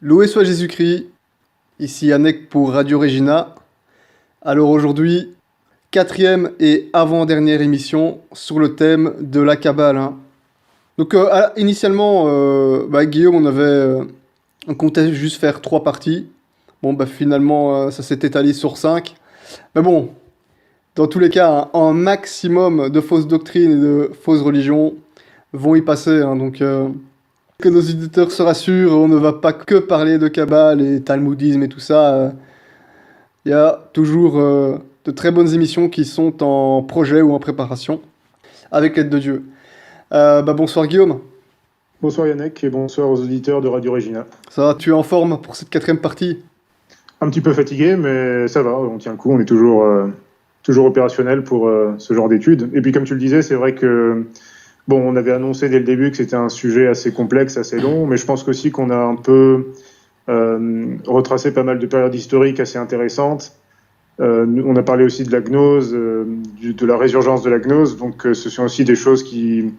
Loué soit Jésus-Christ, ici Yannick pour Radio Regina. Alors aujourd'hui, quatrième et avant-dernière émission sur le thème de la Kabbale, hein. Donc initialement, Guillaume, on comptait juste faire 3 parties. Bon, finalement, ça s'est étalé sur 5. Mais bon, dans tous les cas, un maximum de fausses doctrines et de fausses religions vont y passer, hein. Donc que nos auditeurs se rassurent, on ne va pas que parler de Kabbale et Talmudisme et tout ça. Il y a toujours de très bonnes émissions qui sont en projet ou en préparation, avec l'aide de Dieu. Bonsoir Guillaume. Bonsoir Yannick et bonsoir aux auditeurs de Radio Regina. Ça va, tu es en forme pour cette quatrième partie? Un petit peu fatigué, mais ça va, on tient le coup, on est toujours opérationnel pour ce genre d'études. Et puis comme tu le disais, c'est vrai que on avait annoncé dès le début que c'était un sujet assez complexe, assez long, mais je pense aussi qu'on a un peu retracé pas mal de périodes historiques assez intéressantes. On a parlé aussi de la gnose, de la résurgence de la gnose, donc ce sont aussi des choses qui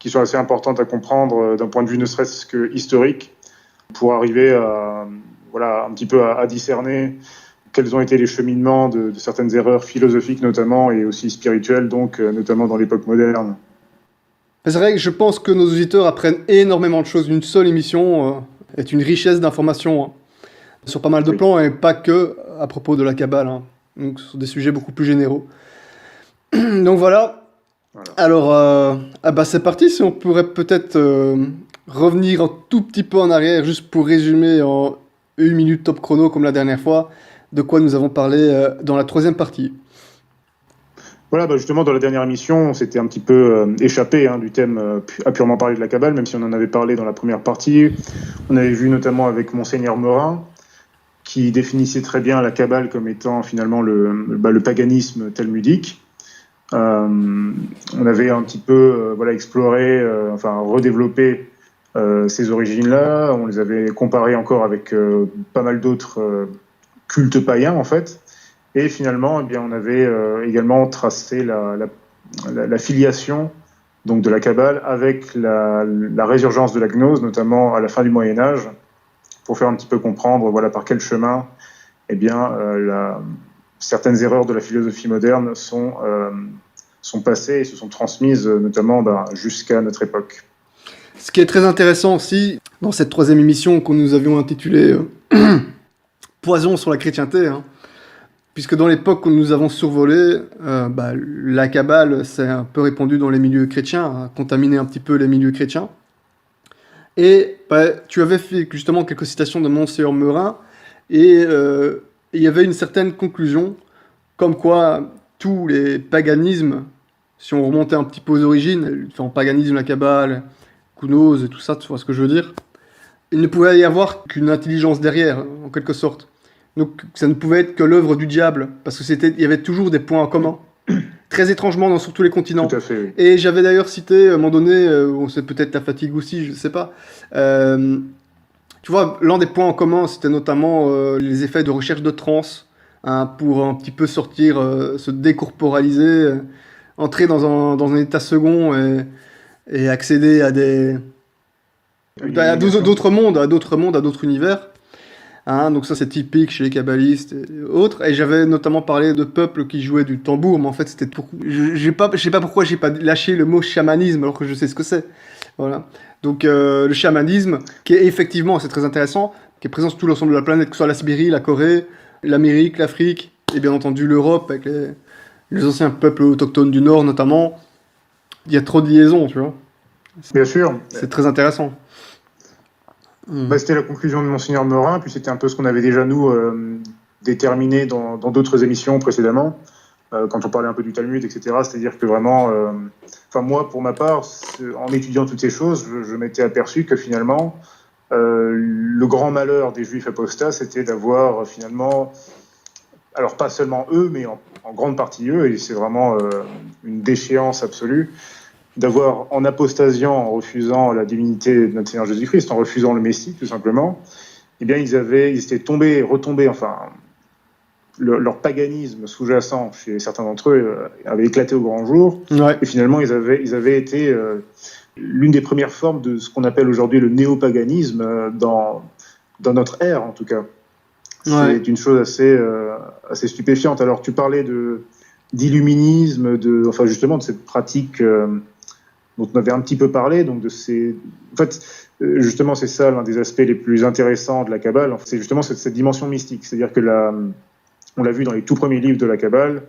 sont assez importantes à comprendre d'un point de vue ne serait-ce que historique, pour arriver à, un petit peu à discerner quels ont été les cheminements de certaines erreurs philosophiques notamment, et aussi spirituelles, donc notamment dans l'époque moderne. C'est vrai que je pense que nos auditeurs apprennent énormément de choses. Une seule émission est une richesse d'informations, hein, sur pas mal de plans, et pas que à propos de la Kabbale, hein. Donc sur des sujets beaucoup plus généraux. Donc voilà. Alors, c'est parti. Si on pourrait peut-être revenir un tout petit peu en arrière, juste pour résumer en 1 minute top chrono comme la dernière fois, de quoi nous avons parlé dans la troisième partie. Voilà, justement, dans la dernière émission, on s'était un petit peu échappé du thème à purement parler de la Kabbale, même si on en avait parlé dans la première partie. On avait vu notamment avec Monseigneur Morin, qui définissait très bien la Kabbale comme étant finalement le paganisme talmudique. On avait un petit peu exploré, redéveloppé ces origines-là. On les avait comparées encore avec pas mal d'autres cultes païens, en fait. Et finalement, on avait également tracé la filiation donc, de la Kabbale avec la résurgence de la gnose, notamment à la fin du Moyen-Âge, pour faire un petit peu comprendre par quel chemin certaines erreurs de la philosophie moderne sont passées et se sont transmises, notamment jusqu'à notre époque. Ce qui est très intéressant aussi, dans cette troisième émission que nous avions intitulée Poison sur la chrétienté, hein, puisque dans l'époque où nous avons survolé, la Kabbale s'est un peu répandue dans les milieux chrétiens, a contaminé un petit peu les milieux chrétiens. Et tu avais fait justement quelques citations de Monseigneur Morin, et il y avait une certaine conclusion, comme quoi tous les paganismes, si on remontait un petit peu aux origines, en paganisme, la Kabbale, Gnose et tout ça, tu vois ce que je veux dire, il ne pouvait y avoir qu'une intelligence derrière, en quelque sorte. Donc ça ne pouvait être que l'œuvre du diable, parce que il y avait toujours des points en commun, très étrangement sur tous les continents. Tout à fait, oui. Et j'avais d'ailleurs cité, à un moment donné, c'est peut-être la fatigue aussi, je ne sais pas, tu vois, l'un des points en commun, c'était notamment les effets de recherche de transe, hein, pour un petit peu sortir, se décorporaliser, entrer dans un état second et accéder à d'autres mondes, à d'autres univers. Hein, donc ça c'est typique chez les kabbalistes et autres. Et j'avais notamment parlé de peuples qui jouaient du tambour, mais en fait c'était pour... Je sais pas pourquoi j'ai pas lâché le mot chamanisme alors que je sais ce que c'est. Voilà. Donc le chamanisme, qui est effectivement, c'est très intéressant, qui est présent sur tout l'ensemble de la planète, que ce soit la Sibérie, la Corée, l'Amérique, l'Afrique, et bien entendu l'Europe, avec les anciens peuples autochtones du Nord notamment. Il y a trop de liaisons, tu vois. Bien sûr. C'est très intéressant. C'était la conclusion de Monseigneur Morin, puis c'était un peu ce qu'on avait déjà, nous, déterminé dans d'autres émissions précédemment, quand on parlait un peu du Talmud, etc. C'est-à-dire que vraiment, moi, pour ma part, en étudiant toutes ces choses, je m'étais aperçu que finalement, le grand malheur des Juifs apostats, c'était d'avoir finalement, alors pas seulement eux, mais en grande partie eux, et c'est vraiment une déchéance absolue, d'avoir, en apostasiant, en refusant la divinité de notre Seigneur Jésus-Christ, en refusant le Messie, tout simplement, ils étaient retombés, leur paganisme sous-jacent chez certains d'entre eux avait éclaté au grand jour, ouais. Et finalement, ils avaient été l'une des premières formes de ce qu'on appelle aujourd'hui le néopaganisme dans dans notre ère en tout cas. Ouais. C'est une chose assez stupéfiante. Alors tu parlais d'illuminisme, enfin justement de cette pratique dont on avait un petit peu parlé, donc en fait, justement, c'est ça l'un des aspects les plus intéressants de la Kabbale. En fait, c'est justement cette dimension mystique, c'est-à-dire que on l'a vu dans les tout premiers livres de la Kabbale,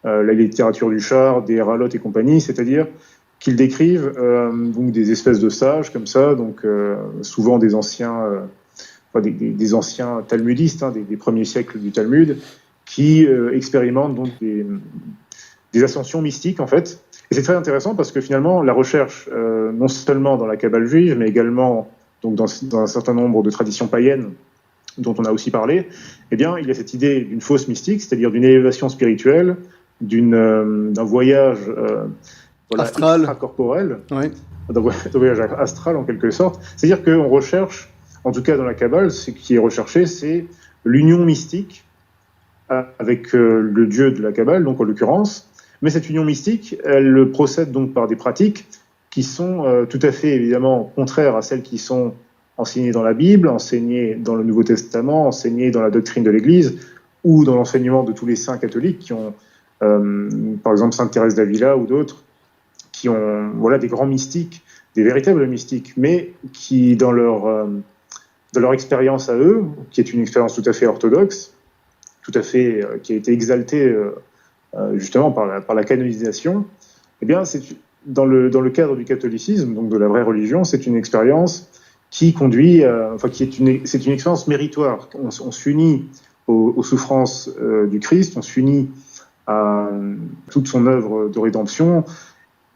la littérature du char, des Heralot et compagnie, c'est-à-dire qu'ils décrivent donc des espèces de sages comme ça, donc souvent des anciens, des anciens talmudistes, hein, des premiers siècles du Talmud, qui expérimentent donc des ascensions mystiques en fait. Et c'est très intéressant parce que finalement, la recherche, non seulement dans la Kabbale juive, mais également donc dans un certain nombre de traditions païennes dont on a aussi parlé, eh bien, il y a cette idée d'une fausse mystique, c'est-à-dire d'une élévation spirituelle, d'un voyage Astral. extracorporel, Ouais. d'un voyage astral en quelque sorte. C'est-à-dire qu'on recherche, en tout cas dans la Kabbale, ce qui est recherché, c'est l'union mystique avec le dieu de la Kabbale, donc en l'occurrence. Mais cette union mystique, elle procède donc par des pratiques qui sont tout à fait évidemment contraires à celles qui sont enseignées dans la Bible, enseignées dans le Nouveau Testament, enseignées dans la doctrine de l'Église ou dans l'enseignement de tous les saints catholiques qui ont, par exemple, Sainte Thérèse d'Avila ou d'autres, qui ont des grands mystiques, des véritables mystiques, mais qui, dans leur expérience à eux, qui est une expérience tout à fait orthodoxe, tout à fait, qui a été exaltée justement par la canonisation, eh bien, dans le cadre du catholicisme, donc de la vraie religion, c'est une expérience qui conduit, c'est une expérience méritoire. On s'unit aux souffrances du Christ, on s'unit à toute son œuvre de rédemption,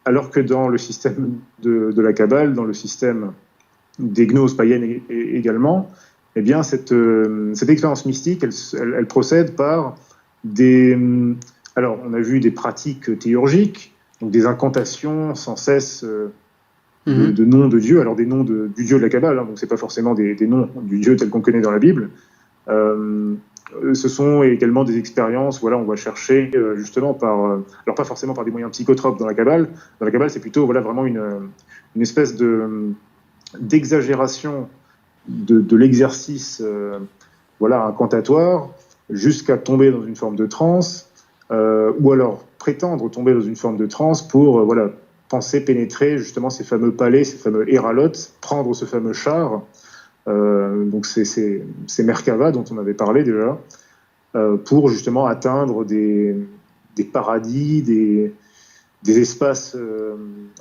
alors que dans le système de la Kabbale, dans le système des gnoses païennes également, eh bien, cette expérience mystique, elle procède par alors, on a vu des pratiques théurgiques, donc des incantations sans cesse de noms de Dieu, alors des noms du Dieu de la Kabbale, hein, donc c'est pas forcément des noms du Dieu tel qu'on connaît dans la Bible. Ce sont également des expériences, on va chercher justement alors pas forcément par des moyens psychotropes dans la Kabbale. Dans la Kabbale, c'est plutôt vraiment une espèce d'exagération de l'exercice incantatoire jusqu'à tomber dans une forme de transe, ou alors prétendre tomber dans une forme de transe pour penser pénétrer justement ces fameux palais, ces fameux héralotes, prendre ce fameux char, donc c'est Merkava dont on avait parlé déjà, pour justement atteindre des paradis, des espaces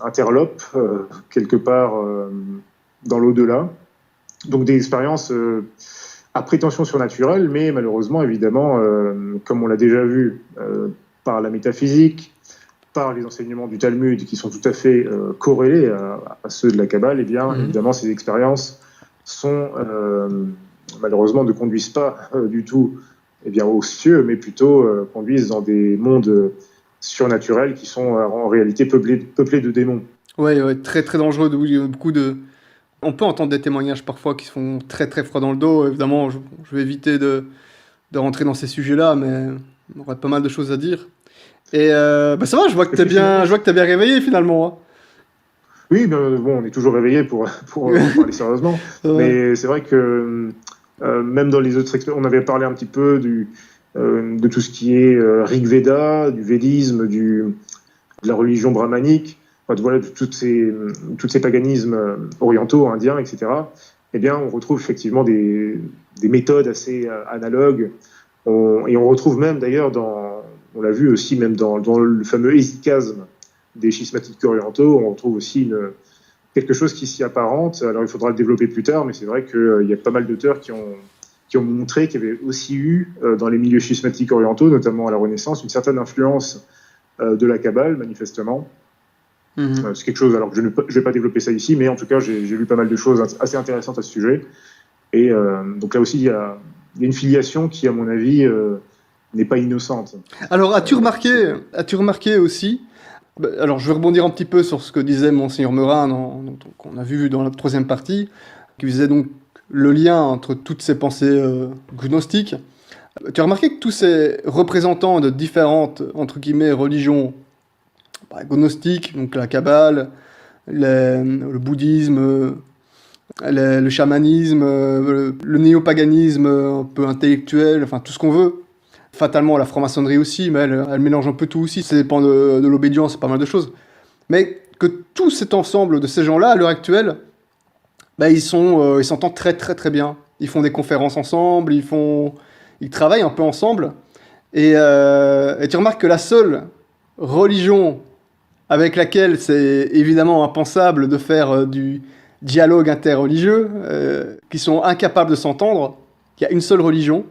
interlopes, quelque part dans l'au-delà. Donc des expériences à prétention surnaturelle, mais malheureusement, évidemment, comme on l'a déjà vu par la métaphysique, par les enseignements du Talmud, qui sont tout à fait corrélés à ceux de la Kabbale, eh bien, évidemment, ces expériences malheureusement ne conduisent pas du tout aux cieux, mais plutôt conduisent dans des mondes surnaturels qui sont en réalité peuplés de démons. Ouais, très très dangereux. On peut entendre des témoignages parfois qui se font très très froid dans le dos. Évidemment, je vais éviter de rentrer dans ces sujets-là, mais on aurait pas mal de choses à dire. Et ça va, je vois que t'es bien réveillé finalement. Hein. Oui, bon, on est toujours réveillé pour parler sérieusement. Ouais. Mais c'est vrai que même dans les autres expériences, on avait parlé un petit peu de tout ce qui est Rig Veda, du védisme, de la religion brahmanique, de tous ces paganismes orientaux, indiens, etc. Eh bien, on retrouve effectivement des méthodes assez analogues. Et on retrouve même d'ailleurs on l'a vu aussi même dans le fameux hésychasme des schismatiques orientaux, on retrouve aussi quelque chose qui s'y apparente. Alors il faudra le développer plus tard, mais c'est vrai qu'il y a pas mal d'auteurs qui ont montré qu'il y avait aussi eu dans les milieux schismatiques orientaux, notamment à la Renaissance, une certaine influence de la Kabbale, manifestement. C'est quelque chose, alors que je ne vais pas développer ça ici, mais en tout cas j'ai lu pas mal de choses assez intéressantes à ce sujet. Et donc là aussi il y a une filiation qui, à mon avis, n'est pas innocente. Alors as-tu remarqué aussi, alors je vais rebondir un petit peu sur ce que disait Monseigneur Meurin, qu'on a vu dans la troisième partie, qui faisait donc le lien entre toutes ces pensées gnostiques. Tu as remarqué que tous ces représentants de différentes, entre guillemets, religions gnostiques, donc la Kabbale, le bouddhisme, le chamanisme, le néopaganisme un peu intellectuel, enfin tout ce qu'on veut. Fatalement, la franc-maçonnerie aussi, mais elle mélange un peu tout aussi. Ça dépend de l'obédience, c'est pas mal de choses. Mais que tout cet ensemble de ces gens-là, à l'heure actuelle, bah, ils s'entendent très très très bien. Ils font des conférences ensemble, ils travaillent un peu ensemble. Et tu remarques que la seule religion avec laquelle c'est évidemment impensable de faire du dialogue interreligieux, qui sont incapables de s'entendre, il y a une seule religion,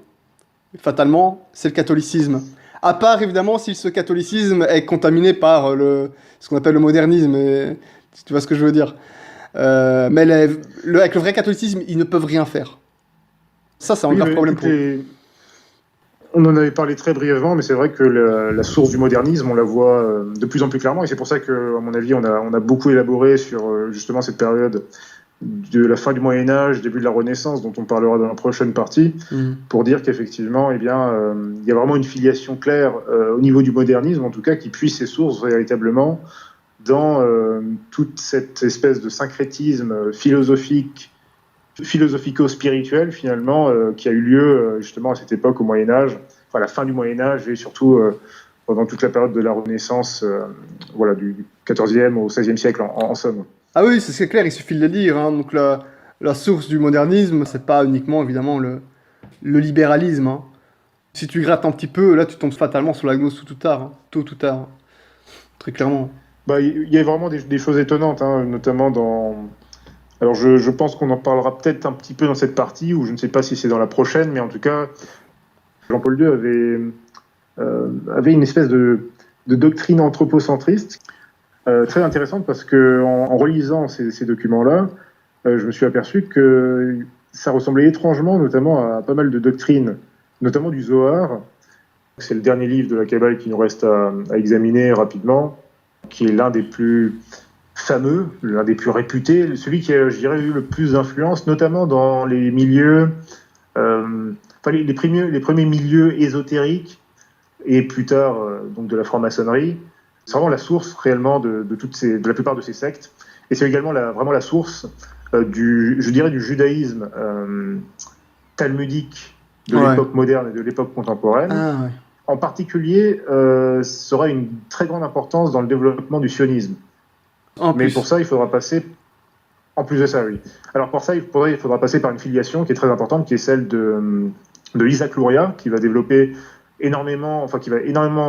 fatalement, c'est le catholicisme. À part évidemment si ce catholicisme est contaminé par ce qu'on appelle le modernisme, si tu vois ce que je veux dire. Mais avec le vrai catholicisme, ils ne peuvent rien faire. Ça, c'est un grave problème pour eux. On en avait parlé très brièvement, mais c'est vrai que la source du modernisme, on la voit de plus en plus clairement, et c'est pour ça que, à mon avis, on a beaucoup élaboré sur justement cette période de la fin du Moyen-Âge, début de la Renaissance, dont on parlera dans la prochaine partie, pour dire qu'effectivement, eh bien, il y a vraiment une filiation claire au niveau du modernisme, en tout cas, qui puise ses sources véritablement dans toute cette espèce de syncrétisme philosophico-spirituel finalement qui a eu lieu justement à cette époque au Moyen-Âge, enfin la fin du Moyen-Âge et surtout pendant toute la période de la Renaissance, voilà, du XIVe au XVIe siècle en somme. Ah oui, c'est clair, il suffit de le dire. Hein. Donc la source du modernisme, c'est pas uniquement évidemment le libéralisme. Hein. Si tu grattes un petit peu, là tu tombes fatalement sur la gnose tôt ou tard. Hein. Tôt ou tard. Hein. Très clairement. Bah, il y a vraiment des choses étonnantes, hein, notamment dans... Alors je pense qu'on en parlera peut-être un petit peu dans cette partie, ou je ne sais pas si c'est dans la prochaine, mais en tout cas, Jean-Paul II avait une espèce de doctrine anthropocentriste très intéressante parce que en relisant ces documents-là, je me suis aperçu que ça ressemblait étrangement notamment à pas mal de doctrines, notamment du Zohar. C'est le dernier livre de la Kabbale qui nous reste à examiner rapidement, qui est l'un des plus fameux, l'un des plus réputés, celui qui a, je dirais, eu le plus d'influence, notamment dans les milieux, les premiers milieux ésotériques et plus tard donc de la franc-maçonnerie. C'est vraiment la source réellement de la plupart de ces sectes. Et c'est également vraiment la source du judaïsme talmudique de l'époque moderne et de l'époque contemporaine. Ah, ouais. En particulier, ça aura une très grande importance dans le développement du sionisme. Mais pour ça, il faudra passer... En plus de ça, oui. Alors pour ça, il faudra passer par une filiation qui est très importante, qui est celle de Isaac Luria, qui va énormément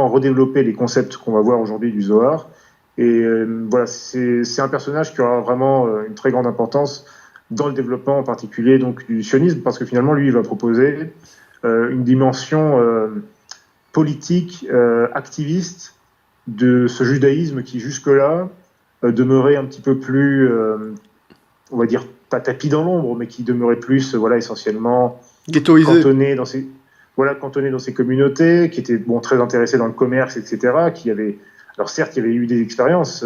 redévelopper les concepts qu'on va voir aujourd'hui du Zohar. Et voilà, c'est un personnage qui aura vraiment une très grande importance dans le développement en particulier donc, du sionisme, parce que finalement, lui, il va proposer une dimension politique, activiste de ce judaïsme qui, jusque-là, demeurait un petit peu plus, on va dire, pas tapis dans l'ombre, mais qui demeurait plus, voilà, essentiellement ghettoisé, cantonné dans ces communautés, qui étaient très intéressés dans le commerce, etc. Alors certes, il y avait eu des expériences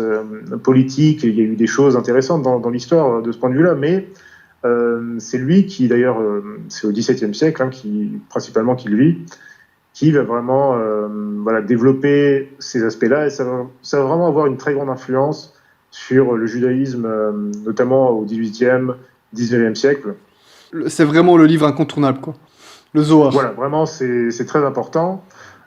politiques, il y a eu des choses intéressantes dans l'histoire de ce point de vue-là, mais c'est lui qui, d'ailleurs, c'est au XVIIe siècle, hein, principalement qu'il vit, qui va vraiment développer ces aspects-là, et ça va vraiment avoir une très grande influence sur le judaïsme, notamment au XVIIIe, XIXe siècle. C'est vraiment le livre incontournable, quoi. Le Zohar. Voilà, vraiment, c'est très important.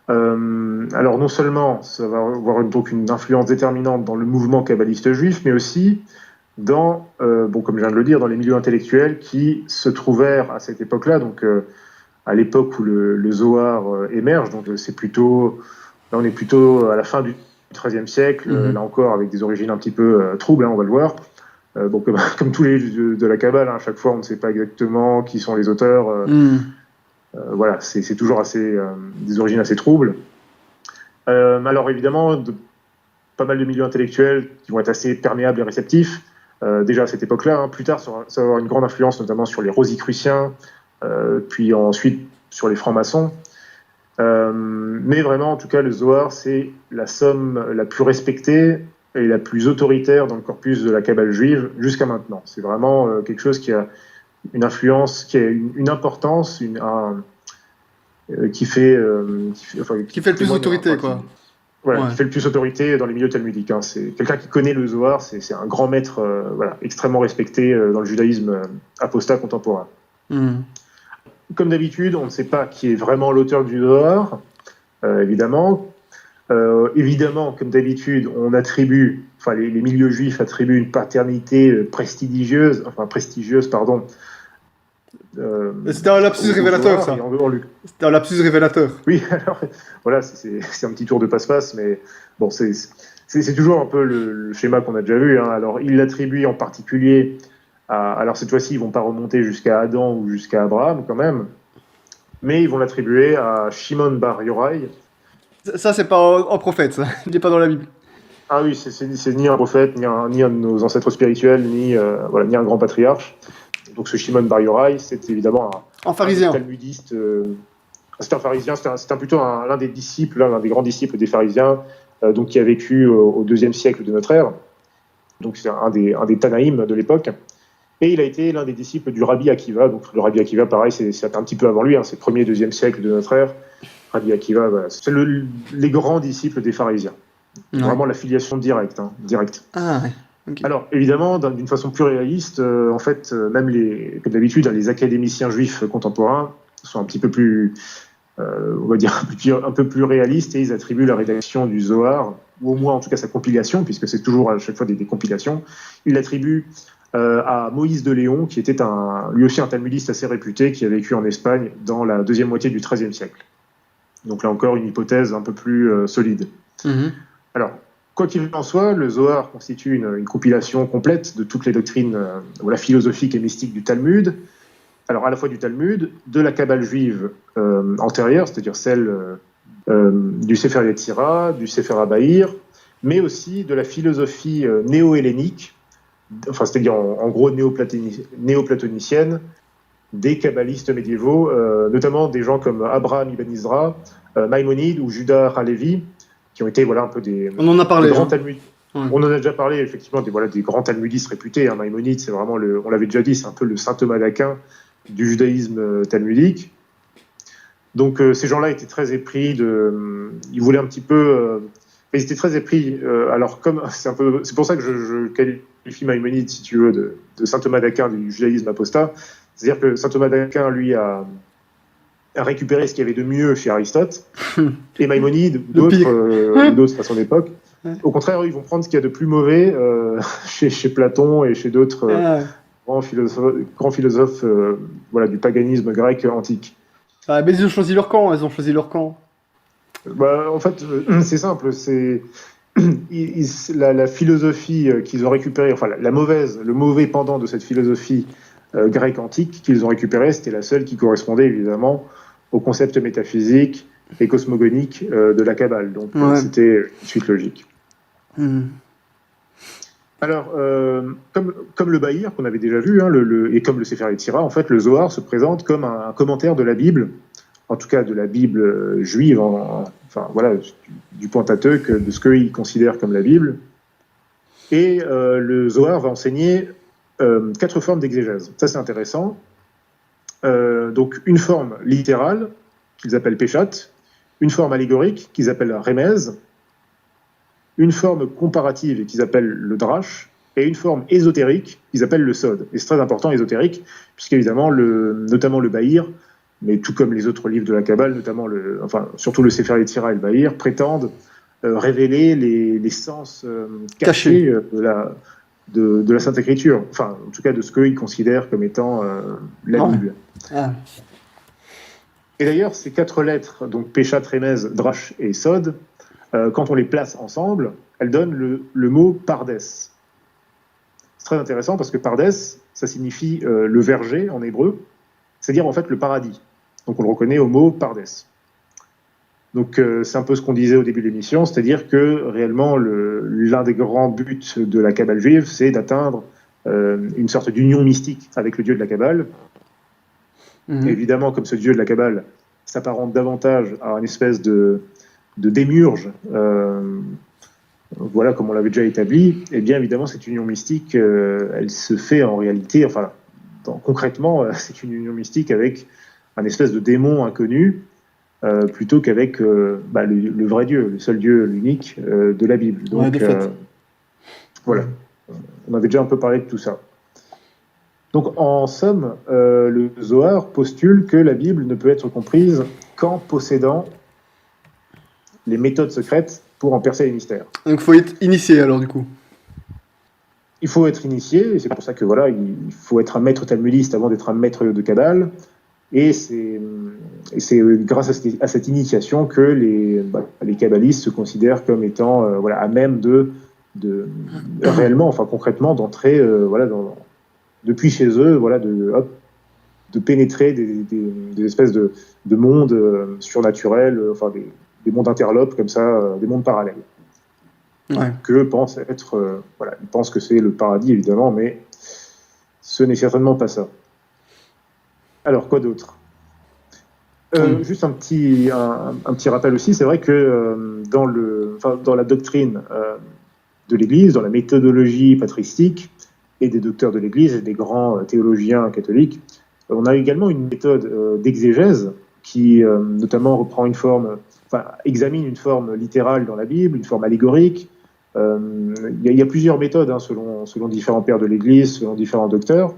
Alors, non seulement ça va avoir donc une influence déterminante dans le mouvement kabbaliste juif, mais aussi dans, comme je viens de le dire, dans les milieux intellectuels qui se trouvèrent à cette époque-là, donc à l'époque où le Zohar émerge. Donc, là, on est plutôt à la fin du XIIIe siècle, là encore avec des origines un petit peu troubles, hein, on va le voir. Comme tous les livres de la Kabbale, hein, à chaque fois on ne sait pas exactement qui sont les auteurs. Voilà, c'est toujours des origines assez troubles. Alors évidemment, pas mal de milieux intellectuels qui vont être assez perméables et réceptifs, déjà à cette époque-là. Hein. Plus tard, ça va avoir une grande influence notamment sur les rosicruciens, puis ensuite sur les francs-maçons. Mais vraiment, en tout cas, le Zohar, c'est la somme la plus respectée et la plus autoritaire dans le corpus de la Kabbale juive jusqu'à maintenant. C'est vraiment quelque chose qui a une influence, qui a une importance, qui fait le plus autorité, quoi. Voilà, qui fait le plus autorité dans les milieux talmudiques. Hein. C'est quelqu'un qui connaît le Zohar, c'est un grand maître extrêmement respecté dans le judaïsme apostat contemporain. Comme d'habitude, on ne sait pas qui est vraiment l'auteur du Zohar, évidemment. Évidemment, comme d'habitude, on attribue, les milieux juifs attribuent une paternité prestigieuse. C'était un lapsus révélateur, ça. C'était un lapsus révélateur. Oui, alors voilà, c'est un petit tour de passe-passe, mais bon, c'est toujours un peu le schéma qu'on a déjà vu. Hein. Alors, il l'attribue en particulier alors cette fois-ci, ils vont pas remonter jusqu'à Adam ou jusqu'à Abraham quand même, mais ils vont l'attribuer à Shimon bar Yochai. Ça, c'est pas un prophète, ça. Il n'est pas dans la Bible. Ah oui, c'est ni un prophète, ni un de nos ancêtres spirituels, ni un grand patriarche. Donc ce Shimon bar Yochai, c'est évidemment un pharisien. Un talmudiste. C'est un pharisien, c'est plutôt l'un des disciples, l'un des grands disciples des pharisiens, donc qui a vécu au IIe siècle de notre ère. Donc c'est un des Tanaïm de l'époque. Et il a été l'un des disciples du Rabbi Akiva. Donc le Rabbi Akiva, pareil, c'est un petit peu avant lui, hein, c'est le 1er, 2e siècle de notre ère. Rabbi Akiva, c'est les grands disciples des pharisiens. Vraiment la filiation directe. Ah, ouais. Okay. Alors, évidemment, d'une façon plus réaliste, en fait, même comme d'habitude, les académiciens juifs contemporains sont un petit peu plus, on va dire, un peu plus réalistes, et ils attribuent la rédaction du Zohar, ou au moins en tout cas sa compilation, puisque c'est toujours à chaque fois des compilations, ils l'attribuent à Moïse de Léon, qui était lui aussi un talmudiste assez réputé, qui a vécu en Espagne dans la deuxième moitié du XIIIe siècle. Donc là encore, une hypothèse un peu plus solide. Alors, quoi qu'il en soit, le Zohar constitue une compilation complète de toutes les doctrines philosophiques et mystiques du Talmud. Alors, à la fois du Talmud, de la Kabbale juive antérieure, c'est-à-dire celle du Sefer Yetzira, du Sefer HaBahir, mais aussi de la philosophie néo-hellénique, c'est-à-dire en gros néoplatonicienne, des kabbalistes médiévaux, notamment des gens comme Abraham ibn Ezra, Maïmonide ou Judah Halevi, qui ont été un peu des on en a parlé, grands talmudistes. On en a déjà parlé, effectivement, des grands talmudistes réputés. Hein. Maïmonide, c'est vraiment on l'avait déjà dit, c'est un peu le saint Thomas d'Aquin du judaïsme talmudique. Donc ces gens-là étaient très épris ils voulaient un petit peu... ils étaient très épris. Alors, c'est pour ça que je qualifie Maïmonide, si tu veux, de saint Thomas d'Aquin du judaïsme apostat. C'est-à-dire que saint Thomas d'Aquin, lui, a récupéré ce qu'il y avait de mieux chez Aristote, et Maïmonide, d'autres à son époque. Au contraire, ils vont prendre ce qu'il y a de plus mauvais chez Platon et chez d'autres grands philosophes du paganisme grec antique. Ah, mais ils ont choisi leur camp, En fait, c'est simple, la philosophie qu'ils ont récupérée, le mauvais pendant de cette philosophie grecque antique qu'ils ont récupérée, c'était la seule qui correspondait évidemment au concept métaphysique et cosmogonique de la Kabbale. Donc c'était une suite logique. Alors, comme le Bahir qu'on avait déjà vu, hein, et comme le Sefer Yetzira, en fait, le Zohar se présente comme un commentaire de la Bible, en tout cas de la Bible juive, du Pentateuque, de ce qu'ils considèrent comme la Bible. Et le Zohar va enseigner 4 formes d'exégèse. Ça, c'est intéressant. Donc, une forme littérale, qu'ils appellent Peshat, une forme allégorique, qu'ils appellent Remez, une forme comparative, qu'ils appellent le Drash, et une forme ésotérique, qu'ils appellent le Sod. Et c'est très important, ésotérique, puisqu'évidemment, notamment le Bahir, mais tout comme les autres livres de la Kabbale, surtout le Sefer Yetzira et le Bahir, prétendent révéler les sens cachés de la Sainte Écriture, en tout cas de ce qu'ils considèrent comme étant la Bible. Et d'ailleurs, ces 4 lettres, donc Peshat, Remez, Drash et Sod, quand on les place ensemble, elles donnent le mot Pardes. C'est très intéressant parce que Pardes, ça signifie le verger en hébreu, c'est-à-dire en fait le paradis. Donc on le reconnaît au mot Pardes. Donc c'est un peu ce qu'on disait au début de l'émission, c'est-à-dire que réellement l'un des grands buts de la Kabbale juive, c'est d'atteindre une sorte d'union mystique avec le Dieu de la Kabbale. Évidemment, comme ce Dieu de la Kabbale s'apparente davantage à une espèce de démiurge, comme on l'avait déjà établi, et bien évidemment cette union mystique, elle se fait en réalité, concrètement, c'est une union mystique avec un espèce de démon inconnu, plutôt qu'avec le vrai Dieu, le seul Dieu, l'unique de la Bible. Donc, voilà, on avait déjà un peu parlé de tout ça. Donc, en somme, le Zohar postule que la Bible ne peut être comprise qu'en possédant les méthodes secrètes pour en percer les mystères. Donc, il faut être initié, alors, du coup. Il faut être initié, et c'est pour ça que voilà, il faut être un maître talmudiste avant d'être un maître de Kabbale. Et c'est grâce à cette initiation que les kabbalistes se considèrent comme étant à même de réellement, enfin concrètement, d'entrer depuis chez eux, de pénétrer des espèces de mondes surnaturels, des mondes interlopes comme ça, des mondes parallèles. Ouais. Que pensent être, ils pensent que c'est le paradis évidemment, mais ce n'est certainement pas ça. Alors quoi d'autre ? Juste un petit rappel aussi, c'est vrai que dans la doctrine de l'Église, dans la méthodologie patristique et des docteurs de l'Église et des grands théologiens catholiques, on a également une méthode d'exégèse qui notamment examine une forme littérale dans la Bible, une forme allégorique. Il y a plusieurs méthodes selon différents pères de l'Église, selon différents docteurs.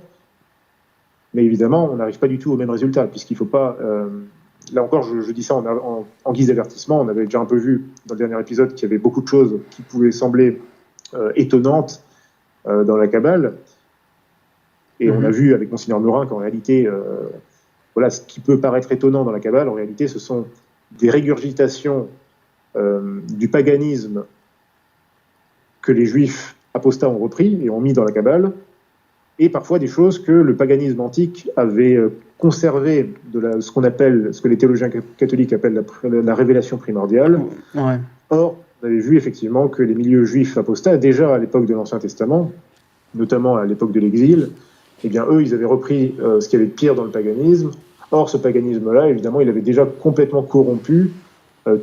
Mais évidemment, on n'arrive pas du tout au même résultat, puisqu'il ne faut pas... là encore, je dis ça en guise d'avertissement. On avait déjà un peu vu dans le dernier épisode qu'il y avait beaucoup de choses qui pouvaient sembler étonnantes dans la Kabbale. Et on a vu avec Monseigneur Meurin qu'en réalité, ce qui peut paraître étonnant dans la Kabbale, en réalité, ce sont des régurgitations du paganisme que les Juifs apostats ont repris et ont mis dans la Kabbale, et parfois des choses que le paganisme antique avait conservé de ce que les théologiens catholiques appellent la révélation primordiale. Ouais. Or, on avait vu effectivement que les milieux juifs apostats, déjà à l'époque de l'Ancien Testament, notamment à l'époque de l'exil, eh bien eux, ils avaient repris ce qu'il y avait de pire dans le paganisme. Or, ce paganisme-là, évidemment, il avait déjà complètement corrompu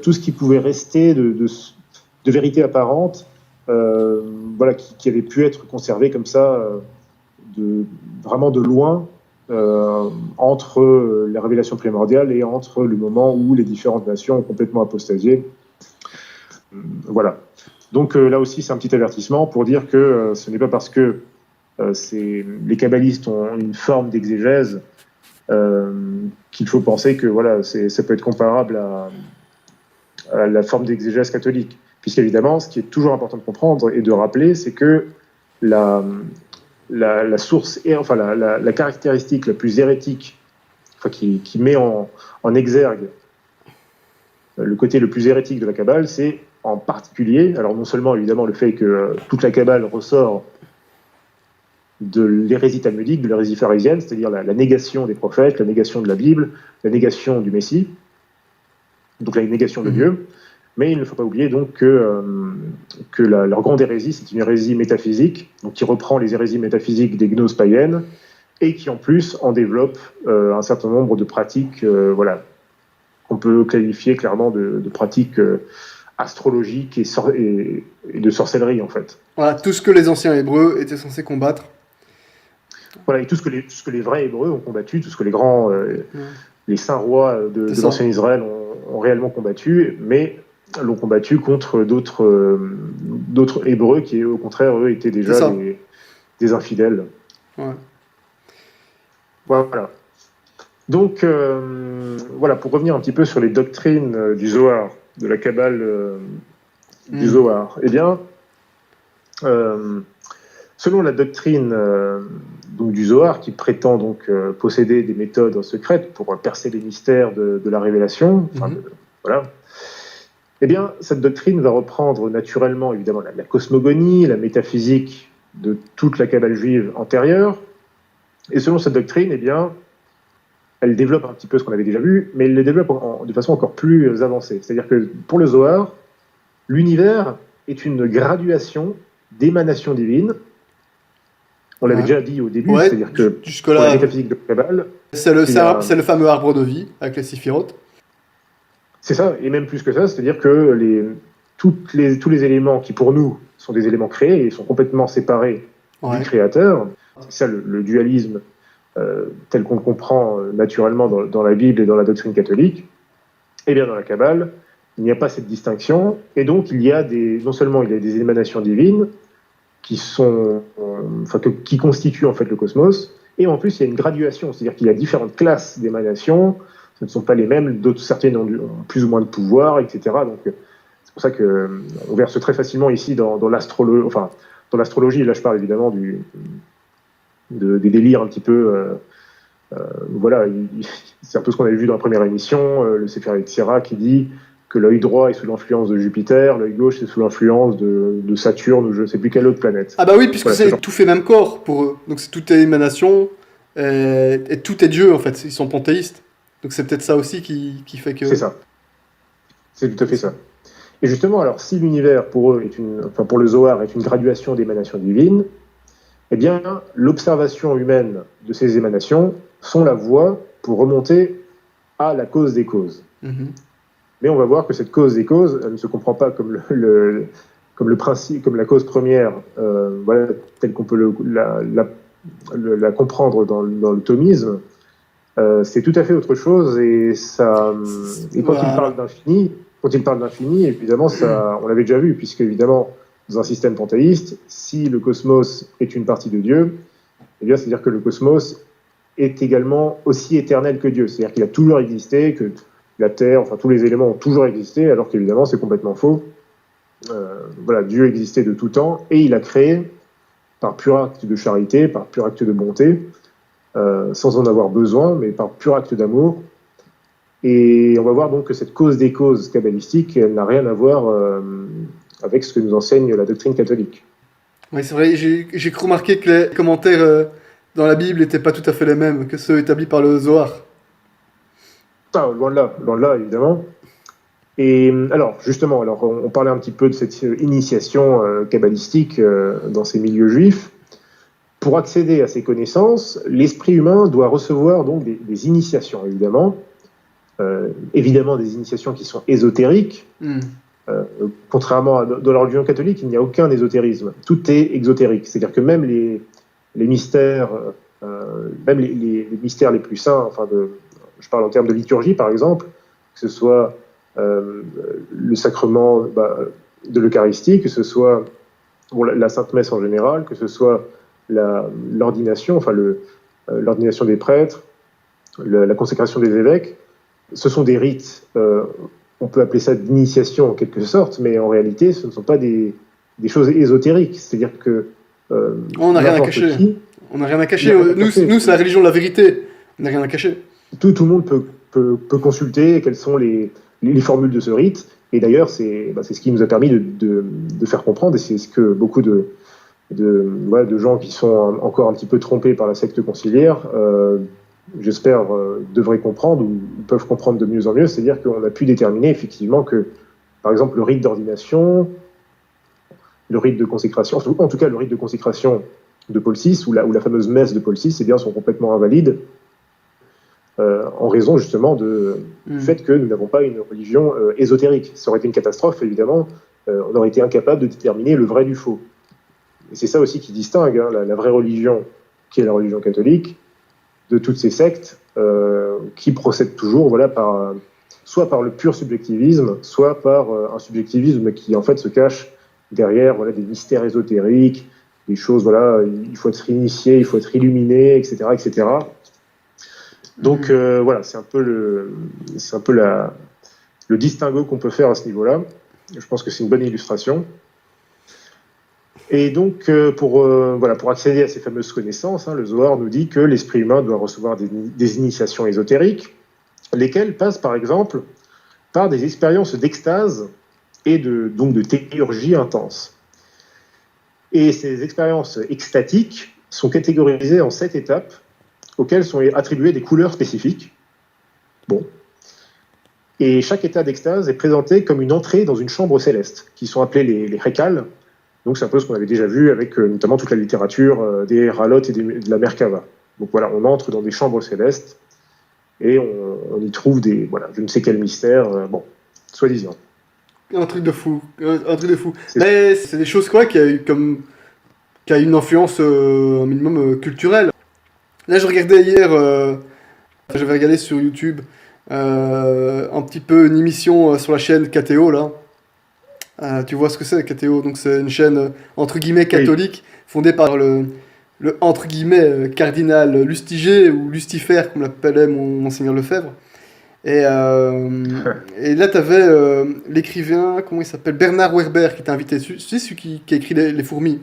tout ce qui pouvait rester de vérité apparente, qui avait pu être conservé comme ça, vraiment de loin, entre la révélation primordiale et entre le moment où les différentes nations ont complètement apostasié. Voilà. Donc là aussi, c'est un petit avertissement pour dire que ce n'est pas parce que les kabbalistes ont une forme d'exégèse qu'il faut penser que ça peut être comparable à la forme d'exégèse catholique. Puisqu'évidemment, ce qui est toujours important de comprendre et de rappeler, c'est que la source, la caractéristique la plus hérétique, qui met en exergue le côté le plus hérétique de la Kabbale, c'est en particulier, alors non seulement évidemment le fait que toute la Kabbale ressort de l'hérésie talmudique, de l'hérésie pharisienne, c'est-à-dire la négation des prophètes, la négation de la Bible, la négation du Messie, donc la négation de Dieu. Mais il ne faut pas oublier donc que leur grande hérésie, c'est une hérésie métaphysique, donc qui reprend les hérésies métaphysiques des gnoses païennes, et qui en plus en développe un certain nombre de pratiques, qu'on peut qualifier clairement de pratiques astrologiques et de sorcellerie en fait. Voilà, tout ce que les anciens Hébreux étaient censés combattre. Voilà, et tout ce que les vrais Hébreux ont combattu, tout ce que les grands, les saints rois de l'ancien Israël ont réellement combattu, mais l'ont combattu contre d'autres Hébreux qui, au contraire, eux, étaient déjà des infidèles. Ouais. Voilà. Donc, pour revenir un petit peu sur les doctrines du Zohar, de la Kabbale du Zohar, eh bien, selon la doctrine donc du Zohar, qui prétend donc posséder des méthodes secrètes pour percer les mystères de la révélation, eh bien, cette doctrine va reprendre naturellement, évidemment, la cosmogonie, la métaphysique de toute la Kabbale juive antérieure. Et selon cette doctrine, eh bien, elle développe un petit peu ce qu'on avait déjà vu, mais elle le développe de façon encore plus avancée. C'est-à-dire que pour le Zohar, l'univers est une graduation d'émanation divine. On l'avait déjà dit au début, c'est-à-dire que pour la métaphysique de Kabbale... C'est le fameux arbre de vie, avec les séphirotes. C'est ça, et même plus que ça, c'est-à-dire que tous les éléments qui, pour nous, sont des éléments créés et sont complètement séparés du créateur, c'est ça le dualisme tel qu'on le comprend naturellement dans la Bible et dans la doctrine catholique, Eh bien, dans la Kabbale, il n'y a pas cette distinction, et donc non seulement il y a des émanations divines qui constituent en fait le cosmos, et en plus il y a une graduation, c'est-à-dire qu'il y a différentes classes d'émanations, ce ne sont pas les mêmes, certaines ont plus ou moins de pouvoir, etc. Donc c'est pour ça qu'on verse très facilement ici dans l'astrologie, là je parle évidemment des délires un petit peu... voilà, c'est un peu ce qu'on avait vu dans la première émission, le Sefer Yetzirah qui dit que l'œil droit est sous l'influence de Jupiter, l'œil gauche est sous l'influence de Saturne ou je ne sais plus quelle autre planète. Ah bah oui, puisque c'est tout fait même corps pour eux. Donc tout est émanation, et tout est Dieu en fait, ils sont panthéistes. Donc c'est peut-être ça aussi qui fait que... C'est ça. C'est tout à fait ça. Et justement, alors si l'univers pour eux pour le Zohar est une graduation d'émanations divines, eh bien l'observation humaine de ces émanations sont la voie pour remonter à la cause des causes. Mm-hmm. Mais on va voir que cette cause des causes, elle ne se comprend pas comme le principe, comme la cause première, voilà, telle qu'on peut la comprendre dans le thomisme. C'est tout à fait autre chose, et quand il parle d'infini, évidemment, on l'avait déjà vu, puisque évidemment, dans un système panthéiste, si le cosmos est une partie de Dieu, eh bien, c'est-à-dire que le cosmos est également aussi éternel que Dieu, c'est-à-dire qu'il a toujours existé, que la Terre, tous les éléments ont toujours existé, alors qu'évidemment, c'est complètement faux. Voilà, Dieu existait de tout temps, et il a créé, par pur acte de charité, par pur acte de bonté, sans en avoir besoin, mais par pur acte d'amour. Et on va voir donc que cette cause des causes kabbalistiques, elle n'a rien à voir avec ce que nous enseigne la doctrine catholique. Oui, c'est vrai, j'ai cru remarquer que les commentaires dans la Bible n'étaient pas tout à fait les mêmes que ceux établis par le Zohar. Ah, loin de là, évidemment. Et alors, justement, on parlait un petit peu de cette initiation kabbalistique dans ces milieux juifs. Pour accéder à ces connaissances, l'esprit humain doit recevoir donc des initiations, évidemment. Évidemment, des initiations qui sont ésotériques. Contrairement à dans la religion catholique, il n'y a aucun ésotérisme. Tout est exotérique. C'est-à-dire que même les mystères, même les mystères les plus saints, je parle en termes de liturgie, par exemple, que ce soit le sacrement de l'Eucharistie, que ce soit la Sainte Messe en général, que ce soit l'ordination, l'ordination des prêtres, la consécration des évêques, ce sont des rites, on peut appeler ça d'initiation en quelque sorte, mais en réalité, ce ne sont pas des choses ésotériques. C'est-à-dire que on n'a rien à cacher. On n'a rien à cacher. Nous, c'est la religion de la vérité. On n'a rien à cacher. Tout le monde peut consulter quelles sont les formules de ce rite. Et d'ailleurs, c'est ce qui nous a permis de faire comprendre, et c'est ce que beaucoup de gens qui sont encore un petit peu trompés par la secte conciliaire, j'espère, devraient comprendre, ou peuvent comprendre de mieux en mieux, c'est-à-dire qu'on a pu déterminer effectivement que, par exemple, le rite d'ordination, le rite de consécration, en tout cas le rite de consécration de Paul VI, ou la fameuse messe de Paul VI, eh bien, sont complètement invalides, en raison justement du fait que nous n'avons pas une religion ésotérique. Ça aurait été une catastrophe, évidemment, on aurait été incapable de déterminer le vrai du faux. Et c'est ça aussi qui distingue la vraie religion, qui est la religion catholique, de toutes ces sectes qui procèdent toujours soit par le pur subjectivisme, soit par un subjectivisme qui en fait se cache derrière des mystères ésotériques, des choses, il faut être initié, il faut être illuminé, etc. etc. Donc voilà, c'est un peu le distinguo qu'on peut faire à ce niveau-là. Je pense que c'est une bonne illustration. Et donc, pour accéder à ces fameuses connaissances, le Zohar nous dit que l'esprit humain doit recevoir des initiations ésotériques, lesquelles passent par exemple par des expériences d'extase et donc de théurgie intense. Et ces expériences extatiques sont catégorisées en 7 étapes, auxquelles sont attribuées des couleurs spécifiques. Bon. Et chaque état d'extase est présenté comme une entrée dans une chambre céleste, qui sont appelées les Récales. Donc c'est un peu ce qu'on avait déjà vu avec notamment toute la littérature des Ralot et de la Merkava. Donc voilà, on entre dans des chambres célestes et on y trouve je ne sais quel mystère, soi-disant. Un truc de fou, Mais c'est des choses qui a une influence un minimum culturelle. Là je regardais hier, j'avais regardé sur YouTube un petit peu une émission sur la chaîne KTO, là. Tu vois ce que c'est, KTO? Donc c'est une chaîne, entre guillemets, Oui, catholique, fondée par entre guillemets, cardinal Lustiger, ou Lustifer, comme l'appelait mon monseigneur Lefebvre. Et, euh, et là, tu avais l'écrivain, comment il s'appelle? Bernard Werber, qui t'a invité. Tu sais, celui qui a écrit les fourmis.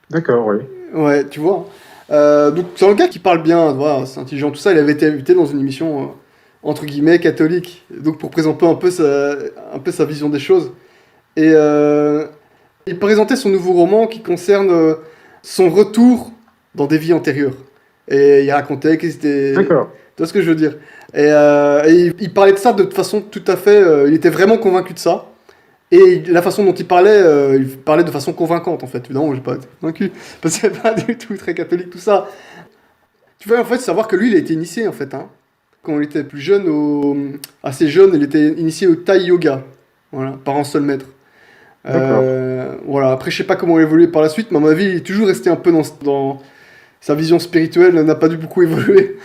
d'accord, oui. Ouais, tu vois. Donc c'est un gars qui parle bien, voilà, c'est intelligent, tout ça. Il avait été invité dans une émission, entre guillemets, catholique. Donc pour présenter un peu sa vision des choses. Et il présentait son nouveau roman qui concerne son retour dans des vies antérieures. Et il racontait qu'il était... D'accord. Tu vois ce que je veux dire? Et il parlait de ça de façon tout à fait... il était vraiment convaincu de ça. Et la façon dont il parlait de façon convaincante en fait. Évidemment, j'ai pas été convaincu. Parce que c'est pas du tout très catholique tout ça. Tu vas en fait savoir que lui, il a été initié en fait. Hein. Quand il était plus jeune, assez jeune, il était initié au Thai Yoga. Voilà, par un seul maître. D'accord. Voilà, après, je sais pas comment il a évolué par la suite, mais à mon avis, il est toujours resté un peu dans sa vision spirituelle, n'a pas dû beaucoup évoluer.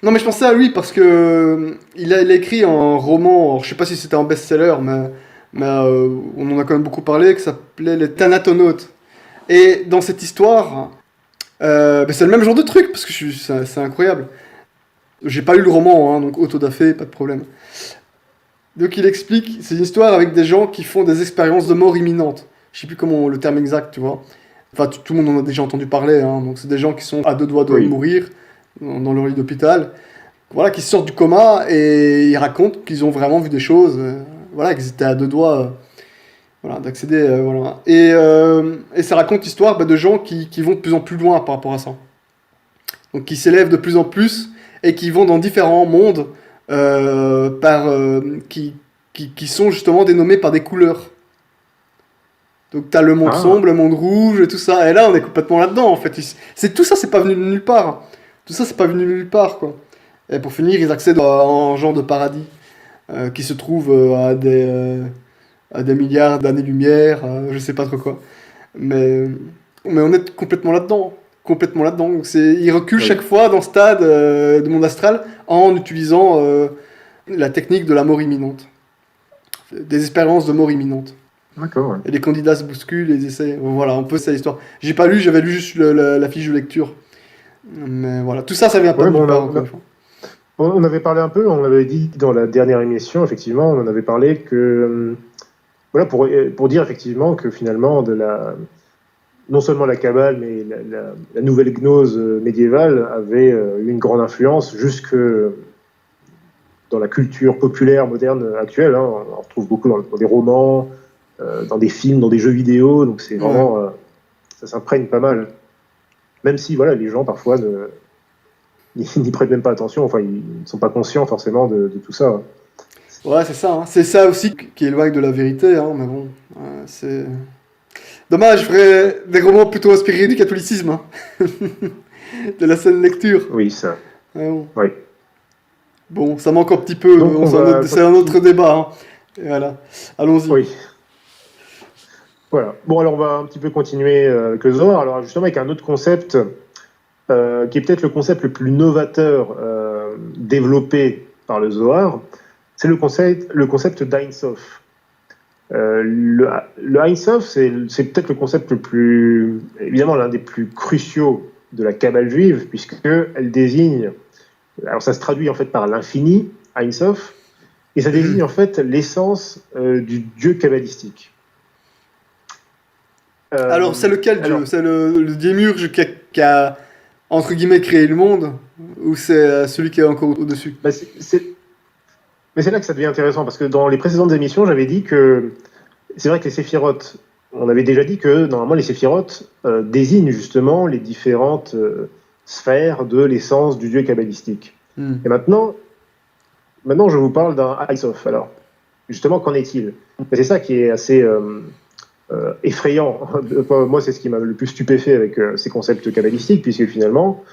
Non, mais je pensais à lui parce que il a écrit un roman, alors, je sais pas si c'était un best-seller, mais on en a quand même beaucoup parlé, qui s'appelait Les Thanatonautes. Et dans cette histoire, ben, c'est le même genre de truc, parce que c'est incroyable. J'ai pas lu le roman, hein, donc autodafé, pas de problème. Donc il explique, c'est une histoire avec des gens qui font des expériences de mort imminente. Je sais plus comment le terme exact, tu vois. Enfin, tout le monde en a déjà entendu parler, hein. Donc c'est des gens qui sont à deux doigts de Oui. mourir dans leur lit d'hôpital. Voilà, qui sortent du coma et ils racontent qu'ils ont vraiment vu des choses. Voilà, qu'ils étaient à deux doigts voilà, d'accéder. Voilà. Et ça raconte l'histoire bah, de gens qui vont de plus en plus loin par rapport à ça. Donc qui s'élèvent de plus en plus et qui vont dans différents mondes qui sont justement dénommés par des couleurs. Donc t'as le monde Ah, sombre, le monde rouge et tout ça. Et là, on est complètement là-dedans en fait. Tout ça, c'est pas venu de nulle part. Tout ça, c'est pas venu de nulle part quoi. Et pour finir, ils accèdent à un genre de paradis qui se trouve à des milliards d'années-lumière, je sais pas trop quoi. Mais, mais on est complètement là-dedans. Complètement là-dedans. Donc ils reculent chaque oui. fois dans ce stade de monde astral en utilisant la technique de la mort imminente. Des expériences de mort imminente. D'accord, ouais. Et les candidats se bousculent et ils essaient. Voilà, un peu ça l'histoire. J'ai pas lu, j'avais lu juste la fiche de lecture. Mais voilà, tout ça, ça vient pas Ouais, de nulle bon, part, encore une fois. on avait parlé un peu, on avait dit dans la dernière émission, effectivement, on en avait parlé que, voilà, pour dire effectivement que finalement, non seulement la Kabbale, mais la nouvelle gnose médiévale avait eu une grande influence jusque dans la culture populaire moderne actuelle. Hein. On en retrouve beaucoup dans des romans, dans des films, dans des jeux vidéo, donc c'est Ouais. vraiment, ça s'imprègne pas mal. Même si, voilà, les gens parfois n'y prêtent même pas attention, enfin, ils ne sont pas conscients forcément de tout ça. Ouais, c'est ça. Hein. C'est ça aussi qui éloigne de la vérité, hein, mais bon. C'est. Dommage, je ferais des romans plutôt inspirés du catholicisme, hein. De la scène lecture. Oui, ça. Ouais, bon. Oui. Bon, ça manque un petit peu, mais Donc bon, on va c'est un autre débat. Hein. Et voilà. Allons-y. oui, voilà. Bon, alors on va un petit peu continuer avec le Zohar. Alors justement avec un autre concept qui est peut-être le concept le plus novateur développé par le Zohar, c'est le concept d'Ein Sof. Le Ein Sof, c'est peut-être le concept le plus, évidemment l'un des plus cruciaux de la Kabbale juive, puisqu'elle désigne, alors ça se traduit en fait par l'infini, Ein Sof, et ça désigne en fait l'essence du Dieu kabbalistique. Alors, c'est lequel Alors, Dieu? C'est le démiurge qui a, entre guillemets, créé le monde? Ou c'est celui qui est encore au-dessus? bah, mais c'est là que ça devient intéressant, parce que dans les précédentes émissions, j'avais dit que c'est vrai que les séphirotes, on avait déjà dit que normalement les séphirotes désignent justement les différentes sphères de l'essence du Dieu kabbalistique. Hmm. Et maintenant je vous parle d'un Isof. Alors, justement, qu'en est-il? C'est ça qui est assez effrayant. Moi, c'est ce qui m'a le plus stupéfait avec ces concepts kabbalistiques, puisque finalement,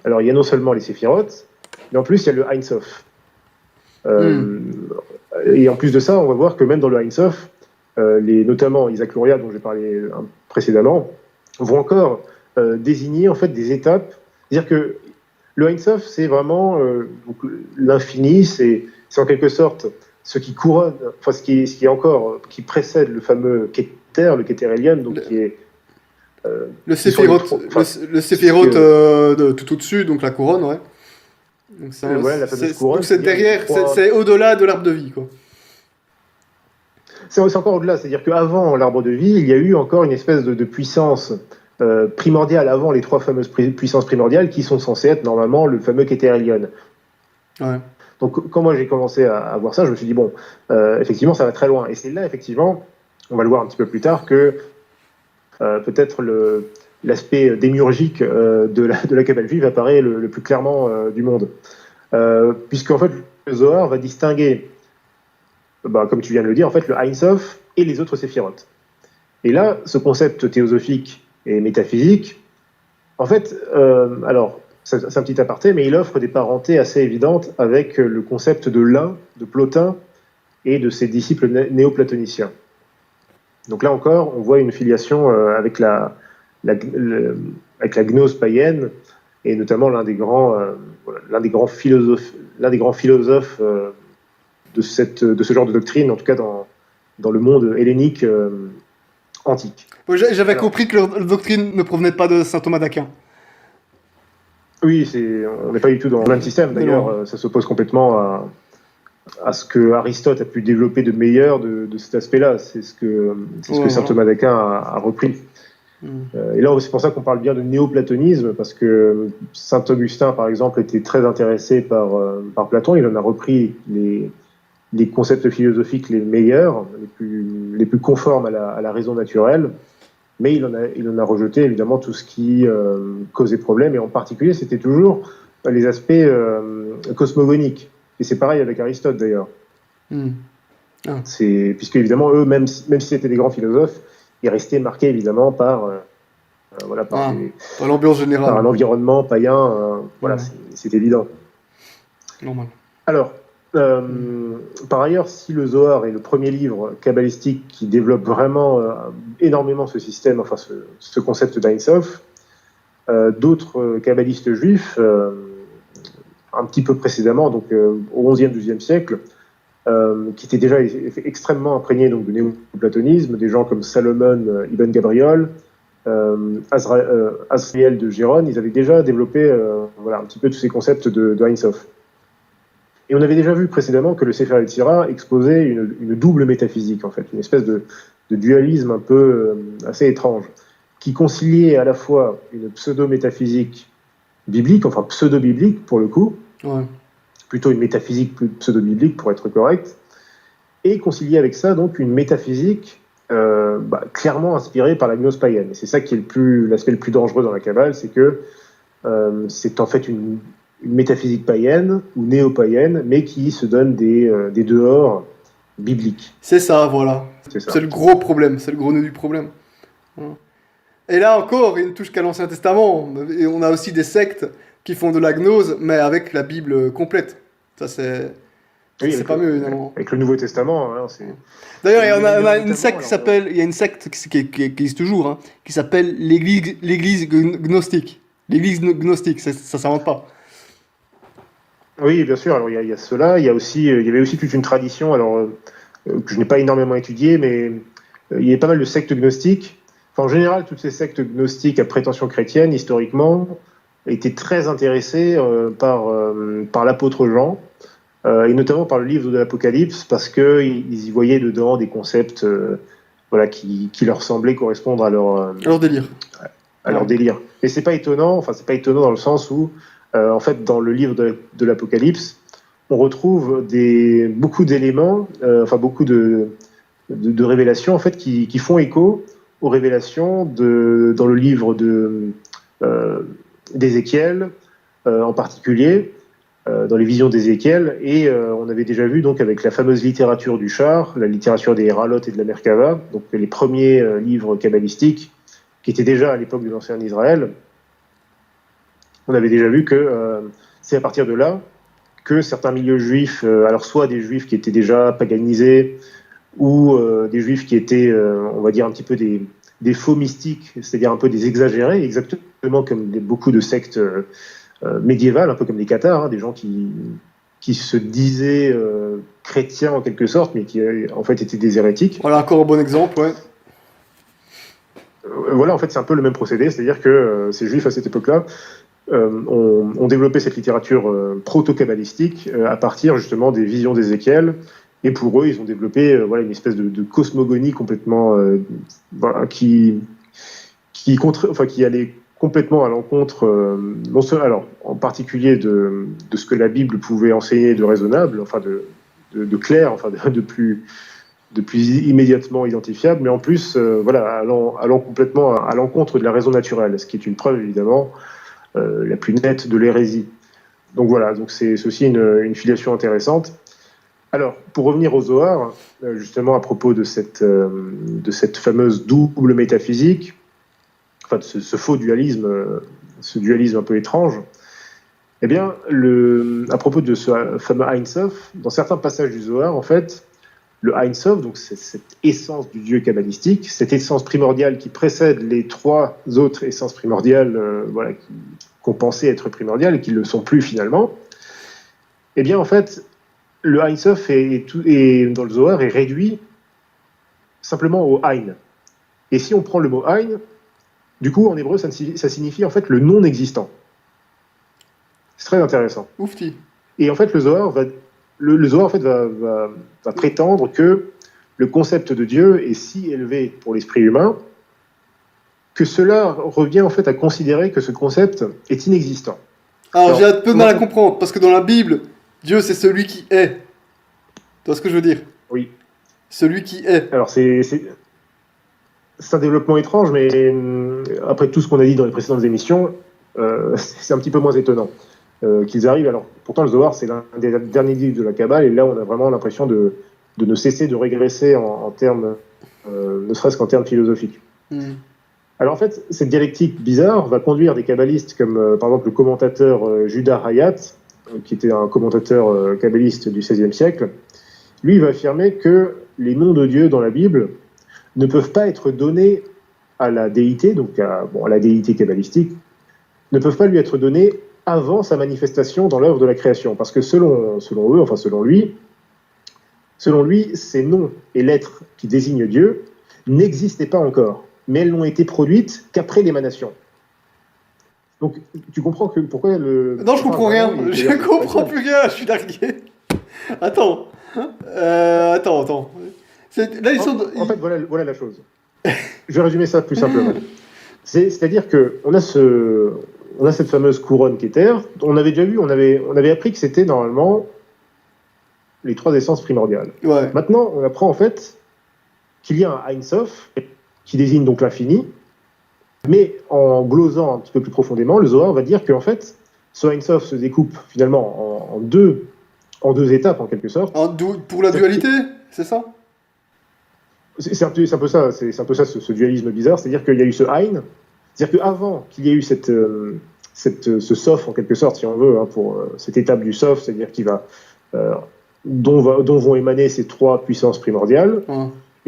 alors il y a non seulement les séphirotes, mais en plus il y a le Ein Sof. Hmm. Et en plus de ça, on va voir que même dans le Ein Sof, notamment Isaac Luria, dont j'ai parlé précédemment, vont encore désigner en fait des étapes. C'est-à-dire que Le Ein Sof, c'est vraiment donc, l'infini, c'est en quelque sorte ce qui couronne, enfin ce qui est encore, qui précède le fameux Keter, le Keter Elyon, donc qui est le Séphiroth, le Séphiroth de tout au-dessus, donc la couronne, ouais. Donc voilà, la fameuse couronne. Donc c'est derrière, c'est au-delà de l'arbre de vie, quoi. C'est encore au-delà, c'est-à-dire qu'avant l'arbre de vie, il y a eu encore une espèce de puissance primordiale, avant les trois fameuses puissances primordiales, qui sont censées être normalement le fameux Keter Elyon. Ouais. Donc quand moi j'ai commencé à voir ça, je me suis dit, bon, effectivement, ça va très loin. Et c'est là, effectivement, on va le voir un petit peu plus tard, que peut-être l'aspect démiurgique de la Kabbale juive apparaît le plus clairement du monde. Puisqu'en fait, le Zohar va distinguer, comme tu viens de le dire, en fait, le Ein Sof et les autres séphirotes. Et là, ce concept théosophique et métaphysique, en fait, alors, c'est un petit aparté, mais il offre des parentés assez évidentes avec le concept de l'un, de Plotin, et de ses disciples néoplatoniciens. Donc là encore, on voit une filiation avec la gnose païenne, et notamment l'un des grands philosophes de ce genre de doctrine, en tout cas dans le monde hellénique antique. J'avais compris que leur doctrine ne provenait pas de saint Thomas d'Aquin. Oui, on n'est pas du tout dans le même système. D'ailleurs, ça s'oppose complètement à ce que Aristote a pu développer de meilleur de cet aspect-là. C'est ce que saint Thomas d'Aquin a repris. Et là, c'est pour ça qu'on parle bien de néoplatonisme, parce que saint Augustin, par exemple, était très intéressé par Platon. Il en a repris les concepts philosophiques les meilleurs, les plus conformes à la raison naturelle, mais il en a rejeté évidemment tout ce qui causait problème, et en particulier c'était toujours les aspects cosmogoniques, et c'est pareil avec Aristote d'ailleurs. Puisque évidemment eux, même si c'était des grands philosophes, ils restaient marqués évidemment par l'ambiance générale, par un environnement païen, c'est évident. Normal. Alors, par ailleurs, si le Zohar est le premier livre kabbalistique qui développe vraiment énormément ce système, enfin ce concept d'Ein Sof, d'autres kabbalistes juifs, un petit peu précédemment, donc au XIe, XIIe siècle, qui étaient déjà extrêmement imprégnés donc, de néoplatonisme, des gens comme Salomon Ibn Gabriel, Azriel de Gérone, ils avaient déjà développé un petit peu tous ces concepts de Ein Sof. Et on avait déjà vu précédemment que le Sefer Yetzirah exposait une double métaphysique, en fait, une espèce de dualisme un peu assez étrange, qui conciliait à la fois une pseudo-métaphysique biblique, enfin pseudo-biblique pour le coup, plutôt une métaphysique pseudo-biblique pour être correct, et conciliait avec ça donc une métaphysique clairement inspirée par la gnose païenne. Et c'est ça qui est l'aspect le plus dangereux dans la Kabbale, c'est que c'est en fait une métaphysique païenne ou néo-païenne, mais qui se donne des dehors bibliques. C'est ça, voilà. C'est le gros problème, c'est le gros nœud du problème. Et là encore, il ne touche qu'à l'Ancien Testament. Et on a aussi des sectes qui font de la gnose, mais avec la Bible complète. Ça, c'est pas mieux, évidemment. Avec le Nouveau Testament. D'ailleurs, il y a une secte qui s'appelle, il y a une secte qui existe toujours, hein, qui s'appelle l'Église gnostique. L'Église gnostique, ça s'invente pas. Oui, bien sûr. Alors, il y a cela. Il y avait aussi toute une tradition, que je n'ai pas énormément étudiée, mais il y avait pas mal de sectes gnostiques. Enfin, en général, toutes ces sectes gnostiques à prétention chrétienne, historiquement, étaient très intéressées par l'apôtre Jean, et notamment par le livre de l'Apocalypse, parce qu'ils y voyaient dedans des concepts qui leur semblaient correspondre à leur délire. Leur délire. Et c'est pas étonnant dans le sens où, en fait, dans le livre de l'Apocalypse, on retrouve beaucoup d'éléments, beaucoup de révélations en fait, qui font écho aux révélations dans le livre d'Ézéchiel, en particulier, dans les visions d'Ézéchiel, et on avait déjà vu donc avec la fameuse littérature du char, la littérature des Héralotes et de la Merkava, donc les premiers livres kabbalistiques, qui étaient déjà à l'époque de l'Ancien Israël. On avait déjà vu que c'est à partir de là que certains milieux juifs, alors soit des juifs qui étaient déjà paganisés, ou des juifs qui étaient, on va dire, un petit peu des faux mystiques, c'est-à-dire un peu des exagérés, exactement comme beaucoup de sectes médiévales, un peu comme les Cathares, hein, des gens qui se disaient chrétiens en quelque sorte, mais qui en fait étaient des hérétiques. Voilà encore un bon exemple, ouais. Voilà, en fait, c'est un peu le même procédé, c'est-à-dire que ces juifs à cette époque-là ont développé cette littérature proto-kabbalistique à partir justement des visions d'Ézéchiel, et pour eux, ils ont développé voilà, une espèce de cosmogonie complètement voilà, qui allait complètement à l'encontre, non seulement, alors, en particulier de ce que la Bible pouvait enseigner de raisonnable, enfin de clair, enfin de plus immédiatement identifiable, mais en plus, voilà, allant complètement à l'encontre de la raison naturelle, ce qui est une preuve évidemment la plus nette de l'hérésie. Donc voilà, donc c'est aussi une filiation intéressante. Alors, pour revenir au Zohar, justement à propos de cette fameuse double métaphysique, enfin de ce faux dualisme, ce dualisme un peu étrange, eh bien, à propos de ce fameux Ein Sof, dans certains passages du Zohar, en fait, le Ein Sof, donc c'est cette essence du Dieu kabbalistique, cette essence primordiale qui précède les trois autres essences primordiales, voilà, qu'on pensait être primordiales et qui ne le sont plus finalement, eh bien, en fait, le Ein Sof dans le Zohar est réduit simplement au Ein. Et si on prend le mot Ein, du coup, en hébreu, ça signifie en fait le non-existant. C'est très intéressant. Oufti. Et en fait, le Zohar en fait, va prétendre que le concept de Dieu est si élevé pour l'esprit humain que cela revient en fait à considérer que ce concept est inexistant. Alors j'ai un peu de mal à comprendre, parce que dans la Bible, Dieu c'est celui qui est. Tu vois ce que je veux dire? Oui. Celui qui est. Alors c'est un développement étrange, mais après tout ce qu'on a dit dans les précédentes émissions, c'est un petit peu moins étonnant qu'ils arrivent. Alors pourtant le Zohar c'est l'un des derniers livres de la Kabbale, et là on a vraiment l'impression de ne cesser de régresser en termes, ne serait-ce qu'en termes philosophiques. Alors en fait, cette dialectique bizarre va conduire des kabbalistes comme par exemple le commentateur Judah Hayat, qui était un commentateur kabbaliste du XVIe siècle. Lui, il va affirmer que les noms de Dieu dans la Bible ne peuvent pas être donnés à la déité, donc à la déité kabbalistique, ne peuvent pas lui être donnés avant sa manifestation dans l'œuvre de la création. Parce que selon eux, enfin selon lui, ces noms et lettres qui désignent Dieu n'existaient pas encore, mais elles n'ont été produites qu'après l'émanation. Donc, tu comprends pourquoi le... Non, je comprends rien. Je comprends plus rien. Je suis largué. Attends. Attends. Là, en fait, voilà la chose. Je vais résumer ça plus simplement. C'est-à-dire qu'on a cette fameuse couronne qu'éther. On avait déjà vu, on avait appris que c'était normalement les trois essences primordiales. Ouais. Maintenant, on apprend en fait qu'il y a un Ein Sof qui désigne donc l'infini, mais en glosant un petit peu plus profondément, le Zohar va dire qu'en fait, ce Ein Sof se découpe finalement en deux étapes en quelque sorte. Pour la dualité, c'est ça? C'est un peu ça, ce dualisme bizarre, c'est-à-dire qu'il y a eu ce Ein, c'est-à-dire qu'avant qu'il y ait eu ce Sof en quelque sorte, si on veut, hein, pour cette étape du Sof, c'est-à-dire dont vont émaner ces trois puissances primordiales,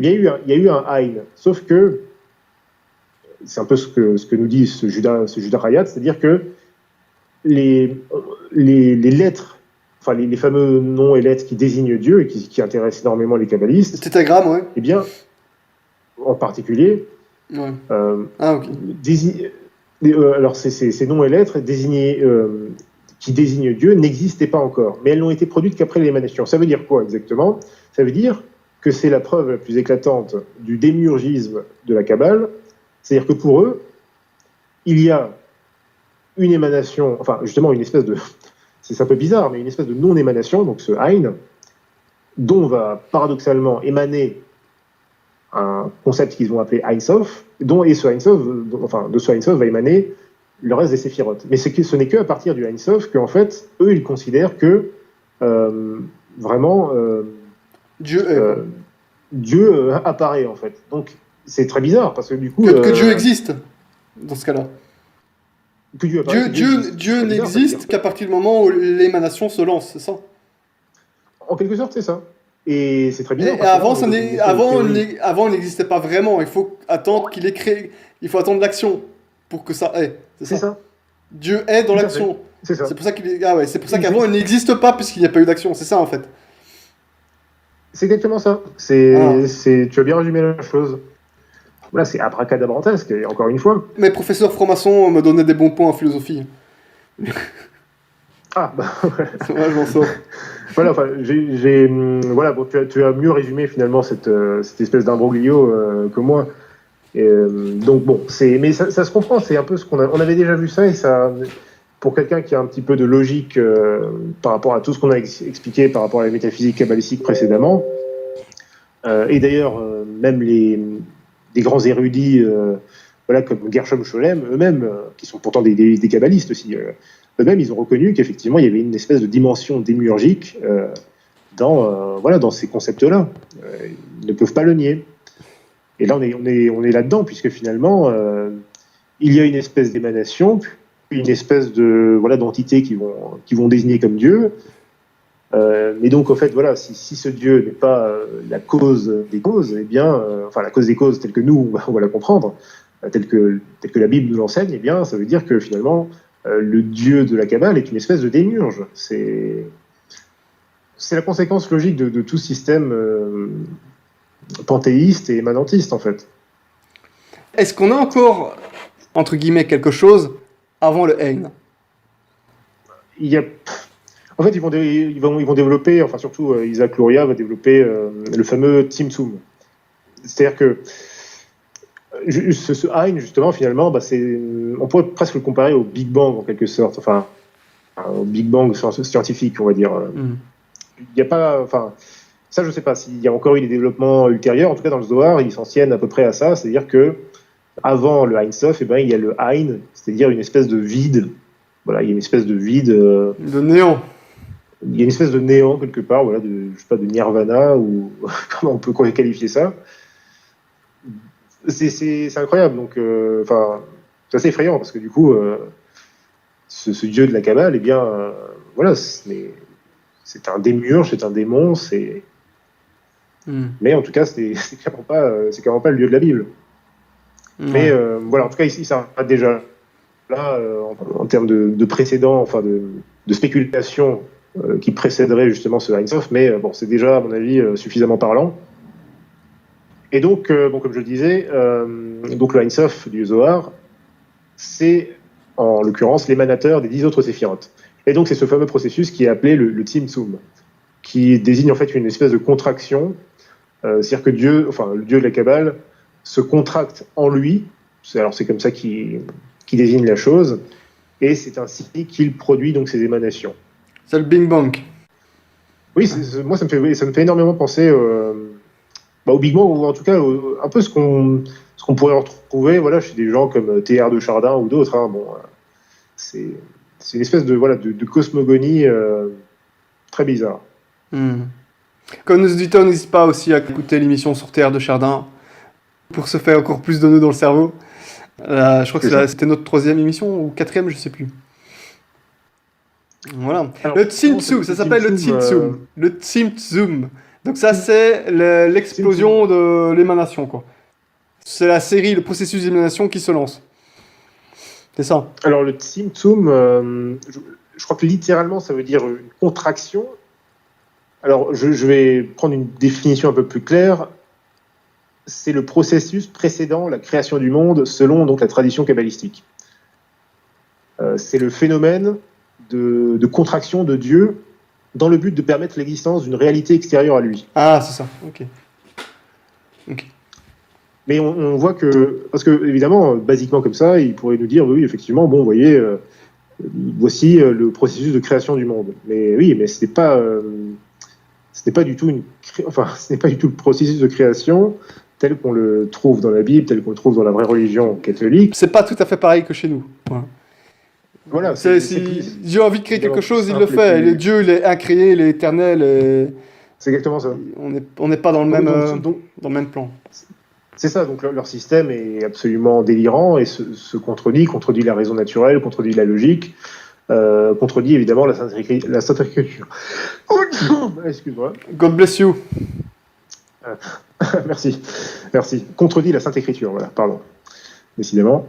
il y a eu un Ein, sauf que c'est un peu ce que nous dit ce Judah Hayat, c'est-à-dire que les lettres, enfin les fameux noms et lettres qui désignent Dieu et qui intéressent énormément les kabbalistes. Tétragramme, ouais. Eh bien, en particulier, ouais. Ok. Alors ces noms et lettres qui désignent Dieu n'existaient pas encore, mais elles n'ont été produites qu'après l'émanation. Ça veut dire quoi exactement? Ça veut dire que c'est la preuve la plus éclatante du démiurgisme de la Kabbale, c'est-à-dire que pour eux, il y a une émanation, enfin justement une espèce de, c'est un peu bizarre, mais une espèce de non-émanation, donc ce Ein, dont va paradoxalement émaner un concept qu'ils vont appeler Ein Sof, et ce Ein Sof, de ce Ein Sof va émaner le reste des séphirotes. Mais ce n'est qu'à partir du Ein Sof qu'en fait, eux, ils considèrent que vraiment Dieu apparaît en fait. Donc c'est très bizarre parce que du coup que Dieu existe dans ce cas-là. Que Dieu n'existe qu'à partir du moment où l'émanation se lance, c'est ça? En quelque sorte, c'est ça. Et c'est très bizarre. Et avant, il n'existait pas vraiment. Il faut attendre qu'il ait créé. Il faut attendre l'action pour que ça ait. C'est ça. Dieu est dans l'action. C'est ça. C'est pour ça c'est pour ça qu'avant il n'existe pas puisqu'il n'y a pas eu d'action, c'est ça en fait. C'est exactement ça. Tu as bien résumé la chose. Voilà, c'est abracadabrantesque, et encore une fois. Mes professeurs francs-maçons me donnaient des bons points en philosophie. Ah, bah ouais. Ouais, je m'en sors. Voilà, enfin, voilà, bon, tu as mieux résumé finalement cette espèce d'imbroglio que moi. Donc bon, mais ça se comprend, c'est un peu on avait déjà vu ça, et ça, pour quelqu'un qui a un petit peu de logique par rapport à tout ce qu'on a expliqué par rapport à la métaphysique kabbalistique précédemment, et d'ailleurs même des grands érudits voilà, comme Gershom Scholem, eux-mêmes, qui sont pourtant des kabbalistes aussi, eux-mêmes, ils ont reconnu qu'effectivement, il y avait une espèce de dimension démiurgique dans ces concepts-là. Ils ne peuvent pas le nier. Et là, on est là-dedans, puisque finalement, il y a une espèce d'émanation, puis une espèce d'entité qui vont désigner comme Dieu. Mais donc, en fait, voilà, si ce Dieu n'est pas la cause des causes, eh bien, enfin, la cause des causes telle que nous, on va la comprendre, telle que la Bible nous l'enseigne, eh bien, ça veut dire que finalement, le Dieu de la Kabbale est une espèce de démiurge. C'est la conséquence logique de tout système panthéiste et émanantiste, en fait. Est-ce qu'on a encore, entre guillemets, quelque chose avant le Ein? En fait, ils vont développer, enfin surtout Isaac Luria va développer le fameux Tzimtzum. C'est-à-dire que ce Ein, justement, finalement, on pourrait presque le comparer au Big Bang, en quelque sorte, enfin, au Big Bang scientifique, on va dire. Il n'y a pas, enfin, ça, je ne sais pas s'il y a encore eu des développements ultérieurs. En tout cas, dans le Zohar, ils s'en tiennent à peu près à ça, c'est-à-dire que avant le Ein Sof, il y a le Ein, c'est-à-dire une espèce de vide. Voilà, il y a une espèce de vide. De néant. Il y a une espèce de néant quelque part, voilà, je sais pas, de nirvana, ou comment on peut qualifier ça. C'est incroyable, donc, enfin, c'est assez effrayant, parce que du coup, ce dieu de la Kabbale, eh bien, voilà, c'est un démiurge, c'est un démon, mais en tout cas, c'est clairement pas le dieu de la Bible. Mais voilà, en tout cas, ici, ça va déjà là, en termes de précédents, enfin, de spéculation qui précéderait justement ce Ein Sof, mais bon, c'est déjà, à mon avis, suffisamment parlant. Et donc, bon, comme je le disais, donc le Ein Sof du Zohar, c'est en l'occurrence l'émanateur des 10 autres séphirotes. Et donc, c'est ce fameux processus qui est appelé le Tzimtzum, qui désigne en fait une espèce de contraction, c'est-à-dire que le dieu de la Kabbale se contracte en lui, alors c'est comme ça qu'il désigne la chose, et c'est ainsi qu'il produit donc ces émanations. C'est le Big Bang. Oui, moi ça me fait énormément penser au Big Bang, ou en tout cas un peu ce qu'on pourrait retrouver voilà, chez des gens comme Teilhard de Chardin ou d'autres. Hein. Bon, c'est une espèce de cosmogonie très bizarre. Comme nos auditeurs, n'hésite pas aussi à écouter l'émission sur Teilhard de Chardin pour se faire encore plus de nœuds dans le cerveau. Je crois que c'était notre 3e émission ou 4e, je sais plus. Voilà. Alors, le Tzimtzum, ça s'appelle le Tzimtzum. Le Tzimtzum. Donc ça, c'est l'explosion de l'émanation, quoi. C'est la série, le processus d'émanation qui se lance. C'est ça. Alors le Tzimtzum, je crois que littéralement, ça veut dire une contraction. Alors je vais prendre une définition un peu plus claire. C'est le processus précédant la création du monde selon donc la tradition kabbalistique. C'est le phénomène de contraction de Dieu dans le but de permettre l'existence d'une réalité extérieure à lui. Ah, c'est ça, ok. Mais on voit que, parce que évidemment, basiquement comme ça, il pourrait nous dire, oui, effectivement, bon, vous voyez, voici le processus de création du monde. Mais oui, mais ce n'est pas du tout le processus de création tel qu'on le trouve dans la Bible, tel qu'on le trouve dans la vraie religion catholique. C'est pas tout à fait pareil que chez nous. Voilà, si Dieu a envie de créer quelque chose, il le fait. Le Dieu, il est incréé, il est éternel. C'est exactement ça. On n'est pas dans le même plan. C'est ça, donc leur système est absolument délirant et se contredit la raison naturelle, contredit la logique, contredit évidemment la Sainte Écriture. Excuse-moi. God bless you. Merci. Contredit la Sainte Écriture, voilà, pardon. Décidément.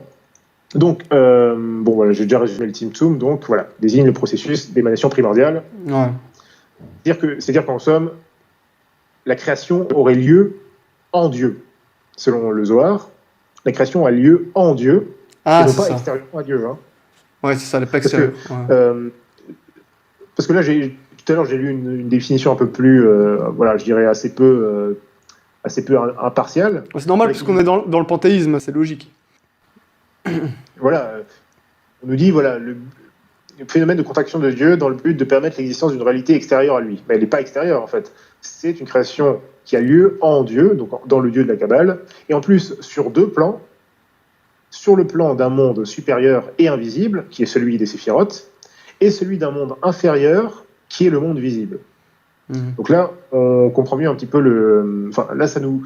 Donc, bon, voilà, j'ai déjà résumé le Tzimtzum, donc voilà, désigne le processus d'émanation primordiale. Ouais. C'est-à-dire qu'en somme, la création aurait lieu en Dieu. Selon le Zohar, la création a lieu en Dieu, et Ah, non c'est pas ça. extérieurement à Dieu. Hein. Ouais, c'est ça, les pas Parce que, extérieurs. Ouais. parce que là, tout à l'heure, j'ai lu une définition un peu plus, voilà, je dirais assez peu impartiale. Ouais, c'est normal, Voilà, puisqu'on est dans le panthéisme, c'est logique. voilà, on nous dit, voilà, le phénomène de contraction de Dieu dans le but de permettre l'existence d'une réalité extérieure à lui. Mais elle n'est pas extérieure, en fait. C'est une création qui a lieu en Dieu, donc dans le Dieu de la Kabbale, et en plus sur deux plans. Sur le plan d'un monde supérieur et invisible, qui est celui des séphirotes, et celui d'un monde inférieur, qui est le monde visible. Donc là, on comprend mieux un petit peu Enfin, là, ça nous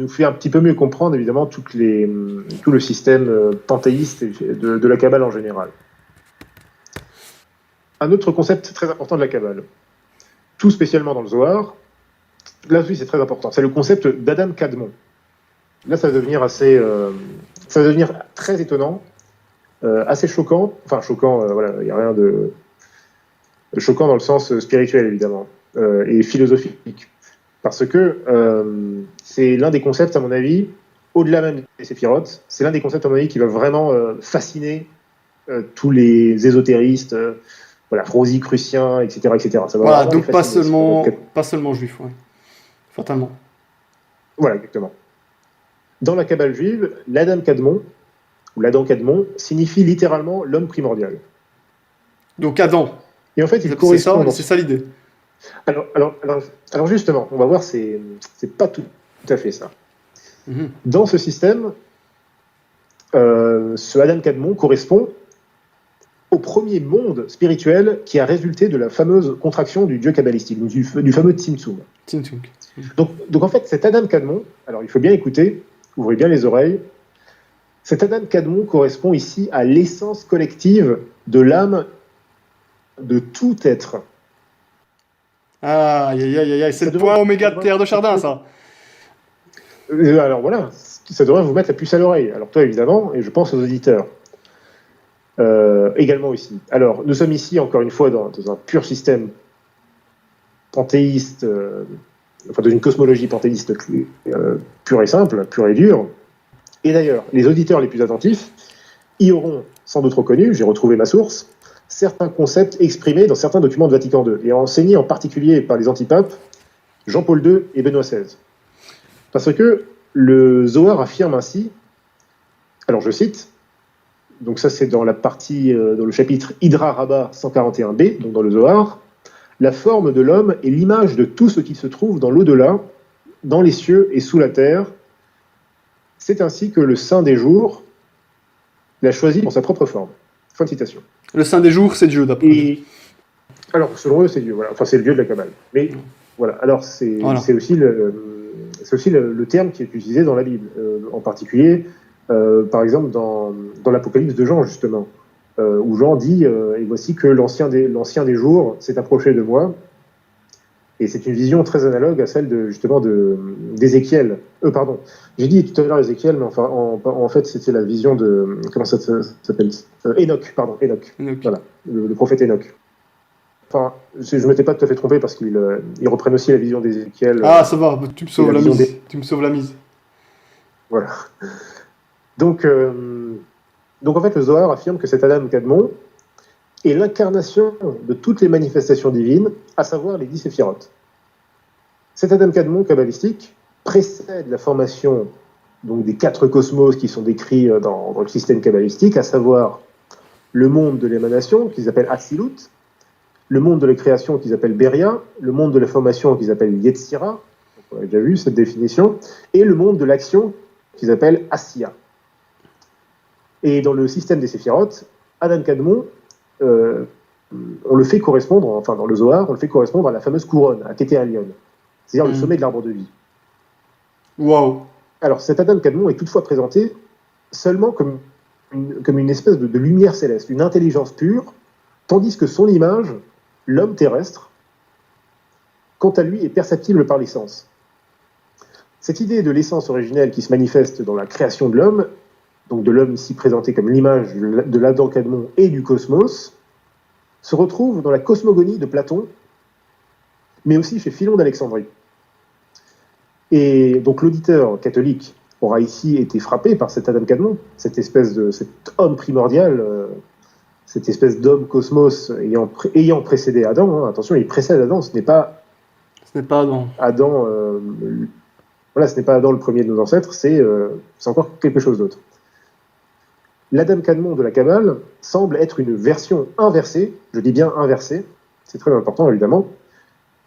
fait un petit peu mieux comprendre, évidemment, tout le système panthéiste de la Kabbale en général. Un autre concept très important de la Kabbale, tout spécialement dans le Zohar, là aussi c'est très important, c'est le concept d'Adam Kadmon. Là, ça va devenir très étonnant, assez choquant, enfin choquant, voilà, il n'y a rien de choquant dans le sens spirituel évidemment, et philosophique, parce que c'est l'un des concepts, à mon avis, au-delà même des séphirotes, c'est l'un des concepts, à mon avis, qui va vraiment fasciner tous les ésotéristes, voilà, rosicruciens, etc., etc. Ça va Voilà, vraiment les donc fasciner. pas seulement juif, ouais. Fatalement. Voilà, exactement. Dans la Kabbale juive, l'Adam Kadmon, ou l'Adam Kadmon, signifie littéralement l'homme primordial. Donc Adam, Et en fait, il correspond... c'est ça l'idée. Alors justement, on va voir, c'est pas tout à fait ça. Mm-hmm. Dans ce système, ce Adam Kadmon correspond au premier monde spirituel qui a résulté de la fameuse contraction du dieu kabbalistique, du fameux Tzimtzum. Donc en fait, cet Adam Kadmon, alors il faut bien écouter, ouvrez bien les oreilles, cet Adam Kadmon correspond ici à l'essence collective de l'âme de tout être. Ah, c'est le point oméga de Théâtre de Chardin, ça. Alors voilà, ça devrait vous mettre la puce à l'oreille. Alors toi, évidemment, et je pense aux auditeurs. Également aussi. Alors, nous sommes ici, encore une fois, dans un pur système panthéiste, enfin, dans une cosmologie panthéiste pure et simple, pure et dure. Et d'ailleurs, les auditeurs les plus attentifs y auront sans doute reconnu, j'ai retrouvé ma source, certains concepts exprimés dans certains documents de Vatican II, et enseignés en particulier par les antipapes Jean-Paul II et Benoît XVI. Parce que le Zohar affirme ainsi, alors je cite, donc ça c'est dans la partie, dans le chapitre Hydra Rabbah 141b, donc dans le Zohar, la forme de l'homme est l'image de tout ce qui se trouve dans l'au-delà, dans les cieux et sous la terre. C'est ainsi que le Saint des jours l'a choisi pour sa propre forme. Fin de citation. Le Saint des jours, c'est Dieu, d'après. Alors, selon eux, c'est Dieu. Voilà. Enfin, c'est le Dieu de la Kabbale. Mais voilà. Alors, c'est aussi le terme qui est utilisé dans la Bible. En particulier, par exemple, dans l'Apocalypse de Jean, justement, où Jean dit et voici que l'ancien des jours s'est approché de moi. Et c'est une vision très analogue à celle d'Ézéchiel. Pardon, j'ai dit tout à l'heure Ézéchiel, mais enfin, en fait, c'était la vision de... Comment ça s'appelle Enoch. Voilà, le prophète Enoch. Enfin, je ne m'étais pas tout à fait trompé parce qu'ils reprennent aussi la vision d'Ézéchiel. Ah, ça va, tu me sauves la mise. Tu me sauves la mise. Voilà. Donc en fait, le Zohar affirme que cet Adam Kadmon est l'incarnation de toutes les manifestations divines, à savoir les 10 séphirotes. Cet Adam Kadmon kabbalistique précède la formation donc, des 4 cosmos qui sont décrits dans le système kabbalistique, à savoir le monde de l'émanation, qu'ils appellent Atzilut, le monde de la création, qu'ils appellent Beria, le monde de la formation, qu'ils appellent Yetzira, on a déjà vu cette définition, et le monde de l'action, qu'ils appellent Asiya. Et dans le système des séphirotes, Adam Kadmon, on le fait correspondre, enfin dans le Zohar, on le fait correspondre à la fameuse couronne, à Kété Alion, c'est-à-dire le sommet de l'arbre de vie. Waouh. Alors cet Adam Kadmon est toutefois présenté seulement comme une espèce de lumière céleste, une intelligence pure, tandis que son image, l'homme terrestre, quant à lui, est perceptible par l'essence. Cette idée de l'essence originelle qui se manifeste dans la création de l'homme donc de l'homme ici présenté comme l'image de l'Adam Kadmon et du cosmos, se retrouve dans la cosmogonie de Platon, mais aussi chez Philon d'Alexandrie. Et donc l'auditeur catholique aura ici été frappé par cet Adam Kadmon, cet homme primordial, cette espèce d'homme cosmos ayant précédé Adam. Attention, il précède Adam, ce n'est pas Adam. Ce n'est pas Adam le premier de nos ancêtres, c'est encore quelque chose d'autre. L'Adam Kadmon de la Kabbale semble être une version inversée, je dis bien inversée, c'est très important évidemment,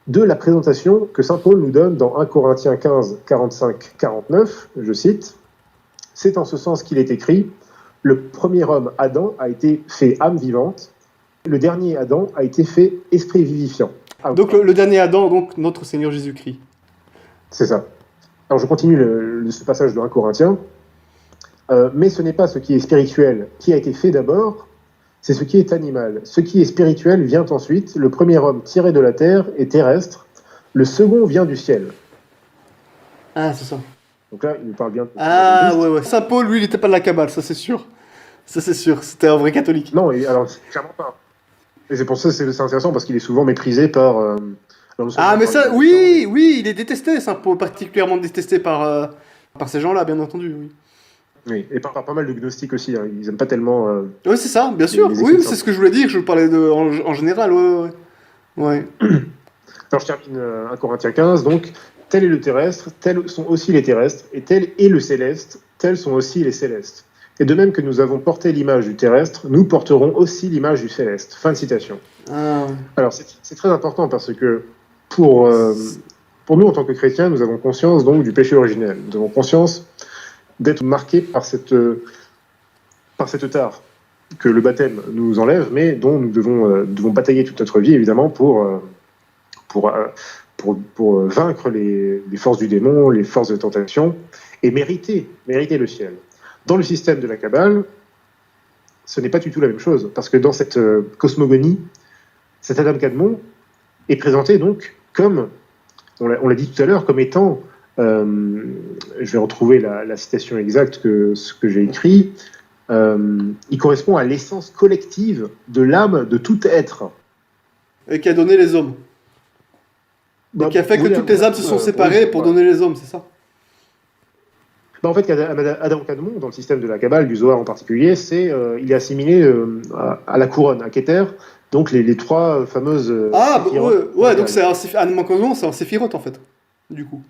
de la présentation que saint Paul nous donne dans 1 Corinthiens 15, 45, 49, je cite, « C'est en ce sens qu'il est écrit, le premier homme, Adam, a été fait âme vivante, le dernier Adam a été fait esprit vivifiant. » Donc le dernier Adam, donc notre Seigneur Jésus-Christ. C'est ça. Alors je continue ce passage de 1 Corinthiens. Mais ce n'est pas ce qui est spirituel qui a été fait d'abord, c'est ce qui est animal. Ce qui est spirituel vient ensuite. Le premier homme tiré de la terre est terrestre, le second vient du ciel. Ah, c'est ça. Donc là, il nous parle bien de... Ah, ouais. Saint Paul, lui, il n'était pas de la Kabbale, ça c'est sûr. Ça c'est sûr, c'était un vrai catholique. Non, alors, clairement pas. Et c'est pour ça que c'est intéressant, parce qu'il est souvent méprisé par... mais ça, oui, il est détesté, Saint Paul, particulièrement détesté par ces gens-là, bien entendu, oui. Oui, et par pas mal de gnostiques aussi, hein. Ils n'aiment pas tellement... Oui, c'est ça, bien sûr. Oui, c'est ce que je voulais dire, je parlais en général, ouais. Alors je termine 1 Corinthiens 15, donc, tel est le terrestre, tels sont aussi les terrestres, et tel est le céleste, tels sont aussi les célestes. Et de même que nous avons porté l'image du terrestre, nous porterons aussi l'image du céleste. Fin de citation. Alors c'est très important parce que pour nous en tant que chrétiens, nous avons conscience donc du péché originel. Nous avons conscience d'être marqués par cette tare que le baptême nous enlève, mais dont nous devons batailler toute notre vie évidemment pour vaincre les forces du démon, les forces de tentation et mériter le ciel. Dans le système de la Kabbale, ce n'est pas du tout la même chose, parce que dans cette cosmogonie, cet Adam Kadmon est présenté donc comme, on l'a dit tout à l'heure, comme étant, je vais retrouver la citation exacte ce que j'ai écrit, il correspond à l'essence collective de l'âme de tout être. Et qui a donné les hommes. Et qui a fait que toutes les âmes se sont séparées pour donner les hommes, c'est ça? En fait, Adam Kadmon, dans le système de la Kabbale, du Zohar en particulier, il est assimilé à la couronne, à Keter, donc les trois fameuses... donc c'est Adam Kadmon, c'est un séphiroth en fait, du coup.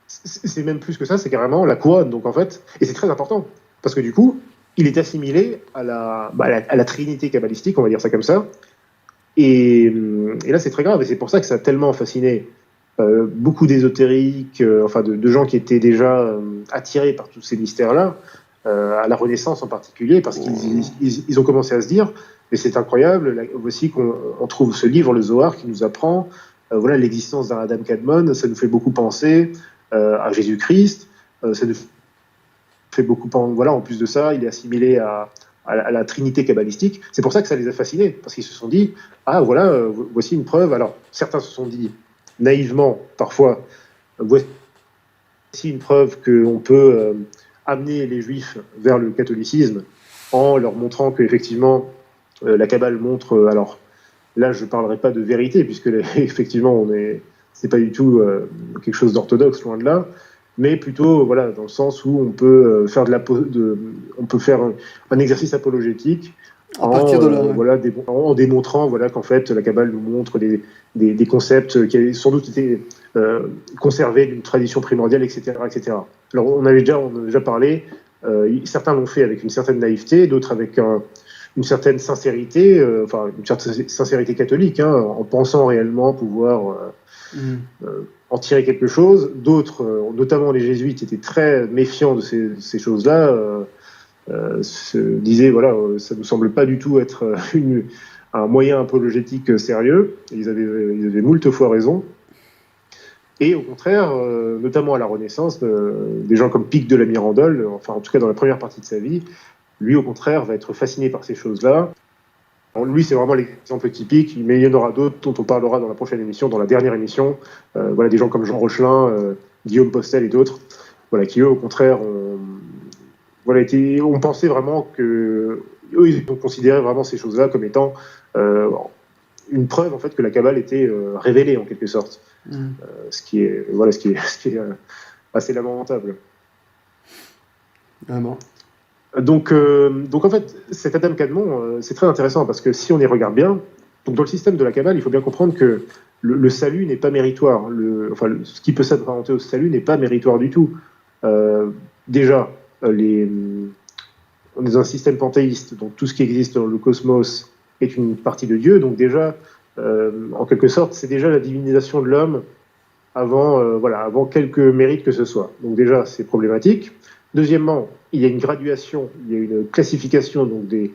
C'est même plus que ça, c'est carrément la couronne, donc en fait, et c'est très important, parce que du coup, il est assimilé à la trinité kabbalistique, on va dire ça comme ça, et là c'est très grave, et c'est pour ça que ça a tellement fasciné beaucoup d'ésotériques, de gens qui étaient déjà attirés par tous ces mystères-là, à la Renaissance en particulier, parce qu'ils ont commencé à se dire, mais c'est incroyable, voici qu'on trouve ce livre, le Zohar, qui nous apprend l'existence d'un Adam Kadmon, ça nous fait beaucoup penser à Jésus-Christ, ça nous fait beaucoup penser, en plus de ça, il est assimilé à la trinité kabbalistique. C'est pour ça que ça les a fascinés, parce qu'ils se sont dit, voici une preuve. Alors, certains se sont dit, naïvement, parfois, voici une preuve qu'on peut amener les Juifs vers le catholicisme en leur montrant qu'effectivement, la Kabbale montre... alors, là, je ne parlerai pas de vérité, puisque effectivement, c'est pas du tout quelque chose d'orthodoxe, loin de là, mais plutôt dans le sens où on peut faire un exercice apologétique en démontrant qu'en fait la Kabbale nous montre des concepts qui avaient sans doute été conservés d'une tradition primordiale, etc., etc. Alors on a déjà parlé, certains l'ont fait avec une certaine naïveté, d'autres avec une certaine sincérité, une certaine sincérité catholique, en pensant réellement pouvoir en tirer quelque chose. D'autres, notamment les jésuites, étaient très méfiants de ces choses-là, se disaient, ça ne nous semble pas du tout être un moyen apologétique sérieux. Ils avaient moult fois raison. Et au contraire, notamment à la Renaissance, des gens comme Pic de la Mirandole, en tout cas dans la première partie de sa vie, lui au contraire va être fasciné par ces choses-là. Alors, lui, c'est vraiment l'exemple typique, mais il y en aura d'autres dont on parlera dans la prochaine émission, dans la dernière émission. Des gens comme Jean Rochelin, Guillaume Postel et d'autres, qui eux, au contraire, voilà, on pensait vraiment que eux, ils ont considéré vraiment ces choses-là comme étant une preuve en fait que la Kabbale était révélée en quelque sorte, ce qui est assez lamentable. Vraiment. Donc en fait, cet Adam Kadmon, c'est très intéressant parce que si on y regarde bien, donc dans le système de la Kabbale, il faut bien comprendre que le salut n'est pas méritoire. Ce qui peut s'apparenter au salut n'est pas méritoire du tout. Déjà, on est dans un système panthéiste, donc tout ce qui existe dans le cosmos est une partie de Dieu. Donc déjà, en quelque sorte, c'est déjà la divinisation de l'homme avant quelque mérite que ce soit. Donc déjà, c'est problématique. Deuxièmement, il y a une graduation, il y a une classification donc des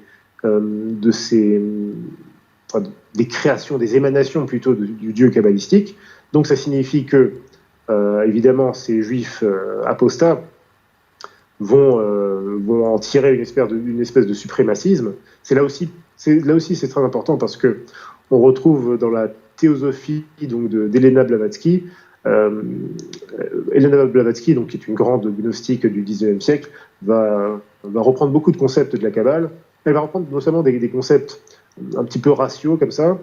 créations, des émanations plutôt du Dieu kabbalistique. Donc ça signifie que, évidemment, ces juifs apostats vont en tirer une espèce de suprémacisme. Là aussi, c'est très important parce que on retrouve dans la théosophie donc d'Helena Blavatsky, Helena Blavatsky, donc, qui est une grande gnostique du XIXe siècle, va reprendre beaucoup de concepts de la Kabbale. Elle va reprendre notamment des concepts un petit peu raciaux comme ça,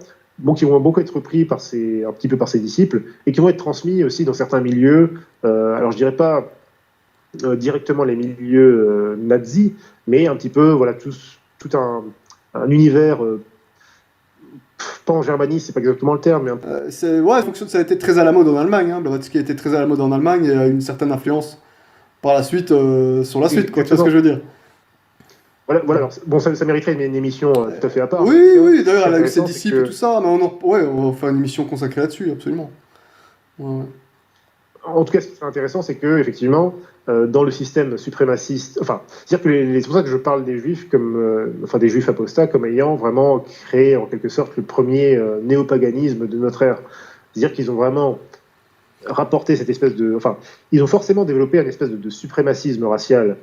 qui vont beaucoup être repris un petit peu par ses disciples et qui vont être transmis aussi dans certains milieux. Alors je dirais pas directement les milieux nazis, mais un petit peu voilà tout un univers. Pas en germanisme, c'est pas exactement le terme, mais ça a été très à la mode en Allemagne. Hein. Blavatsky a été très à la mode en Allemagne et a une certaine influence par la suite sur la suite, quoi. Tu vois ce que je veux dire? Voilà, alors, bon, ça mériterait une émission tout à fait à part. Oui, d'ailleurs, elle a eu ses disciples et tout ça, mais on va faire une émission consacrée là-dessus, absolument. Ouais. En tout cas, ce qui est intéressant, c'est que effectivement, dans le système suprémaciste, c'est-à-dire que c'est pour ça que je parle des juifs des juifs apostats comme ayant vraiment créé en quelque sorte le premier néopaganisme de notre ère. C'est-à-dire qu'ils ont vraiment rapporté cette espèce ils ont forcément développé une espèce de suprémacisme racial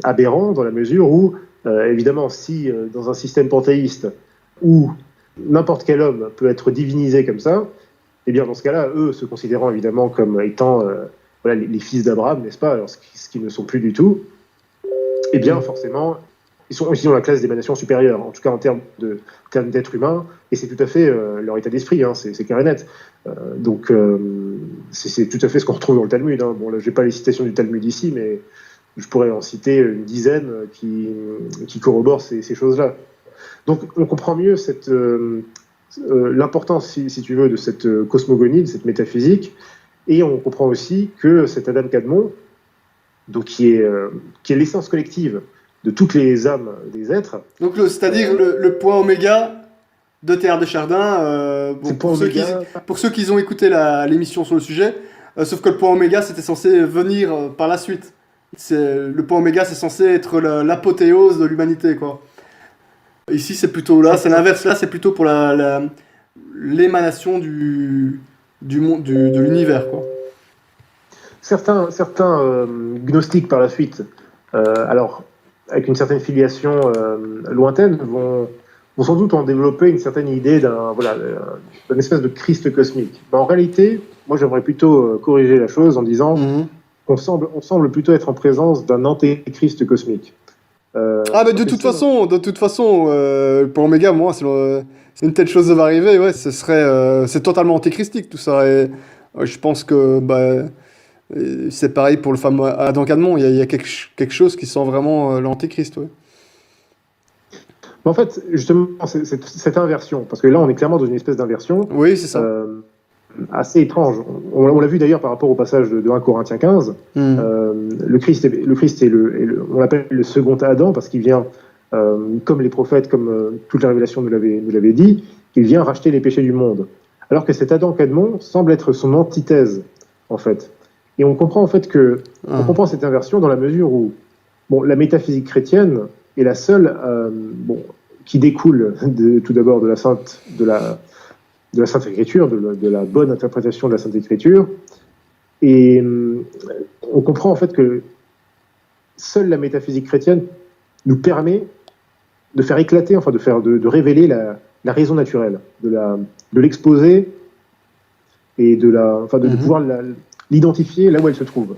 aberrant dans la mesure où, évidemment, si dans un système panthéiste où n'importe quel homme peut être divinisé comme ça, eh bien, dans ce cas-là, eux, se considérant évidemment comme étant les fils d'Abraham, n'est-ce pas, alors, ce qui ne sont plus du tout, eh bien, forcément, ils sont dans la classe d'émanation supérieure, en tout cas en termes d'être humain, et c'est tout à fait leur état d'esprit, hein, c'est clair et net. Donc, c'est tout à fait ce qu'on retrouve dans le Talmud. Hein. Bon, là, je n'ai pas les citations du Talmud ici, mais je pourrais en citer une dizaine qui corroborent ces choses-là. Donc, on comprend mieux l'importance, si tu veux, de cette cosmogonie, de cette métaphysique, et on comprend aussi que cet Adam Kadmon, donc qui est l'essence collective de toutes les âmes des êtres. Donc, c'est-à-dire le point oméga de Théâtre de Chardin, pour ceux qui ont écouté l'émission sur le sujet, sauf que le point oméga, c'était censé venir par la suite. Le point oméga, c'est censé être l'apothéose de l'humanité, quoi. Ici, c'est plutôt là, c'est l'inverse. Là, c'est plutôt pour l'émanation du monde, de l'univers, quoi. Certains gnostiques par la suite, alors avec une certaine filiation lointaine, vont sans doute en développer une certaine idée d'une espèce de Christ cosmique. Mais en réalité, moi, j'aimerais plutôt corriger la chose en disant qu'on semble plutôt être en présence d'un antéchrist cosmique. Mais de toute façon, pour Omega, moi, c'est une telle chose qui va arriver, ouais, c'est totalement antéchristique tout ça. Et je pense que c'est pareil pour le fameux Adam Kadmon. Il y a quelque chose qui sent vraiment l'antéchrist, ouais. En fait, justement, c'est cette inversion, parce que là, on est clairement dans une espèce d'inversion. Oui, c'est ça. Assez étrange. On l'a vu d'ailleurs par rapport au passage de 1 Corinthiens 15. Le Christ est on l'appelle le second Adam parce qu'il vient, comme les prophètes, comme toute la révélation nous l'avait dit, il vient racheter les péchés du monde. Alors que cet Adam Kadmon semble être son antithèse, en fait. Et on comprend en fait on comprend cette inversion dans la mesure où, la métaphysique chrétienne est la seule, qui découle tout d'abord de la Sainte Écriture, de la bonne interprétation de la Sainte Écriture. Et on comprend en fait que seule la métaphysique chrétienne nous permet de faire éclater, de révéler la raison naturelle, de l'exposer et de pouvoir l'identifier là où elle se trouve.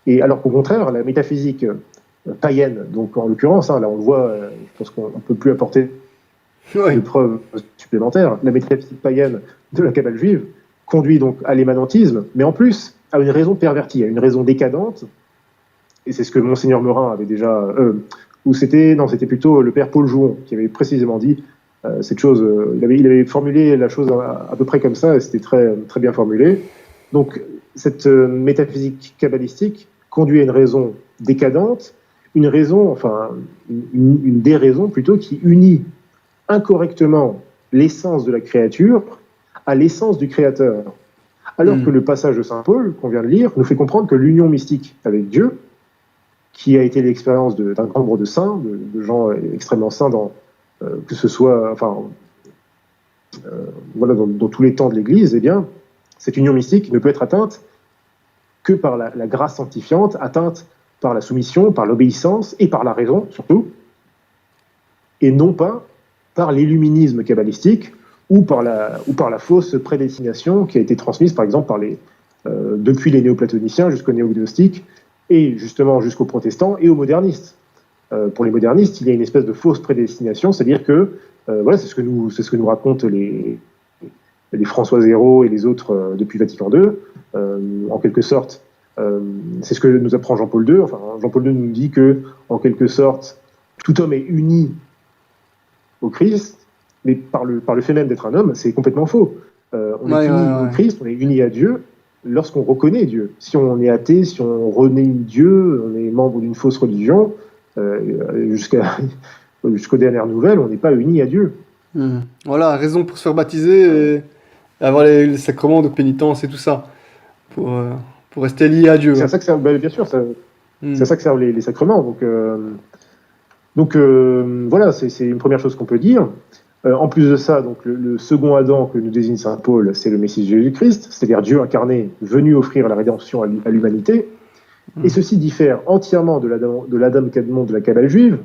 Et alors qu'au contraire, la métaphysique païenne. Donc en l'occurrence, là on le voit, je pense qu'on ne peut plus apporter de preuves supplémentaires. La métaphysique païenne de la Kabbale juive conduit donc à l'émanantisme, mais en plus à une raison pervertie, à une raison décadente, et c'est ce que Monseigneur Meurin avait déjà... c'était plutôt le père Paul Jouon qui avait précisément dit cette chose. Il avait formulé la chose à peu près comme ça, et c'était très, très bien formulé. Donc cette métaphysique kabbalistique conduit à une raison décadente, une déraison plutôt qui unit incorrectement l'essence de la créature à l'essence du créateur. Alors que le passage de saint Paul, qu'on vient de lire, nous fait comprendre que l'union mystique avec Dieu, qui a été l'expérience d'un grand nombre de saints, de gens extrêmement saints, que ce soit dans tous les temps de l'Église, eh bien, cette union mystique ne peut être atteinte que par la grâce sanctifiante, atteinte par la soumission, par l'obéissance et par la raison, surtout, et non pas par l'illuminisme kabbalistique ou par la fausse prédestination qui a été transmise, par exemple, depuis les néoplatoniciens jusqu'aux néognostiques, et justement jusqu'aux protestants et aux modernistes. Pour les modernistes, il y a une espèce de fausse prédestination, c'est-à-dire que, c'est ce que nous racontent les François Zéro et les autres depuis Vatican II, en quelque sorte, c'est ce que nous apprend Jean-Paul II. Enfin, Jean-Paul II nous dit que, en quelque sorte, tout homme est uni au Christ, mais par le fait même d'être un homme, c'est complètement faux. On est uni au Christ, on est uni à Dieu lorsqu'on reconnaît Dieu. Si on est athée, si on renie Dieu, on est membre d'une fausse religion, jusqu'aux dernières nouvelles, on n'est pas uni à Dieu. Voilà, raison pour se faire baptiser et avoir les sacrements de pénitence et tout ça, pour rester lié à Dieu. C'est à ça que servent, bien sûr, c'est à ça que servent les sacrements. Donc voilà, c'est une première chose qu'on peut dire. En plus de ça, donc le second Adam que nous désigne saint Paul, c'est le Messie Jésus-Christ, c'est-à-dire Dieu incarné, venu offrir la rédemption à l'humanité. Et ceci diffère entièrement de l'Adam Kadmon de la Kabbale juive,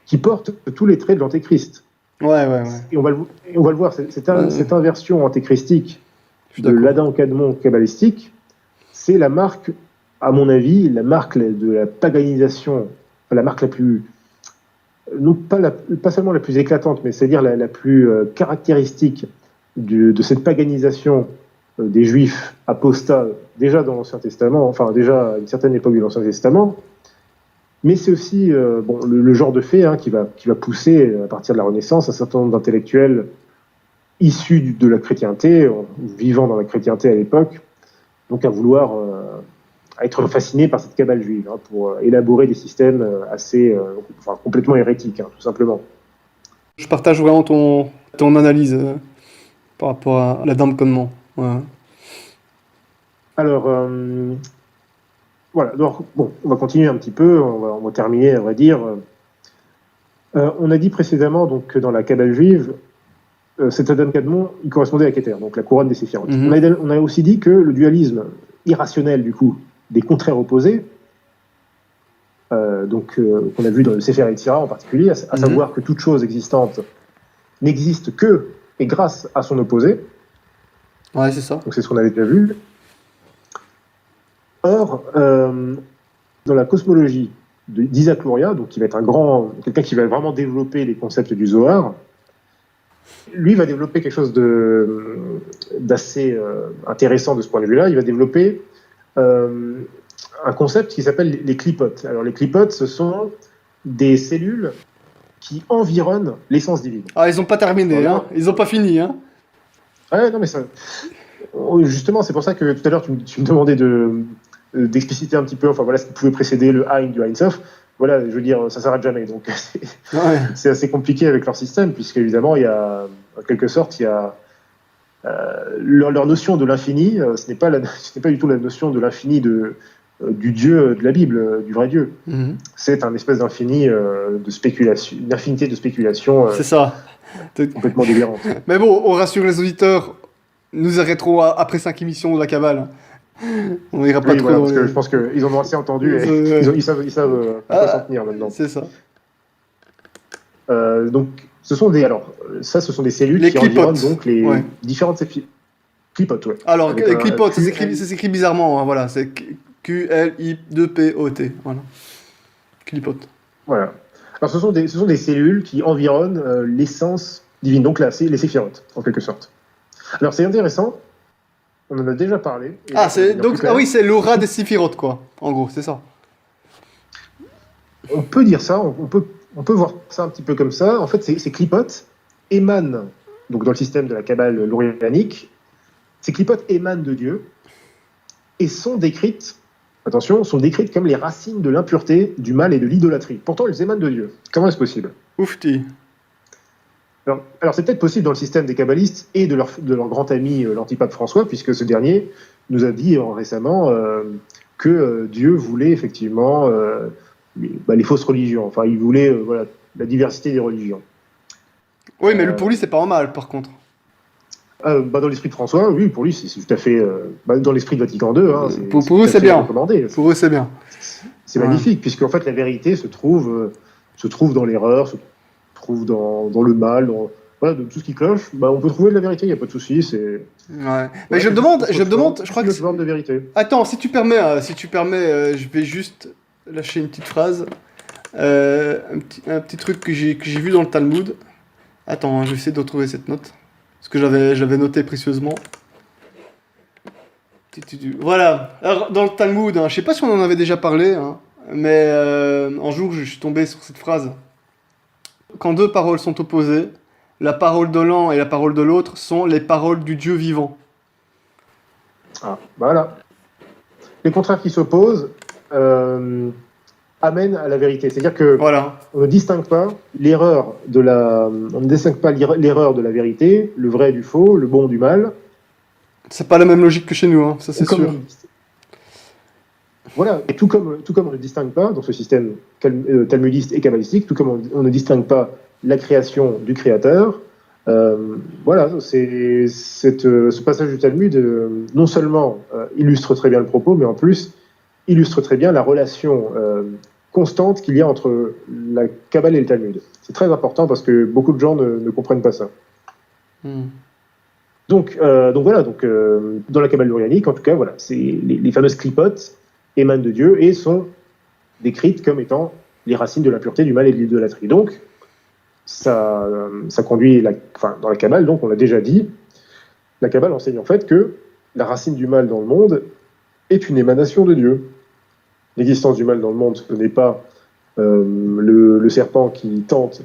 qui porte tous les traits de l'Antéchrist. Et on va le voir, cette inversion antéchristique de l'Adam Kadmon kabbalistique, c'est la marque, à mon avis, la marque de la paganisation, la marque la plus... non pas seulement la plus éclatante, mais c'est-à-dire la plus caractéristique de cette paganisation des Juifs apostats, déjà dans l'Ancien Testament, enfin déjà à une certaine époque de l'Ancien Testament, mais c'est aussi le genre de fait qui va pousser, à partir de la Renaissance, un certain nombre d'intellectuels issus de la chrétienté, vivant dans la chrétienté à l'époque, donc à vouloir... à être fasciné par cette Kabbale juive, pour élaborer des systèmes complètement hérétiques, tout simplement. Je partage vraiment ton analyse par rapport à l'Adam Kadmon. Ouais. Alors, voilà, donc, on va continuer un petit peu, on va terminer, on va dire. On a dit précédemment donc, que dans la Kabbale juive, cet Adam Kadmon, il correspondait à Keter, donc la couronne des séphirotes. On a aussi dit que le dualisme irrationnel, du coup, des contraires opposés, qu'on a vu dans le Sefer Yetzira en particulier, à savoir que toute chose existante n'existe que et grâce à son opposé. Ouais, c'est ça. Donc c'est ce qu'on avait déjà vu. Or, dans la cosmologie d'Isaac Luria, donc qui va être quelqu'un qui va vraiment développer les concepts du Zohar, lui va développer quelque chose d'assez intéressant de ce point de vue-là. Il va développer un concept qui s'appelle les clipotes. Alors les clipotes, ce sont des cellules qui environnent l'essence divine. Ah, ils n'ont pas terminé, voilà. Ils n'ont pas fini. Ouais, non, mais ça... Justement, c'est pour ça que tout à l'heure, tu me demandais d'expliciter un petit peu, enfin voilà, ce qui pouvait précéder le Ein du Ein Sof. Voilà, je veux dire, ça ne s'arrête jamais. Donc c'est assez compliqué avec leur système, puisqu'évidemment, il y a, en quelque sorte, il y a... leur notion de l'infini, ce n'est pas du tout la notion de l'infini du Dieu de la Bible, du vrai Dieu. C'est un espèce d'infini de spéculation, une infinité de spéculations. C'est ça. Complètement délirante. Mais bon, on rassure les auditeurs, nous arrêterons après 5 émissions de la Kabbale. On n'ira pas trop. Voilà, parce que je pense qu'ils en ont assez entendu et ils savent quoi s'en tenir maintenant. C'est ça. Donc, ce sont des cellules qui environnent donc les différentes clipotes. Ouais. Alors, les clipotes, ça s'écrit bizarrement. Voilà, c'est QLI2POT. Voilà. clipote. Voilà. Alors ce sont des cellules qui environnent l'essence divine, donc là, c'est les séphirotes, en quelque sorte. Alors c'est intéressant, on en a déjà parlé. Oui, c'est l'aura des séphirotes, quoi, en gros, c'est ça. On peut dire ça, on peut voir ça un petit peu comme ça. En fait, ces clipotes émanent, donc dans le système de la Kabbale lorianique, ces clipotes émanent de Dieu et sont décrites comme les racines de l'impureté, du mal et de l'idolâtrie. Pourtant, elles émanent de Dieu. Comment est-ce possible ? Oufti. Alors c'est peut-être possible dans le système des kabbalistes et de leur grand ami, l'antipape François, puisque ce dernier nous a dit récemment que Dieu voulait effectivement les fausses religions. Enfin, il voulait la diversité des religions. Oui, mais pour lui, c'est pas un mal, par contre. Dans l'esprit de François, oui, pour lui, c'est tout à fait... dans l'esprit de Vatican II, hein, pour eux, c'est bien. Recommandé. Pour eux, c'est bien. C'est magnifique, puisque en fait, la vérité se trouve dans l'erreur, se trouve dans le mal, de tout ce qui cloche. On peut trouver de la vérité, il n'y a pas de souci. Ouais. Mais je me demande, je crois que... C'est une forme de vérité. Attends, si tu permets, je vais juste lâcher une petite phrase. Un petit truc que j'ai vu dans le Talmud. Attends, je vais essayer de retrouver cette note. Parce que j'avais noté précieusement. Voilà. Alors, dans le Talmud, je sais pas si on en avait déjà parlé, mais un jour, je suis tombé sur cette phrase. Quand deux paroles sont opposées, la parole de l'un et la parole de l'autre sont les paroles du Dieu vivant. Ah, voilà. Les contraires qui s'opposent amènent à la vérité. C'est-à-dire que on ne distingue pas l'erreur de la vérité, le vrai du faux, le bon du mal. C'est pas la même logique que chez nous, ça c'est sûr. Voilà, et tout comme on ne distingue pas, dans ce système talmudiste et kabbalistique, tout comme on ne distingue pas la création du créateur, ce passage du Talmud non seulement illustre très bien le propos, mais en plus illustre très bien la relation constante qu'il y a entre la Kabbale et le Talmud. C'est très important parce que beaucoup de gens ne comprennent pas ça. Donc, dans la Kabbale lorianique, en tout cas, c'est les fameuses clipotes émanent de Dieu et sont décrites comme étant les racines de l'impureté, du mal et de l'idolâtrie. Donc, ça conduit, dans la Kabbale, donc on l'a déjà dit, la Kabbale enseigne en fait que la racine du mal dans le monde est une émanation de Dieu. L'existence du mal dans le monde, ce n'est pas le serpent qui tente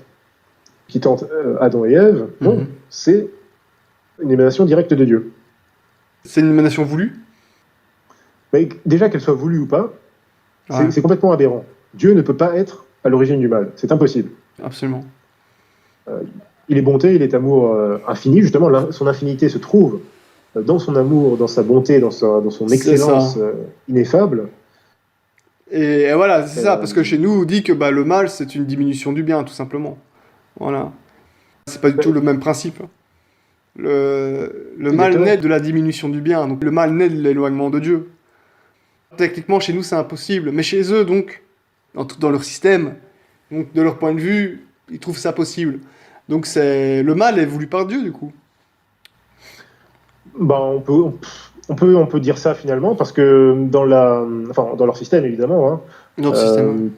Adam et Ève, non, c'est une émanation directe de Dieu. C'est une émanation voulue ? Mais déjà, qu'elle soit voulue ou pas, c'est complètement aberrant. Dieu ne peut pas être à l'origine du mal, c'est impossible. Absolument. Il est bonté, il est amour infini, justement, son infinité se trouve dans son amour, dans sa bonté, dans son excellence ineffable. Et voilà, c'est ça, parce que chez nous, on dit que le mal, c'est une diminution du bien, tout simplement. Voilà. C'est pas du tout le même principe. Le mal naît de la diminution du bien, donc le mal naît de l'éloignement de Dieu. Techniquement, chez nous, c'est impossible, mais chez eux, donc, dans leur système, donc de leur point de vue, ils trouvent ça possible. Donc le mal est voulu par Dieu, du coup. On peut dire ça finalement, parce que dans leur système, évidemment. Dans le système.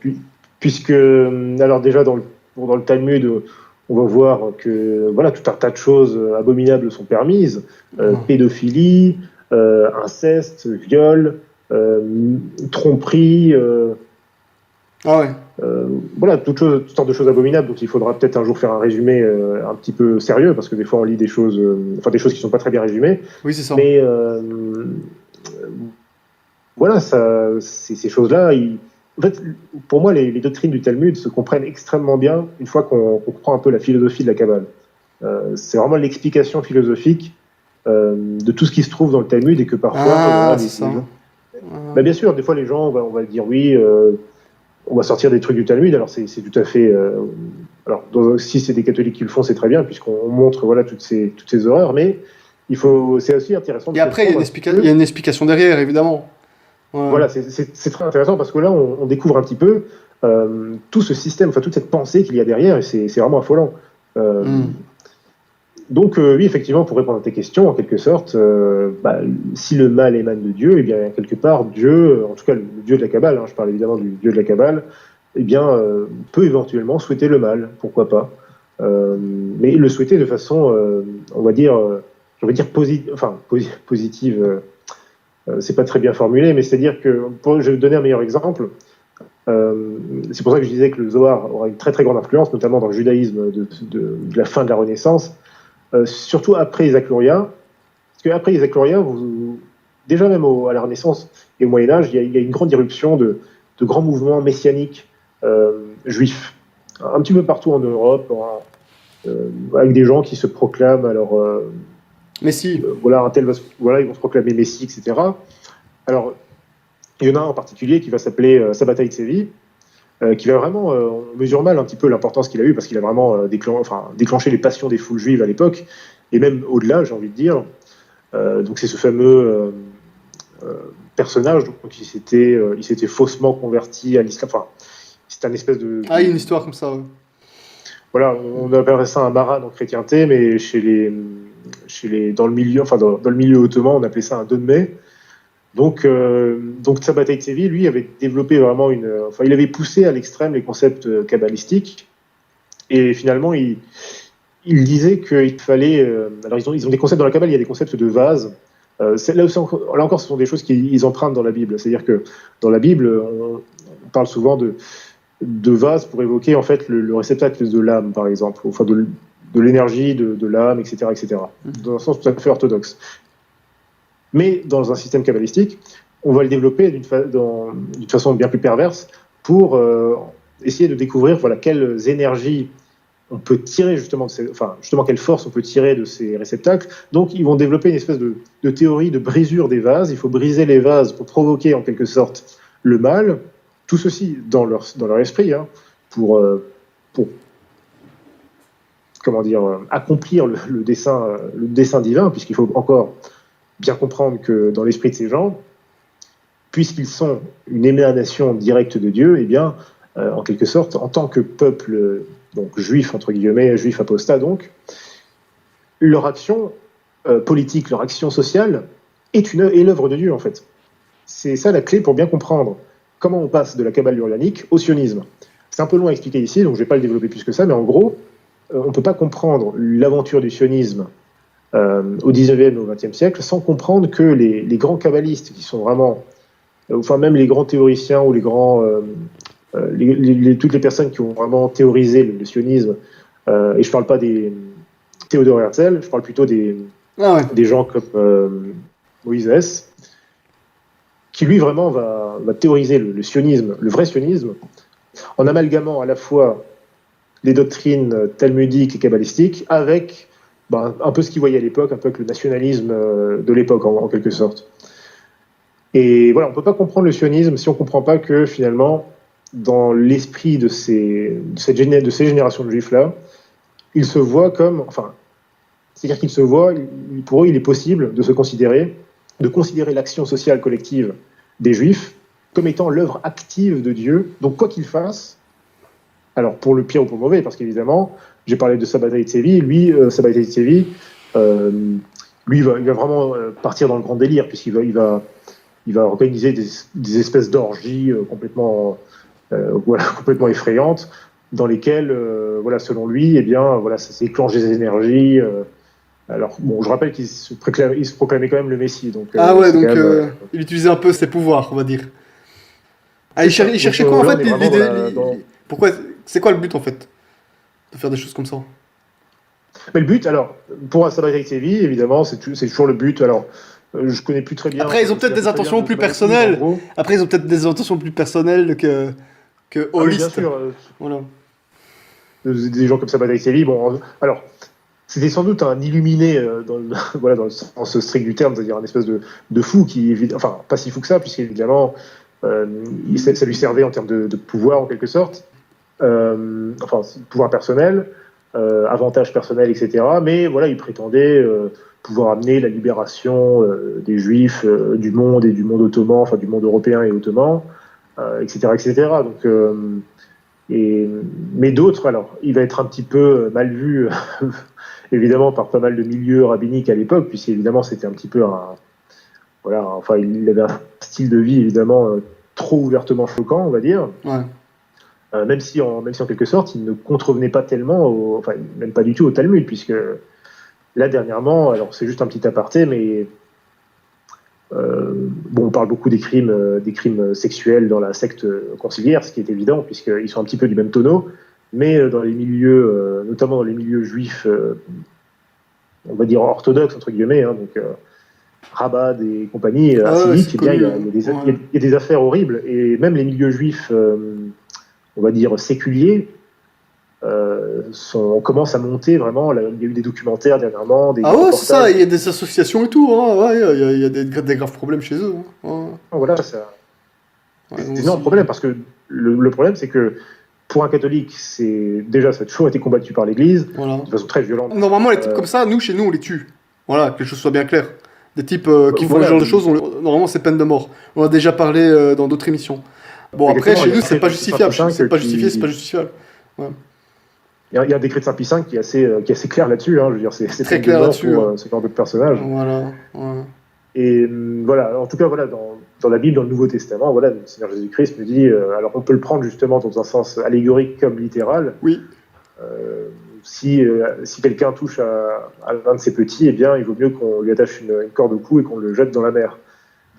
Puisque, alors déjà, dans le Talmud, on va voir que tout un tas de choses abominables sont permises. Pédophilie, inceste, viol, tromperie. Toutes sortes de choses abominables. Donc il faudra peut-être un jour faire un résumé un petit peu sérieux, parce que des fois on lit des choses qui ne sont pas très bien résumées. Oui, c'est ça. Mais ces choses-là, en fait, pour moi, les doctrines du Talmud se comprennent extrêmement bien une fois qu'on comprend un peu la philosophie de la Kabbale. C'est vraiment l'explication philosophique de tout ce qui se trouve dans le Talmud, et que parfois... bien sûr, des fois les gens, on va dire oui... on va sortir des trucs du Talmud, alors c'est tout à fait... si c'est des catholiques qui le font, c'est très bien, puisqu'on montre toutes ces horreurs, mais c'est aussi intéressant... Et après, il y a une explication derrière, évidemment. Ouais. Voilà, c'est très intéressant, parce que là, on découvre un petit peu tout ce système, toute cette pensée qu'il y a derrière, et c'est vraiment affolant. Donc, oui, effectivement, pour répondre à tes questions, en quelque sorte, si le mal émane de Dieu, eh bien, quelque part, Dieu, en tout cas le Dieu de la Kabbale, je parle évidemment du Dieu de la Kabbale, eh bien, peut éventuellement souhaiter le mal, pourquoi pas. Mais le souhaiter de façon, on va dire, positive, c'est pas très bien formulé, mais c'est-à-dire que, je vais vous donner un meilleur exemple. C'est pour ça que je disais que le Zohar aura une très très grande influence, notamment dans le judaïsme de la fin de la Renaissance, surtout après Isaac Luria, parce qu'après Isaac Luria, déjà même à la Renaissance et au Moyen-Âge, il y a une grande irruption de grands mouvements messianiques juifs, un petit peu partout en Europe, avec des gens qui se proclament, alors, Messie. voilà, ils vont se proclamer Messie, etc. Alors, il y en a un en particulier qui va s'appeler Sabbatai Tsevi, qui va vraiment, on mesure mal un petit peu l'importance qu'il a eu, parce qu'il a vraiment déclenché les passions des foules juives à l'époque, et même au-delà, j'ai envie de dire. Donc c'est ce fameux personnage, donc, il s'était faussement converti à l'islam. Enfin, c'est un espèce de... Ah, il y a une histoire comme ça, ouais. Voilà, on appellerait ça un maran en chrétienté, mais dans le milieu, dans le milieu ottoman, on appelait ça un donmé. Donc Sabbatai Tsevi, lui, avait développé vraiment il avait poussé à l'extrême les concepts kabbalistiques, et finalement, il disait qu'il fallait... alors, ils ont des concepts dans la Kabbale, il y a des concepts de vase. Là encore, ce sont des choses qu'ils empruntent dans la Bible. C'est-à-dire que dans la Bible, on parle souvent de vase pour évoquer en fait le réceptacle de l'âme, par exemple, enfin de l'énergie de l'âme, etc., etc., dans un sens tout à fait orthodoxe. Mais dans un système kabbalistique, on va le développer d'une façon bien plus perverse pour essayer de découvrir quelles énergies on peut tirer justement quelle force on peut tirer de ces réceptacles. Donc ils vont développer une espèce de théorie de brisure des vases. Il faut briser les vases pour provoquer en quelque sorte le mal. Tout ceci dans leur esprit, hein, pour accomplir le dessein divin, puisqu'il faut encore bien comprendre que dans l'esprit de ces gens, puisqu'ils sont une émanation directe de Dieu, eh bien, en quelque sorte, en tant que peuple donc juif, entre guillemets, juif apostat, donc, leur action politique, leur action sociale est l'œuvre de Dieu, en fait. C'est ça la clé pour bien comprendre comment on passe de la Kabbale lurianique au sionisme. C'est un peu long à expliquer ici, donc je ne vais pas le développer plus que ça, mais en gros, on ne peut pas comprendre l'aventure du sionisme au 19e et au 20e siècle sans comprendre que les grands kabbalistes, qui sont vraiment, enfin même les grands théoriciens ou les grands... toutes les personnes qui ont vraiment théorisé le sionisme, et je ne parle pas des Théodore Herzl, je parle plutôt des gens comme Moïse Hess, qui lui vraiment va théoriser le sionisme, le vrai sionisme, en amalgamant à la fois les doctrines talmudiques et kabbalistiques avec un peu ce qu'il voyait à l'époque, un peu avec le nationalisme de l'époque en quelque sorte. Et voilà, on ne peut pas comprendre le sionisme si on ne comprend pas que finalement, dans l'esprit de ces générations de juifs-là, ils se voient comme... c'est-à-dire qu'ils se voient, pour eux, il est possible de considérer l'action sociale collective des juifs comme étant l'œuvre active de Dieu. Donc, quoi qu'il fasse, alors pour le pire ou pour le mauvais, parce qu'évidemment, j'ai parlé de Sabbatai Tsevi, Sabbatai Tsevi, il va vraiment partir dans le grand délire, puisqu'il va organiser des espèces d'orgies complètement effrayantes, dans lesquelles, selon lui, ça s'éclenche des énergies. Alors, bon, je rappelle qu'il se proclamait quand même le Messie. Donc, il utilisait un peu ses pouvoirs, on va dire. Il cherchait quoi, en fait, l'idée Pourquoi c'est quoi le but, en fait, de faire des choses comme ça? Mais le but, alors, pour Sabbatai Tsevi, évidemment, c'est toujours le but. Alors, je connais plus très bien. Après, ils ont peut-être des intentions plus personnelles. Que holistes. Bien sûr. Voilà. Des gens comme Sabbatai Tsevi, bon, alors, c'était sans doute un illuminé dans le sens strict du terme, c'est-à-dire un espèce de fou qui, enfin, pas si fou que ça, puisqu'évidemment, ça lui servait en termes de pouvoir, en quelque sorte, pouvoir personnel, avantages personnels, etc. Mais voilà, il prétendait pouvoir amener la libération des Juifs du monde et du monde ottoman, enfin du monde européen et ottoman, etc., etc. Donc, mais d'autres, alors, il va être un petit peu mal vu, évidemment, par pas mal de milieux rabbiniques à l'époque, puisqu'évidemment, c'était un petit peu il avait un style de vie, évidemment, trop ouvertement choquant, on va dire. Ouais. même si en quelque sorte, il ne contrevenait pas tellement, enfin, même pas du tout au Talmud, puisque là, dernièrement, alors c'est juste un petit aparté, mais bon, on parle beaucoup des crimes sexuels dans la secte conciliaire, ce qui est évident, puisqu'ils sont un petit peu du même tonneau, mais dans les milieux, notamment dans les milieux juifs, on va dire orthodoxes, entre guillemets, hein, donc Rabat et compagnie, hassidiques, eh bien, il y a des affaires horribles, et même les milieux juifs, on va dire séculiers, on commence à monter vraiment. Là, il y a eu des documentaires dernièrement. C'est ça, il y a des associations et tout. Hein, ouais, il y a des graves problèmes chez eux. Hein, ouais. Voilà, c'est un énorme problème parce que le problème, c'est que pour un catholique, déjà, ça a toujours été combattu par l'Église de façon très violente. Normalement, les types comme ça, chez nous, on les tue. Voilà, que les choses soient bien claires. Des types qui font ce genre de choses, normalement, c'est peine de mort. On a déjà parlé dans d'autres émissions. Bon, après, chez nous, c'est pas justifiable. C'est pas justifiable. Ouais. Il y a un décret de Saint Pie V qui est assez clair là-dessus. Hein, je veux dire, c'est très clair là-dessus pour ce genre de personnage. Voilà. Ouais. Et voilà, en tout cas, voilà, dans la Bible, dans le Nouveau Testament, voilà, le Seigneur Jésus-Christ nous dit, alors on peut le prendre justement dans un sens allégorique comme littéral. Oui. Si quelqu'un touche à l'un de ses petits, eh bien, il vaut mieux qu'on lui attache une corde au cou et qu'on le jette dans la mer.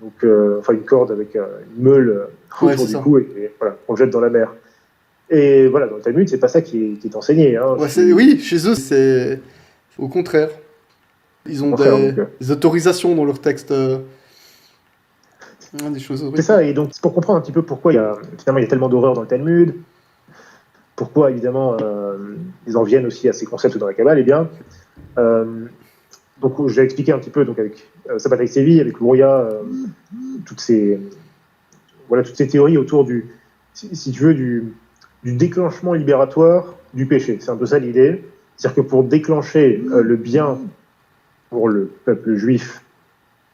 Donc, enfin, une corde avec une meule autour du cou et voilà, on le jette dans la mer. Et voilà, dans le Talmud, c'est pas ça qui est enseigné. Hein. Oui, chez eux, c'est au contraire. Ils ont des autorisations dans leur texte. Des choses. C'est ça, et donc c'est pour comprendre un petit peu pourquoi finalement il y a tellement d'horreur dans le Talmud, pourquoi évidemment ils en viennent aussi à ces concepts dans la Kabbale, eh bien, donc j'ai expliqué un petit peu donc avec Sabbatai Tzvi, avec Luria, toutes ces théories autour si tu veux, du déclenchement libératoire du péché. C'est un peu ça l'idée. C'est-à-dire que pour déclencher le bien pour le peuple juif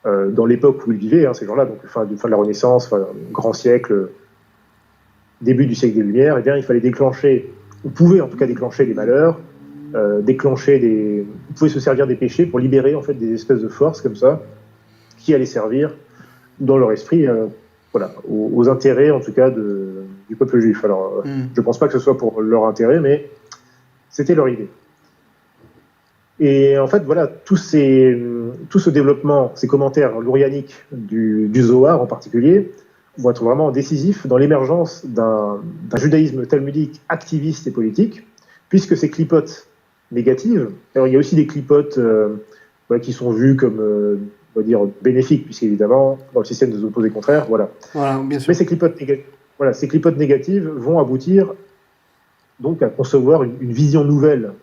dans l'époque où ils vivaient, ces gens-là, donc fin de la Renaissance, grand siècle, début du siècle des Lumières, eh bien, il fallait déclencher, on pouvait en tout cas déclencher des malheurs, on pouvait se servir des péchés pour libérer en fait des espèces de forces comme ça, qui allaient servir dans leur esprit aux intérêts en tout cas du peuple juif. Alors, je ne pense pas que ce soit pour leur intérêt, mais c'était leur idée. Et en fait, voilà, tout ce développement, ces commentaires lourianiques du Zohar en particulier, vont être vraiment décisifs dans l'émergence d'un judaïsme talmudique activiste et politique, puisque ces clipotes négatives, alors il y a aussi des clipotes qui sont vues comme, on va dire, bénéfiques, puisqu'évidemment, dans le système des opposés contraires, voilà. Bien sûr. Mais ces clipotes négatives vont aboutir donc à concevoir une vision nouvelle,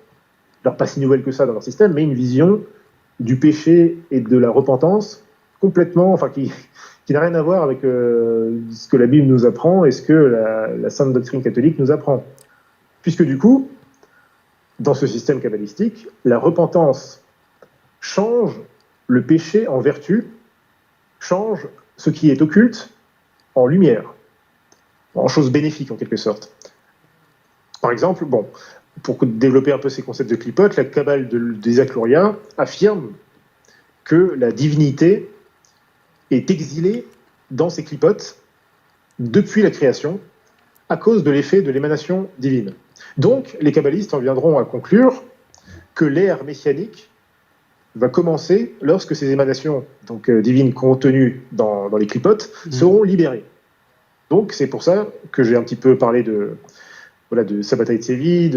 alors pas si nouvelle que ça dans leur système, mais une vision du péché et de la repentance complètement, qui n'a rien à voir avec ce que la Bible nous apprend et ce que la sainte doctrine catholique nous apprend. Puisque du coup, dans ce système kabbalistique, la repentance change le péché en vertu, change ce qui est occulte en lumière, en chose bénéfique en quelque sorte. Par exemple, pour développer un peu ces concepts de clipote, la Kabbale d'Isaac Luria affirme que la divinité est exilée dans ces clipotes depuis la création à cause de l'effet de l'émanation divine. Donc, les kabbalistes en viendront à conclure que l'ère messianique va commencer lorsque ces émanations divines contenues dans les clipotes seront libérées. Donc, c'est pour ça que j'ai un petit peu parlé de Sabbatai Tzvi,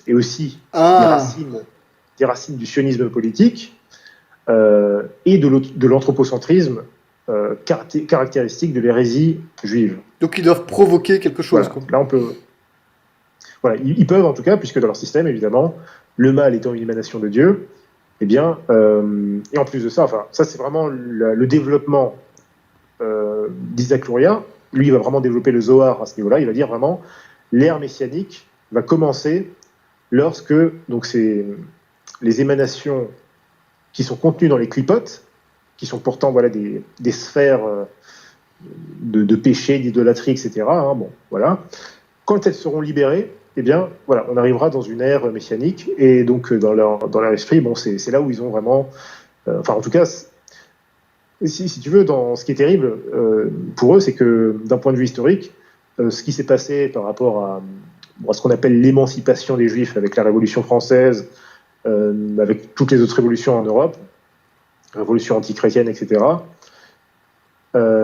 et aussi des racines du sionisme politique et de l'anthropocentrisme caractéristique de l'hérésie juive. Donc ils doivent provoquer quelque chose. Voilà. Là, on peut. Voilà, ils peuvent en tout cas, puisque dans leur système, évidemment, le mal étant une émanation de Dieu, eh bien, et en plus de ça, ça c'est vraiment le développement d'Isaac Luria. Lui, il va vraiment développer le Zohar à ce niveau-là. Il va dire vraiment, l'ère messianique va commencer lorsque c'est les émanations qui sont contenues dans les clipotes, qui sont pourtant des sphères de péché, d'idolâtrie, etc. Quand elles seront libérées, eh bien, on arrivera dans une ère messianique, et donc dans leur esprit, c'est là où ils ont vraiment, en tout cas, si tu veux, ce qui est terrible pour eux, c'est que d'un point de vue historique, ce qui s'est passé par rapport à ce qu'on appelle l'émancipation des Juifs avec la Révolution française, avec toutes les autres révolutions en Europe, révolution antichrétienne, etc.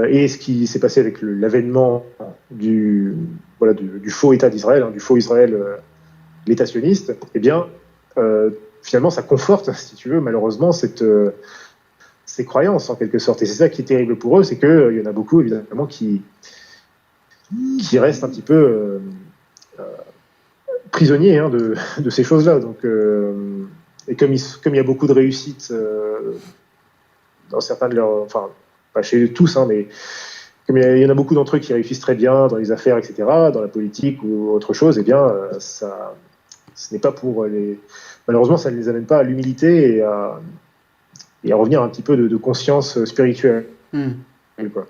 Et ce qui s'est passé avec l'avènement du faux État d'Israël, du faux Israël, l'État sioniste, eh bien, finalement, ça conforte, si tu veux, malheureusement, ces croyances, en quelque sorte. Et c'est ça qui est terrible pour eux, c'est qu'il y en a beaucoup, évidemment, qui restent un petit peu prisonniers de ces choses-là. Donc, et comme il y a beaucoup de réussites dans certains de leurs... Enfin, pas chez tous, mais comme il y en a beaucoup d'entre eux qui réussissent très bien dans les affaires, etc., dans la politique ou autre chose, eh bien, ce n'est pas pour les... Malheureusement, ça ne les amène pas à l'humilité et à revenir un petit peu de conscience spirituelle. Quoi.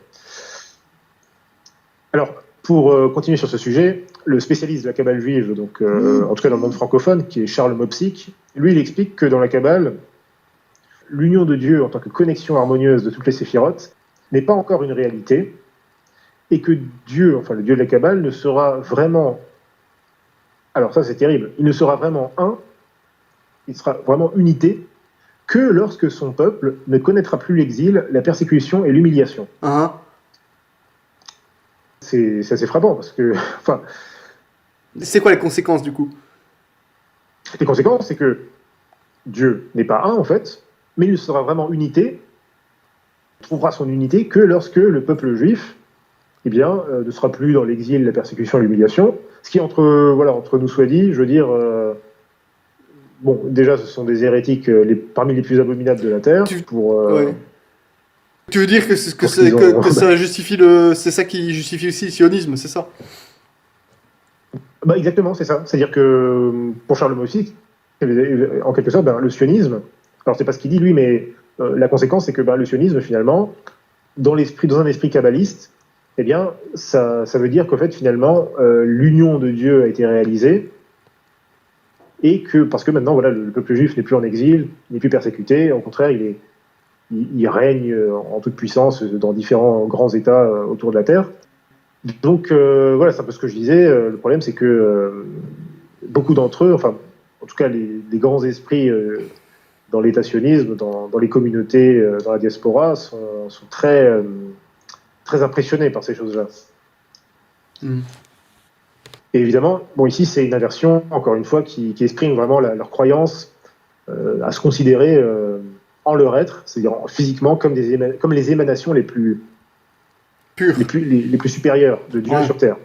Alors, pour continuer sur ce sujet, le spécialiste de la Kabbale juive, donc, en tout cas dans le monde francophone, qui est Charles Mopsik, lui, il explique que dans la Kabbale, l'union de Dieu en tant que connexion harmonieuse de toutes les séphirotes n'est pas encore une réalité, et que Dieu, enfin le Dieu de la Kabbale, ne sera vraiment... Alors ça, c'est terrible. Il ne sera vraiment il sera vraiment unité, que lorsque son peuple ne connaîtra plus l'exil, la persécution et l'humiliation. C'est assez frappant, parce que... Enfin, c'est quoi les conséquences, du coup? Les conséquences, c'est que Dieu n'est pas un, en fait, mais il sera vraiment unité, trouvera son unité que lorsque le peuple juif, eh bien, ne sera plus dans l'exil, la persécution et l'humiliation. Ce qui, entre nous soit dit, je veux dire, bon, déjà, ce sont des hérétiques parmi les plus abominables de la terre. Tu veux dire que ça justifie c'est ça qui justifie aussi le sionisme, c'est ça? Bah, exactement, c'est ça. C'est-à-dire que pour Charles Mopsik, en quelque sorte, le sionisme. Alors, c'est pas ce qu'il dit, lui, mais la conséquence, c'est que le sionisme, finalement, dans un esprit kabbaliste, eh bien, ça veut dire qu'en fait, finalement, l'union de Dieu a été réalisée, et que, parce que maintenant, voilà, le peuple juif n'est plus en exil, n'est plus persécuté, au contraire, il règne en toute puissance dans différents grands États autour de la terre. Donc, voilà, c'est un peu ce que je disais. Le problème, c'est que beaucoup d'entre eux, enfin, en tout cas, les grands esprits... dans l'état sionisme, dans les communautés, dans la diaspora, sont très, très impressionnés par ces choses-là. Et évidemment, bon, ici, c'est une inversion, encore une fois, qui exprime vraiment leur croyance à se considérer en leur être, c'est-à-dire physiquement, comme les émanations les plus pures, les plus supérieures de Dieu sur Terre.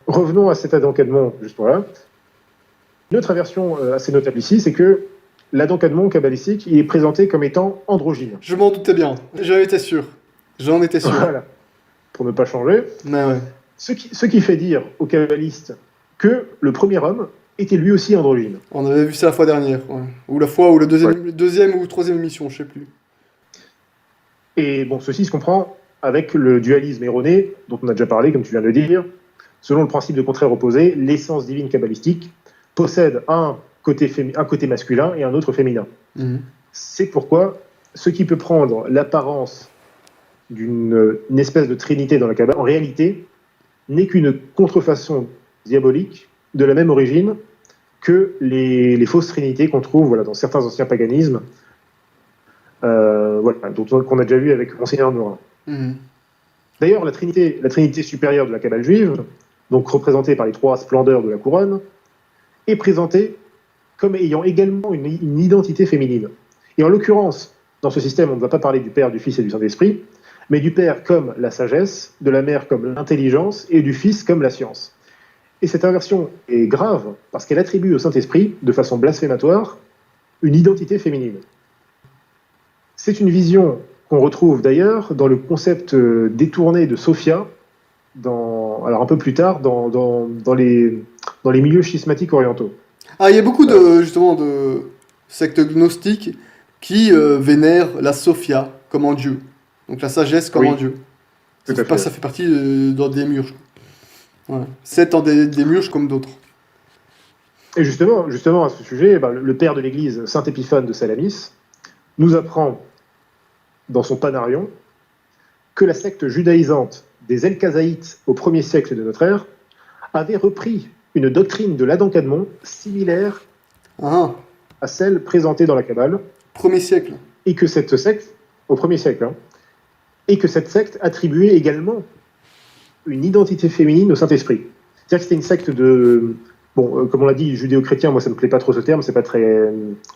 Revenons à cet Adam Kadmon, juste pour là. Une autre inversion assez notable ici, c'est que l'Adam Kadmon kabbalistique, il est présenté comme étant androgyne. Je m'en doutais bien, j'en étais sûr. Voilà, pour ne pas changer. Ouais. Ce qui fait dire aux kabbalistes que le premier homme était lui aussi androgyne. On avait vu ça la fois dernière, ou la deuxième ou troisième émission, je sais plus. Et bon, ceci se comprend avec le dualisme erroné, dont on a déjà parlé, comme tu viens de le dire. Selon le principe de contraire opposé, l'essence divine kabbalistique possède un côté masculin et un autre féminin. C'est pourquoi ce qui peut prendre l'apparence d'une espèce de trinité dans la Kabbale, en réalité, n'est qu'une contrefaçon diabolique de la même origine que les fausses trinités qu'on trouve dans certains anciens paganismes, qu'on a déjà vu avec Monseigneur Morin. D'ailleurs, la trinité supérieure de la Kabbale juive, donc représentée par les trois splendeurs de la couronne, est présentée comme ayant également une identité féminine. Et en l'occurrence, dans ce système, on ne va pas parler du Père, du Fils et du Saint-Esprit, mais du Père comme la sagesse, de la Mère comme l'intelligence et du Fils comme la science. Et cette inversion est grave parce qu'elle attribue au Saint-Esprit, de façon blasphématoire, une identité féminine. C'est une vision qu'on retrouve d'ailleurs dans le concept détourné de Sophia, alors un peu plus tard, dans les milieux schismatiques orientaux. Il y a beaucoup justement de sectes gnostiques qui vénèrent la Sophia comme en Dieu. Donc la sagesse comme en Dieu. Ça fait partie dans des murges. C'est dans des murges comme d'autres. Et justement à ce sujet, le père de l'Église, saint Épiphane de Salamis, nous apprend dans son Panarion que la secte judaïsante des El-Kazaïtes au 1er siècle de notre ère avait repris une doctrine de l'Adam Kadmon similaire à celle présentée dans la Kabbale. 1er siècle. Et que cette secte, au 1er siècle, et que cette secte attribuait également une identité féminine au Saint-Esprit. C'est-à-dire que c'était une secte de... Bon, comme on l'a dit, judéo-chrétien, moi ça ne me plaît pas trop ce terme, c'est pas très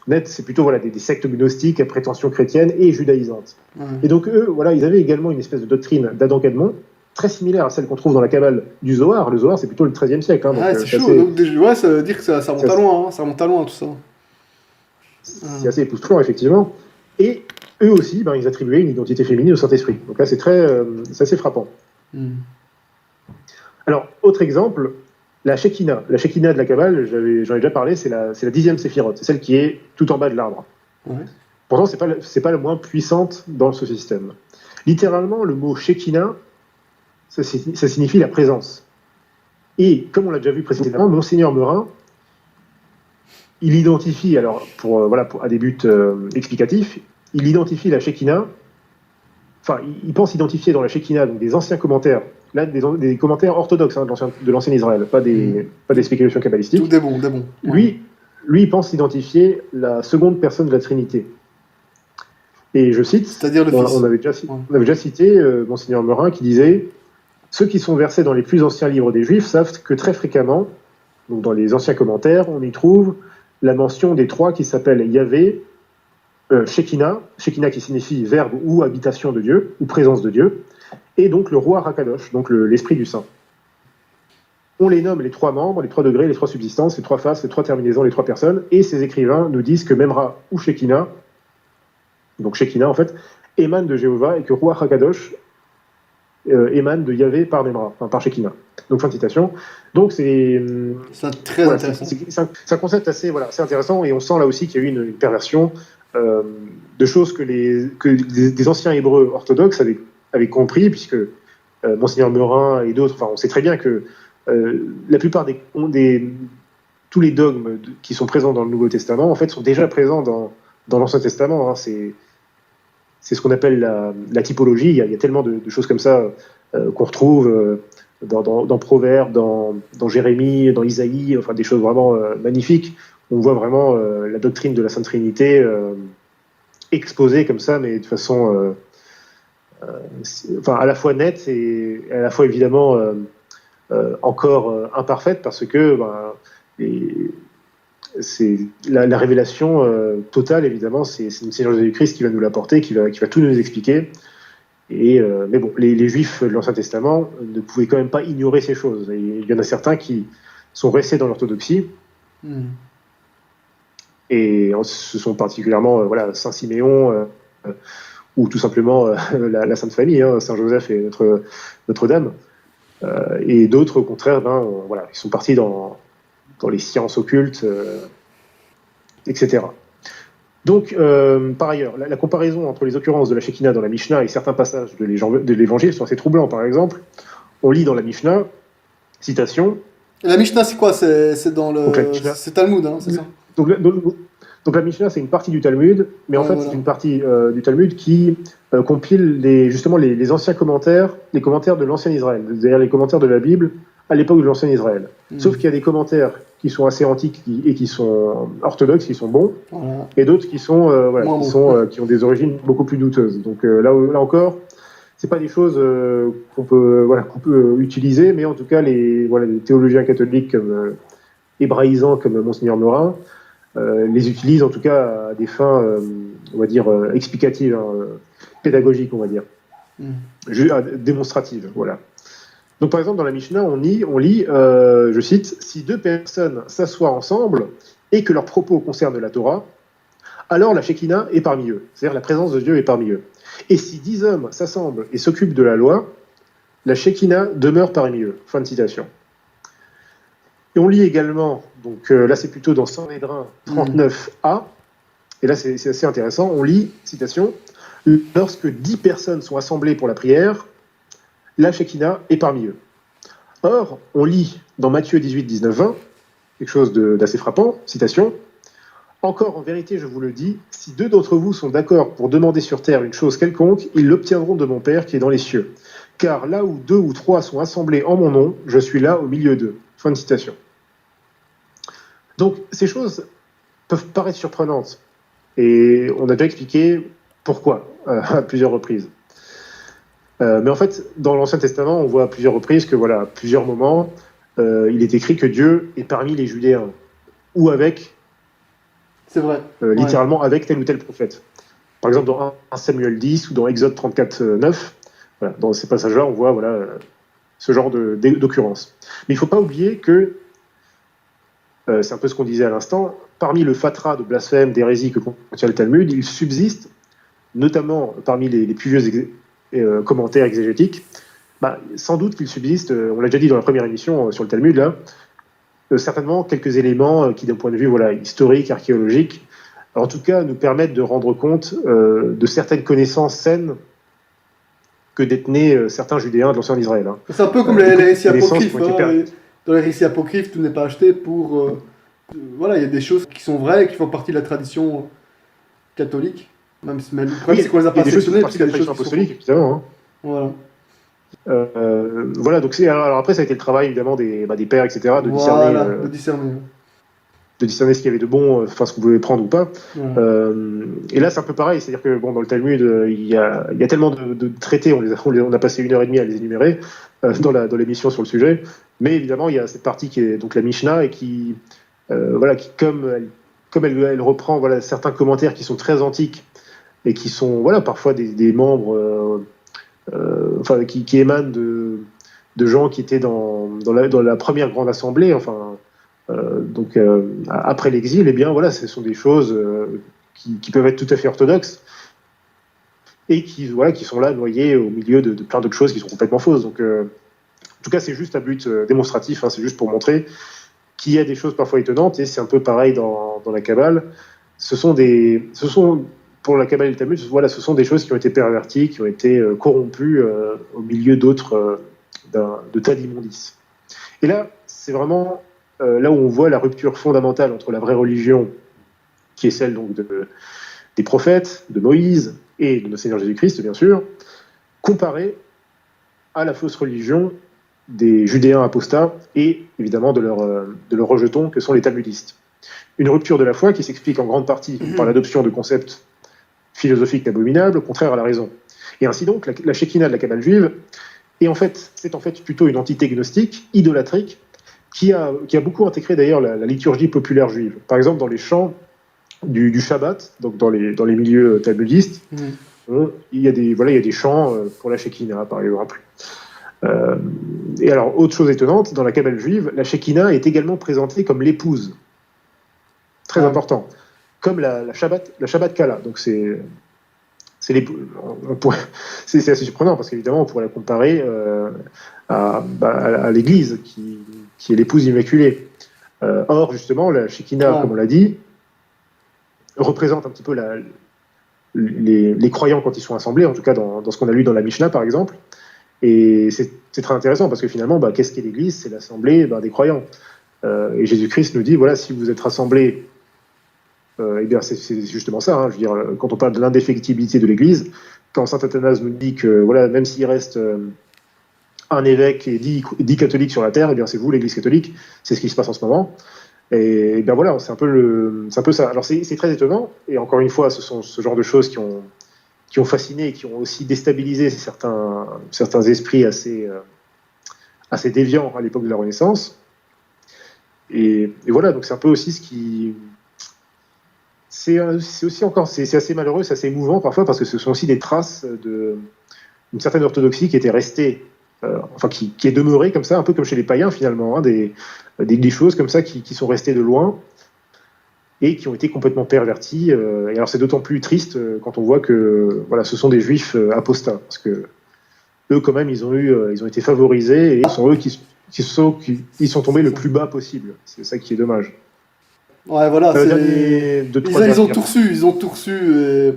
net, c'est plutôt voilà, des sectes gnostiques à prétention chrétienne et judaïsante. Et donc eux, voilà, ils avaient également une espèce de doctrine d'Adam Kadmon, très similaire à celle qu'on trouve dans la Kabbale du Zohar. Le Zohar, c'est plutôt le XIIIe siècle. Donc, c'est chaud, donc, ouais, ça veut dire que ça remonte à loin, ça remonte à loin tout ça. C'est assez époustouflant, effectivement. Et eux aussi, ils attribuaient une identité féminine au Saint-Esprit. Donc là, c'est assez frappant. Alors, autre exemple, la Shekinah. La Shekinah de la Kabbale, j'en ai déjà parlé, c'est la 10e séphirote. C'est celle qui est tout en bas de l'arbre. Pourtant, c'est pas la moins puissante dans ce système. Littéralement, le mot Shekinah, ça signifie la présence. Et, comme on l'a déjà vu précédemment, Monseigneur Meurin, il identifie, alors, à des buts explicatifs, il identifie la Shekinah, il pense identifier dans la Shekinah donc des anciens commentaires, là, des commentaires orthodoxes de l'ancien Israël, pas des spéculations kabbalistiques. Tout des bons. Lui, il pense identifier la seconde personne de la Trinité. Et je cite, c'est-à-dire le Fils. On avait déjà cité Monseigneur Meurin qui disait « Ceux qui sont versés dans les plus anciens livres des Juifs savent que très fréquemment, donc dans les anciens commentaires, on y trouve la mention des trois qui s'appellent Yahvé, Shekinah qui signifie verbe ou habitation de Dieu, ou présence de Dieu, et donc le roi Hakadosh, donc l'Esprit du Saint. On les nomme les trois membres, les trois degrés, les trois subsistances, les trois faces, les trois terminaisons, les trois personnes, et ces écrivains nous disent que Memra ou Shekinah, donc Shekinah en fait, émane de Jéhovah, et que roi Hakadosh émane de Yahvé par Memra, par Shekinah. Donc fin de citation. Donc c'est très intéressant. C'est un concept assez intéressant, et on sent là aussi qu'il y a eu une perversion de choses que des anciens hébreux orthodoxes avaient compris, puisque Monseigneur Meurin et d'autres, on sait très bien que la plupart tous les dogmes qui sont présents dans le Nouveau Testament, en fait, sont déjà présents dans l'Ancien Testament. C'est ce qu'on appelle la typologie. Il y a tellement de choses comme ça qu'on retrouve dans Proverbes, dans Jérémie, dans Isaïe, des choses vraiment magnifiques. On voit vraiment la doctrine de la Sainte Trinité exposée comme ça, mais de façon à la fois nette et à la fois évidemment encore imparfaite, parce que c'est la révélation totale, évidemment, c'est le Seigneur Jésus-Christ qui va nous l'apporter, qui va tout nous expliquer. Mais bon, les Juifs de l'Ancien Testament ne pouvaient quand même pas ignorer ces choses. Et il y en a certains qui sont restés dans l'orthodoxie. Et ce sont particulièrement Saint Siméon ou tout simplement la Sainte Famille, Saint Joseph et Notre-Dame. Et d'autres, au contraire, ils sont partis dans les sciences occultes, etc. Donc, par ailleurs, la comparaison entre les occurrences de la Shekinah dans la Mishnah et certains passages de l'Évangile sont assez troublants. Par exemple, on lit dans la Mishnah, citation... La Mishnah, c'est quoi? C'est dans le... C'est Talmud, c'est ça? Donc la Mishnah, c'est une partie du Talmud, mais en fait, c'est une partie du Talmud qui compile les anciens commentaires, les commentaires de l'ancien Israël, c'est-à-dire les commentaires de la Bible à l'époque de l'ancien Israël. Sauf qu'il y a des commentaires qui sont assez antiques et qui sont orthodoxes, qui sont bons, et d'autres qui sont qui ont des origines beaucoup plus douteuses. Donc là encore, c'est pas des choses qu'on peut utiliser, mais en tout cas les théologiens catholiques hébraïsants comme Monseigneur Meurin les utilisent en tout cas à des fins, on va dire, explicatives, pédagogiques, on va dire, démonstratives, voilà. Donc par exemple dans la Mishnah, on lit, je cite, « Si deux personnes s'assoient ensemble et que leurs propos concernent la Torah, alors la Shekinah est parmi eux, c'est-à-dire la présence de Dieu est parmi eux. Et si 10 hommes s'assemblent et s'occupent de la loi, la Shekinah demeure parmi eux. » Fin de citation. Et on lit également, donc là c'est plutôt dans Sanhédrin 39a, et là c'est assez intéressant, on lit, citation, « Lorsque 10 personnes sont assemblées pour la prière, la Shekinah est parmi eux. » Or, on lit dans Matthieu 18, 19, 20, quelque chose d'assez frappant, citation, « Encore en vérité, je vous le dis, si 2 d'entre vous sont d'accord pour demander sur terre une chose quelconque, ils l'obtiendront de mon Père qui est dans les cieux. Car là où 2 ou 3 sont assemblés en mon nom, je suis là au milieu d'eux. » Fin de citation. Donc, ces choses peuvent paraître surprenantes. Et on a déjà expliqué pourquoi à plusieurs reprises. Mais en fait, dans l'Ancien Testament, on voit à plusieurs reprises que, voilà, à plusieurs moments, il est écrit que Dieu est parmi les Judéens, ou avec, C'est vrai. littéralement avec tel ou tel prophète. Par exemple, dans 1 Samuel 10 ou dans Exode 34, 9, voilà, dans ces passages-là, on voit voilà, ce genre d'occurrence. Mais il ne faut pas oublier que, c'est un peu ce qu'on disait à l'instant, parmi le fatras de blasphème, d'hérésie que contient le Talmud, il subsiste, notamment parmi les plus vieux commentaires exégétiques, sans doute qu'il subsiste, on l'a déjà dit dans la première émission sur le Talmud, là, certainement quelques éléments qui, d'un point de vue historique, archéologique, en tout cas, nous permettent de rendre compte de certaines connaissances saines que détenaient certains Judéens de l'ancien Israël. Hein. C'est un peu comme les récits apocryphes. Dans les récits apocryphes, tout n'est pas acheté pour... voilà, il y a des choses qui sont vraies, qui font partie de la tradition catholique. Même si le problème, c'est qu'on les a pas sélectionnées, parce qu'il y a des choses apostoliques, évidemment. Hein. Voilà. Voilà, donc alors après, ça a été le travail, évidemment, des pères, etc., de discerner ce qu'il y avait de bon, ce qu'on pouvait prendre ou pas. Et là, c'est un peu pareil, c'est-à-dire que dans le Talmud, il y a tellement de traités, on a passé 1h30 à les énumérer dans l'émission sur le sujet, mais évidemment, il y a cette partie qui est donc la Mishnah, et qui comme elle reprend certains commentaires qui sont très antiques, et qui sont parfois des membres qui émanent de gens qui étaient dans la première grande assemblée, après l'exil, eh bien ce sont des choses qui peuvent être tout à fait orthodoxes et qui sont là noyées au milieu de plein d'autres choses qui sont complètement fausses. Donc, en tout cas, c'est juste à but démonstratif, c'est juste pour montrer qu'il y a des choses parfois étonnantes, et c'est un peu pareil dans la Kabbale. Pour la Kabbale et le Talmud, ce sont des choses qui ont été perverties, qui ont été corrompues au milieu d'autres, de tas d'immondices. Et là, c'est vraiment là où on voit la rupture fondamentale entre la vraie religion, qui est celle donc des prophètes, de Moïse et de notre Seigneur Jésus-Christ, bien sûr, comparée à la fausse religion des Judéens apostats et évidemment de leurs rejetons que sont les talmudistes. Une rupture de la foi qui s'explique en grande partie par l'adoption de concepts philosophiques abominables, contraires à la raison. Et ainsi donc, la Shekinah de la Kabbale juive c'est en fait plutôt une entité gnostique, idolâtrique, qui a beaucoup intégré d'ailleurs la liturgie populaire juive. Par exemple, dans les chants du Shabbat, donc dans les milieux talmudistes, il y a des chants pour la Shekinah, par exemple. Et alors, autre chose étonnante, dans la Kabbale juive, la Shekinah est également présentée comme l'épouse. Très important. Comme la Shabbat Kala. Donc c'est assez surprenant, parce qu'évidemment, on pourrait la comparer à l'Église, qui est l'épouse immaculée. Or, justement, la Shekinah, comme on l'a dit, représente un petit peu les croyants quand ils sont assemblés, en tout cas dans ce qu'on a lu dans la Mishnah, par exemple. Et c'est très intéressant, parce que finalement, qu'est-ce qu'est l'Église ? C'est l'assemblée des croyants. Et Jésus-Christ nous dit, si vous êtes rassemblés, eh bien c'est justement ça. Je veux dire, quand on parle de l'indéfectibilité de l'Église, quand saint Athanase nous dit que même s'il reste un évêque et 10 catholiques sur la terre, eh bien c'est vous, l'Église catholique. C'est ce qui se passe en ce moment. Et bien c'est un peu ça. Alors c'est très étonnant. Et encore une fois, ce sont ce genre de choses qui ont fasciné et qui ont aussi déstabilisé certains esprits assez déviants à l'époque de la Renaissance. Et voilà, donc c'est un peu aussi ce qui... C'est assez malheureux, c'est assez émouvant parfois, parce que ce sont aussi des traces d'une certaine orthodoxie qui était restée, qui est demeurée comme ça, un peu comme chez les païens finalement, des choses comme ça qui sont restées de loin et qui ont été complètement perverties. Et alors c'est d'autant plus triste quand on voit que ce sont des juifs apostats, parce que eux quand même ils ont été favorisés, et ce sont eux qui sont tombés le plus bas possible. C'est ça qui est dommage. Ouais, voilà, ils ont tout reçu, et...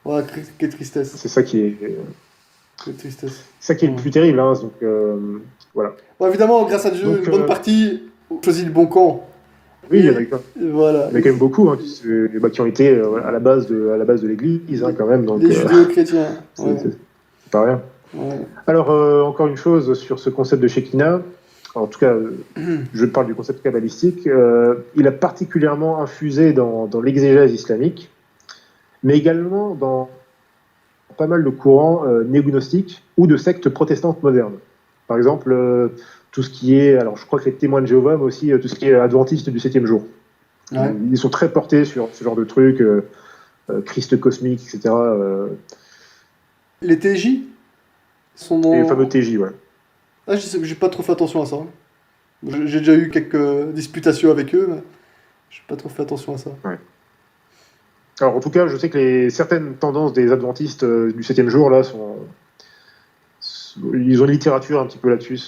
Ouais, quelle tristesse. C'est ça qui est... Quelle tristesse. C'est ça qui est le plus terrible, donc voilà. Bon, évidemment, grâce à Dieu, une bonne partie choisit le bon camp. Oui, il y en a quand Voilà. même beaucoup hein, qui ont été à la base de l'Église quand même. Donc, Les judéo-chrétiens. Ouais. C'est pas rien. Ouais. Alors, encore une chose sur ce concept de Shekinah, en tout cas, je parle du concept kabbalistique, il a particulièrement infusé dans l'exégèse islamique, mais également dans pas mal de courants néognostiques ou de sectes protestantes modernes. Par exemple, tout ce qui est, alors je crois que les témoins de Jéhovah, mais aussi tout ce qui est adventiste du 7e jour. Ouais. Ils sont très portés sur ce genre de trucs, Christ cosmique, etc. Les TJ sont dans... Et les fameux TJ, ouais. Ah, j'ai pas trop fait attention à ça. J'ai déjà eu quelques disputations avec eux, mais j'ai pas trop fait attention à ça. Ouais. Alors en tout cas, je sais que certaines tendances des adventistes du 7e jour, là, ils ont une littérature un petit peu là-dessus.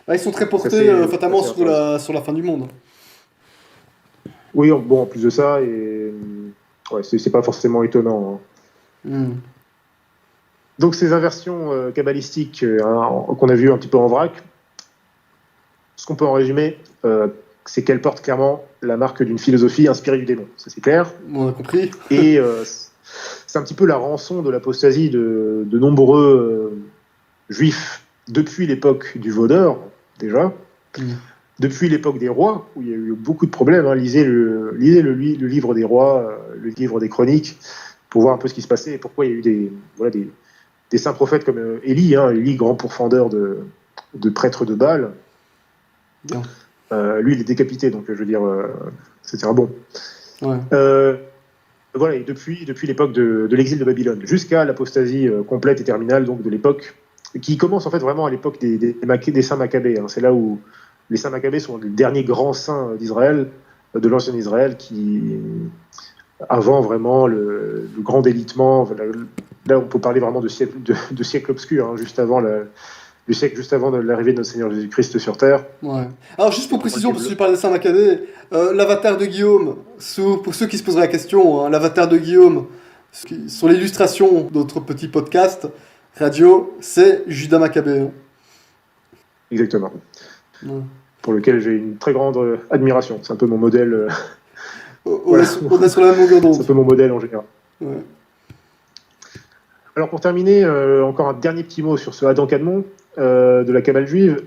Ah, ils sont très portés fatalement sur la fin du monde. Oui, bon, en plus de ça, ouais, c'est pas forcément étonnant. Hein. Donc ces inversions kabbalistiques qu'on a vues un petit peu en vrac, ce qu'on peut en résumer, c'est qu'elles portent clairement la marque d'une philosophie inspirée du démon, ça c'est clair. On a compris. Et c'est un petit peu la rançon de l'apostasie de nombreux juifs depuis l'époque du Vaudeur, déjà, depuis l'époque des rois, où il y a eu beaucoup de problèmes. Hein. Lisez le livre des rois, le livre des chroniques, pour voir un peu ce qui se passait et pourquoi il y a eu des saints prophètes comme Élie, Élie, grand pourfendeur de prêtres de Baal. Lui, il est décapité, donc je veux dire, c'était un bon. Ouais. Voilà, et depuis l'époque de l'exil de Babylone, jusqu'à l'apostasie complète et terminale donc de l'époque, qui commence en fait vraiment à l'époque des saints Maccabées. Hein. C'est là où les saints Maccabées sont les derniers grands saints d'Israël, de l'ancien Israël, qui avant vraiment le grand délitement. Là, on peut parler vraiment de siècle obscur, hein, juste avant le siècle juste avant l'arrivée de notre Seigneur Jésus-Christ sur Terre. Ouais. Alors juste pour précision, parce que tu parlais de Saint Maccabée, l'avatar de Guillaume, pour ceux qui se poseraient la question, hein, l'avatar de Guillaume, sur l'illustration de notre petit podcast radio, c'est Judas Maccabée. Hein. Exactement. Ouais. Pour lequel j'ai une très grande admiration. C'est un peu mon modèle. On est sur la même longueur d'onde. C'est un peu mon modèle en général. Ouais. Alors pour terminer, encore un dernier petit mot sur ce Adam Kadmon de la Kabbale juive.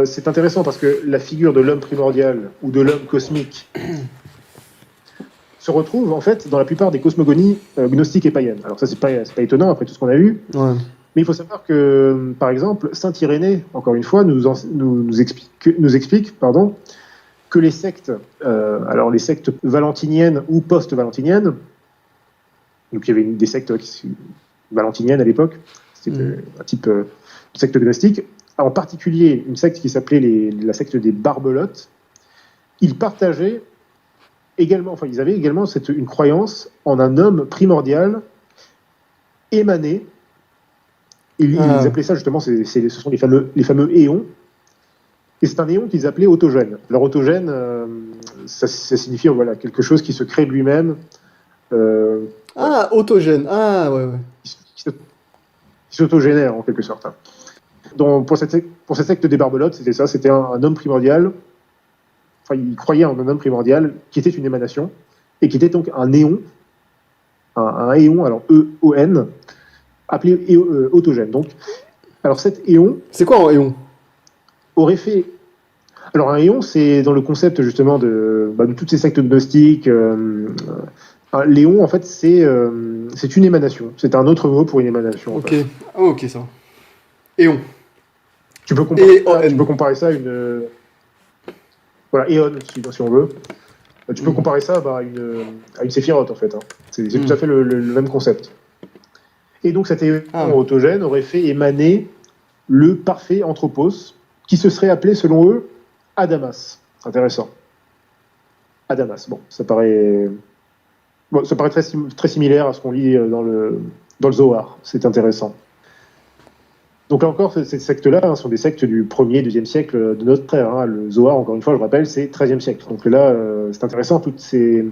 C'est intéressant parce que la figure de l'homme primordial ou de l'homme cosmique se retrouve en fait dans la plupart des cosmogonies gnostiques et païennes. Alors ça c'est pas étonnant après tout ce qu'on a vu. Ouais. Mais il faut savoir que, par exemple, saint Irénée, encore une fois, nous explique que les sectes, alors les sectes valentiniennes ou post-valentiniennes, donc il y avait des sectes valentiniennes à l'époque, c'était un type de secte gnostique, en particulier une secte qui s'appelait la secte des Barbelotes. Ils partageaient également, enfin ils avaient également une croyance en un homme primordial émané. Ils appelaient ça justement, ce sont les fameux éons. Et c'est un éon qu'ils appelaient autogène. Alors autogène, ça signifie voilà, quelque chose qui se crée de lui-même. Autogène. Ah, ouais. Qui s'autogénère en quelque sorte. Donc, pour cette secte des Barbelotes, c'était ça, c'était un homme primordial. Enfin, ils croyaient en un homme primordial qui était une émanation et qui était donc un éon, un éon, alors E-O-N, appelé autogène. Donc, alors cet éon. C'est quoi un éon? Aurait fait. Alors un éon, c'est dans le concept justement de toutes ces sectes gnostiques. L'éon, en fait, c'est une émanation. C'est un autre mot pour une émanation. Ok. En fait. Ok, ça. Éon. Tu peux comparer ça à une. Voilà, éon, si on veut. Tu peux comparer ça à une séphirote, en fait. Hein. C'est tout à fait le même concept. Et donc cet éon autogène aurait fait émaner le parfait anthropos, qui se serait appelé, selon eux, Adamas. C'est intéressant. Adamas. Bon, ça paraît très similaire à ce qu'on lit dans le Zohar. C'est intéressant. Donc là encore, ces sectes-là sont des sectes du 1er, 2e siècle de notre ère. Hein. Le Zohar, encore une fois, je rappelle, c'est 13e siècle. Donc là, c'est intéressant, toutes ces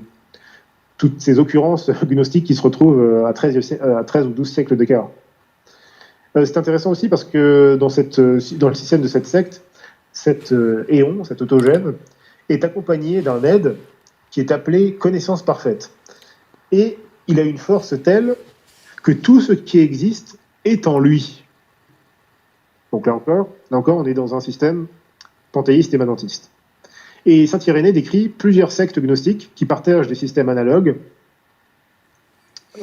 occurrences gnostiques qui se retrouvent à 13 ou 12 siècles d'écart. C'est intéressant aussi parce que dans le système de cette secte, cet éon, cet autogène, est accompagné d'un aide qui est appelé connaissance parfaite. Et il a une force telle que tout ce qui existe est en lui. Donc là encore, on est dans un système panthéiste et manentiste. Et saint Irénée décrit plusieurs sectes gnostiques qui partagent des systèmes analogues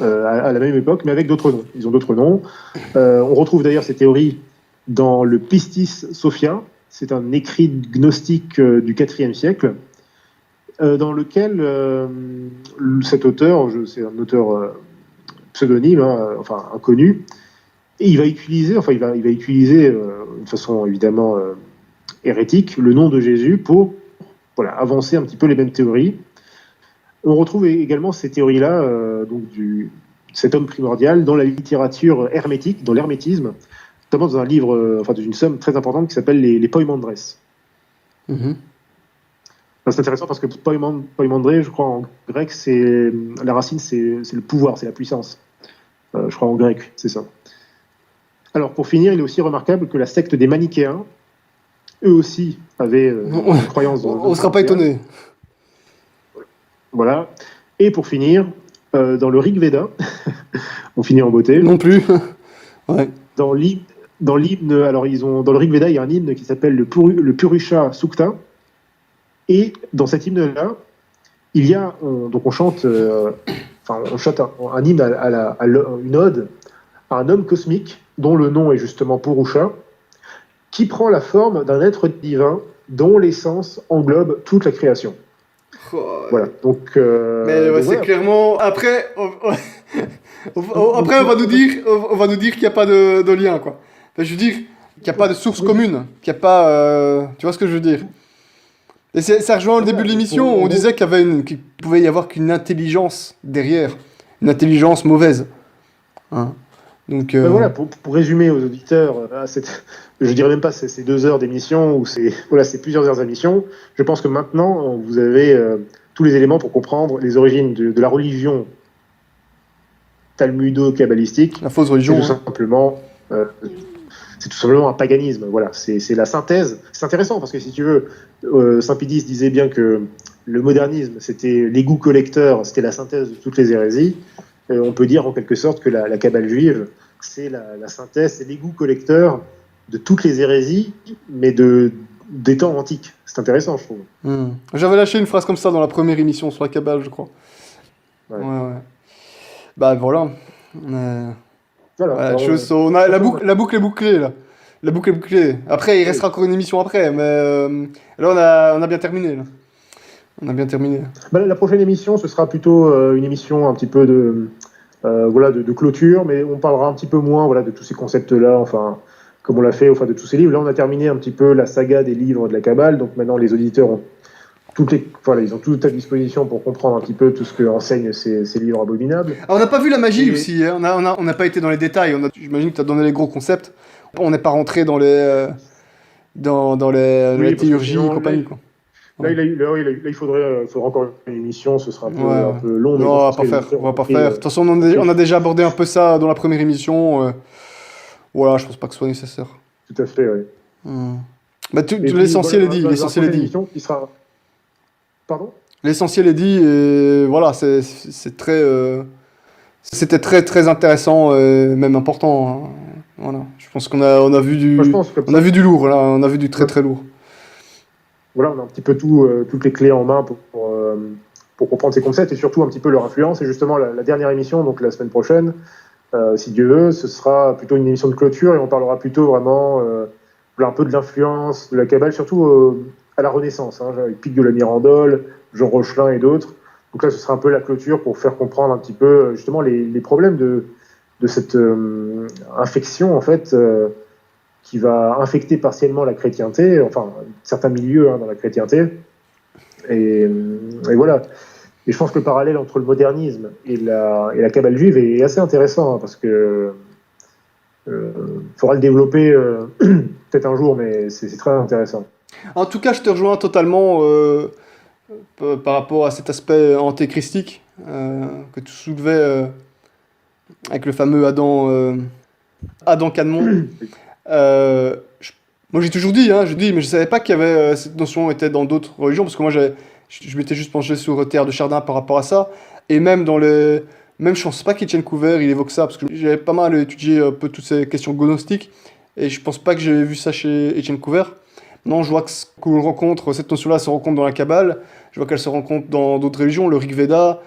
à la même époque, mais avec d'autres noms. Ils ont d'autres noms. On retrouve d'ailleurs ces théories dans le Pistis Sophia. C'est un écrit gnostique du IVe siècle, dans lequel cet auteur, c'est un auteur pseudonyme, enfin inconnu, et il va utiliser, de façon évidemment hérétique, le nom de Jésus pour avancer un petit peu les mêmes théories. On retrouve également ces théories-là, cet homme primordial, dans la littérature hermétique, dans l'hermétisme, notamment dans un livre, dans une somme très importante qui s'appelle les Poimandres. Mhm. C'est intéressant parce que poimandré, je crois en grec, la racine, c'est le pouvoir, c'est la puissance. Je crois en grec, c'est ça. Alors pour finir, il est aussi remarquable que la secte des manichéens, eux aussi, avaient une croyance dans on ne sera pas étonné. Voilà. Et pour finir, dans le Rig Veda, on finit en beauté. Non plus. Ouais. Dans l'hymne, alors dans le Rig Veda, il y a un hymne qui s'appelle le Purusha Sukta. Et dans cet hymne-là, il y a, on chante, un hymne une ode à un homme cosmique dont le nom est justement Purusha, qui prend la forme d'un être divin dont l'essence englobe toute la création. Oh, voilà. Donc, mais ouais, c'est voilà. clairement. Après, on va nous dire qu'il n'y a pas de lien, quoi. Enfin, je veux dire qu'il n'y a pas de source commune, qu'il n'y a pas. Tu vois ce que je veux dire? Et ça rejoint le début de l'émission, on disait qu'il pouvait y avoir qu'une intelligence derrière, une intelligence mauvaise. Hein. Donc, voilà, pour résumer aux auditeurs, je dirais même pas ces 2 heures d'émission ou c'est plusieurs heures d'émission. Je pense que maintenant vous avez tous les éléments pour comprendre les origines de la religion talmudo-kabbalistique. La fausse religion. C'est tout simplement un paganisme. Voilà, c'est la synthèse. C'est intéressant parce que si tu veux, Saint Pidis disait bien que le modernisme, c'était l'égout collecteur, c'était la synthèse de toutes les hérésies. On peut dire en quelque sorte que la Kabbale juive, c'est la synthèse, c'est l'égout collecteur de toutes les hérésies, mais des temps antiques. C'est intéressant, je trouve. J'avais lâché une phrase comme ça dans la première émission sur la Kabbale, je crois. Ouais. Bah voilà. On a la boucle est bouclée là. La boucle est bouclée. Après, il restera encore une émission après, mais là on a bien terminé là. On a bien terminé. La prochaine émission, ce sera plutôt une émission un petit peu de clôture, mais on parlera un petit peu moins de tous ces concepts-là, enfin, comme on l'a fait, de tous ces livres. Là, on a terminé un petit peu la saga des livres de la Kabbale, donc maintenant les auditeurs ont ils ont tout à disposition pour comprendre un petit peu tout ce que enseignent ces livres abominables. Alors, on n'a pas vu la magie aussi, hein. On n'a pas été dans les détails, j'imagine que tu as donné les gros concepts. On n'est pas rentré dans les la théurgie et compagnie, quoi. Là, il faudrait encore une émission, ce sera un peu long. Non, on va pas faire. De toute façon, on a déjà abordé un peu ça dans la première émission. Voilà, je pense pas que ce soit nécessaire. Tout à fait, oui. L'essentiel est dit. L'essentiel est dit. Qui sera... Pardon ? L'essentiel est dit, et voilà, c'est très... c'était très, très intéressant, même important. Hein. Voilà. Je pense qu'on a vu du lourd, là. On a vu du très, très lourd. Voilà, on a un petit peu toutes les clés en main pour comprendre ces concepts et surtout un petit peu leur influence. Et justement, la dernière émission, donc la semaine prochaine, si Dieu veut, ce sera plutôt une émission de clôture et on parlera plutôt vraiment un peu de l'influence de la Kabbale, surtout à la Renaissance, avec Pic de la Mirandole, Jean Rochelin et d'autres. Donc là, ce sera un peu la clôture pour faire comprendre un petit peu justement les problèmes de cette infection, en fait, qui va infecter partiellement la chrétienté, enfin certains milieux dans la chrétienté. Et voilà. Et je pense que le parallèle entre le modernisme et la Kabbale juive est assez intéressant, parce que faudra le développer peut-être un jour, mais c'est très intéressant. En tout cas, je te rejoins totalement par rapport à cet aspect antéchristique que tu soulevais avec le fameux Adam Cadmon. Moi j'ai toujours dit, hein, mais je savais pas qu'il y avait cette notion était dans d'autres religions, parce que moi je m'étais juste penché sur Théâtre de Chardin par rapport à ça, et même même je pense pas qu'Étienne Couvert il évoque ça, parce que j'avais pas mal étudié un peu toutes ces questions gnostiques, et je pense pas que j'ai vu ça chez Étienne Couvert. Non, je vois qu'on rencontre, cette notion-là se rencontre dans la Kabbale, je vois qu'elle se rencontre dans d'autres religions, le Rig Veda,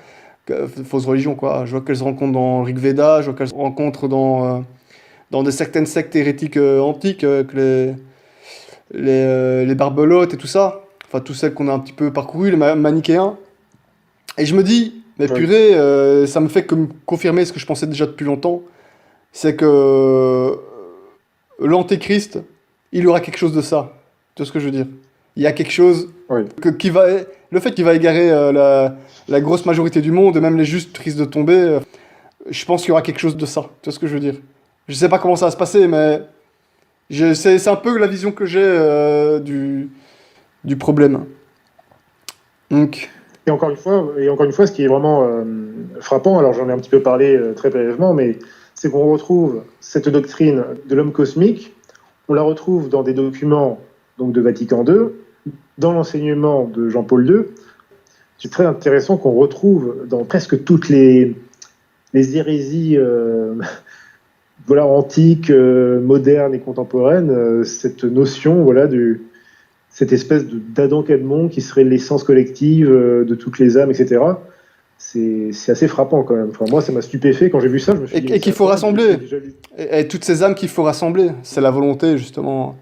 fausse religion quoi, je vois qu'elle se rencontre dans Rig Veda, je vois qu'elle se rencontre dans certaines sectes hérétiques antiques, que les barbelotes et tout ça, enfin toutes celles qu'on a un petit peu parcourues, les manichéens. Et je me dis, mais purée, ça me fait que me confirmer ce que je pensais déjà depuis longtemps, c'est que l'antéchrist, il aura quelque chose de ça. Tu vois ce que je veux dire? Il y a quelque chose qui va... Le fait qu'il va égarer la grosse majorité du monde, et même les justes risquent de tomber, je pense qu'il y aura quelque chose de ça. Tu vois ce que je veux dire? Je sais pas comment ça va se passer, mais c'est un peu la vision que j'ai du problème. Donc... Et encore une fois, ce qui est vraiment frappant, alors j'en ai un petit peu parlé très brièvement, mais c'est qu'on retrouve cette doctrine de l'homme cosmique, on la retrouve dans des documents donc, de Vatican II, dans l'enseignement de Jean-Paul II. C'est très intéressant qu'on retrouve dans presque toutes les hérésies antiques, modernes et contemporaines, cette notion cette espèce d'Adam Kadmon qui serait l'essence collective de toutes les âmes, etc. C'est assez frappant quand même. Enfin, moi, ça m'a stupéfait quand j'ai vu ça. Je me suis dit, et qu'il faut rassembler. Et toutes ces âmes qu'il faut rassembler. C'est la volonté, justement,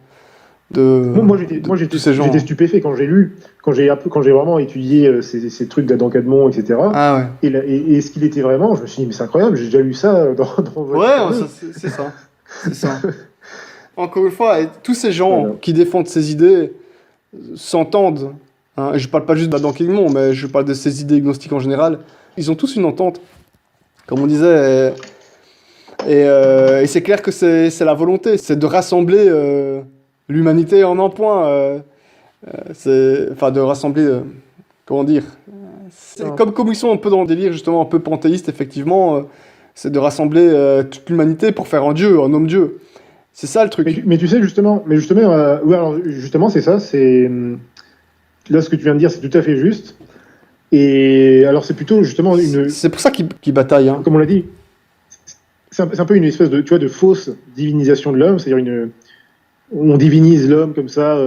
de moi, j'étais stupéfait quand j'ai lu, quand j'ai vraiment étudié ces trucs d'Adam Kadmon, etc. Ah ouais. Et ce qu'il était vraiment, je me suis dit, mais c'est incroyable, j'ai déjà lu ça dans c'est ça. C'est ça. Encore une fois, tous ces gens qui défendent ces idées s'entendent. Hein, et je parle pas juste d'Adam Kadmon, mais je parle de ces idées gnostiques en général. Ils ont tous une entente, comme on disait. Et c'est clair que c'est la volonté, c'est de rassembler l'humanité en un point. Enfin, de rassembler... comment dire comme ils sont un peu dans le délire, justement, un peu panthéiste, effectivement, c'est de rassembler toute l'humanité pour faire un dieu, un homme-dieu. C'est ça le truc. Mais tu sais, justement, c'est ça, là, ce que tu viens de dire, c'est tout à fait juste. Et alors, c'est plutôt, justement, c'est pour ça qu'ils bataillent. Hein. Comme on l'a dit, c'est un peu une espèce de fausse divinisation de l'homme, c'est-à-dire on divinise l'homme comme ça,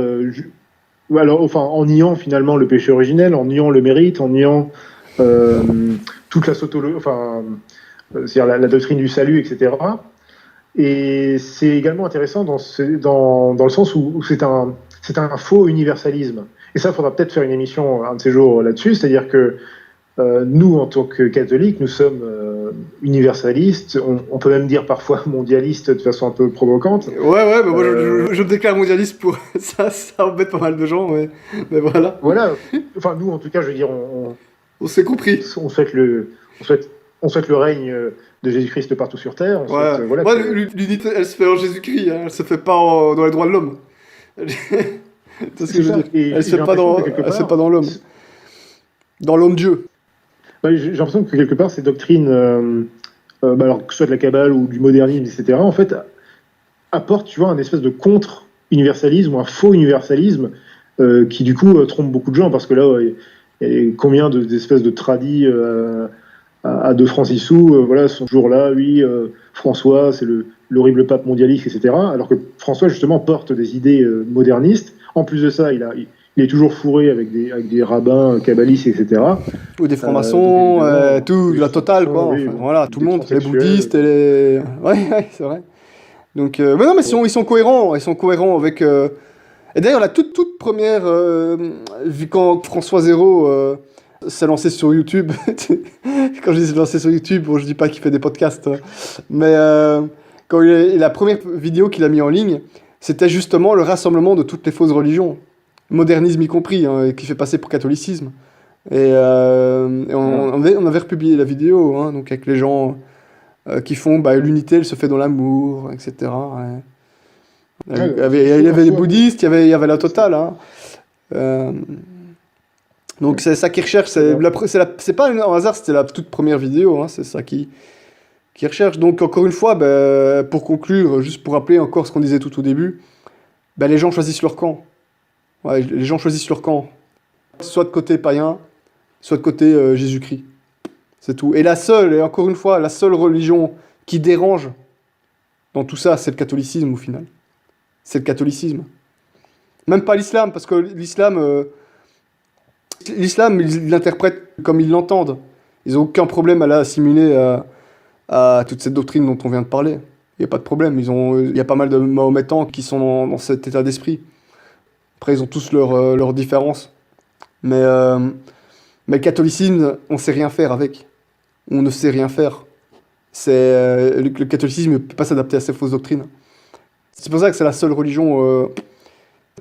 en niant finalement le péché originel, en niant le mérite, en niant toute la c'est-à-dire la doctrine du salut, etc. Et c'est également intéressant dans le sens où c'est un faux universalisme. Et ça, il faudra peut-être faire une émission un de ces jours là-dessus, c'est-à-dire que nous, en tant que catholiques, nous sommes universalistes, on peut même dire parfois mondialistes de façon un peu provocante. Ouais, mais moi je me déclare mondialiste pour ça embête pas mal de gens, mais voilà. Voilà, enfin nous en tout cas, je veux dire, on s'est compris. On souhaite le règne de Jésus-Christ partout sur Terre. L'unité, elle se fait en Jésus-Christ, hein, elle se fait pas dans les droits de l'homme. C'est ce que je veux dire. Elle se fait pas dans l'homme. Dans l'homme-dieu. J'ai l'impression que quelque part, ces doctrines, alors que ce soit de la Kabbale ou du modernisme, etc., en fait, apportent, tu vois, un espèce de contre-universalisme ou un faux universalisme qui, du coup, trompe beaucoup de gens, parce que là, il y a combien d'espèces de tradis à De Francisou, ce jour-là, oui, François, c'est l'horrible pape mondialiste, etc., alors que François, justement, porte des idées modernistes. En plus de ça, il est toujours fourré avec des rabbins kabbalistes, etc. Ou des francs-maçons, tout, la totale, quoi. Oui, voilà, tout le monde, les bouddhistes et les... Ouais, c'est vrai. Donc, mais non, mais ils sont cohérents avec... Et d'ailleurs, la toute première, quand François Zéro s'est lancé sur YouTube, quand je dis s'est lancé sur YouTube, bon, je dis pas qu'il fait des podcasts, mais quand la première vidéo qu'il a mis en ligne, c'était justement le rassemblement de toutes les fausses religions. Modernisme y compris, hein, qui fait passer pour catholicisme. Et on avait republié la vidéo, hein, donc avec les gens qui font l'unité, elle se fait dans l'amour, etc. Ouais. Il y avait les bouddhistes, il y avait la totale. Hein. Donc c'est ça qu'ils recherchent. C'est pas un hasard, c'était la toute première vidéo. Hein, c'est ça qu'ils recherchent. Donc encore une fois, pour conclure, juste pour rappeler encore ce qu'on disait tout au début, ben, les gens choisissent leur camp. Ouais, les gens choisissent leur camp. Soit de côté païen, soit de côté Jésus-Christ. C'est tout. Et et encore une fois, la seule religion qui dérange dans tout ça, c'est le catholicisme au final. C'est le catholicisme. Même pas l'islam, parce que l'islam, ils l'interprètent comme ils l'entendent. Ils n'ont aucun problème à l'assimiler à toute cette doctrine dont on vient de parler. Il n'y a pas de problème. Il y a pas mal de Mahométans qui sont dans cet état d'esprit. Après, ils ont tous leurs différences. Mais le catholicisme, on ne sait rien faire avec. On ne sait rien faire. Le catholicisme ne peut pas s'adapter à ces fausses doctrines. C'est pour ça que c'est la seule religion...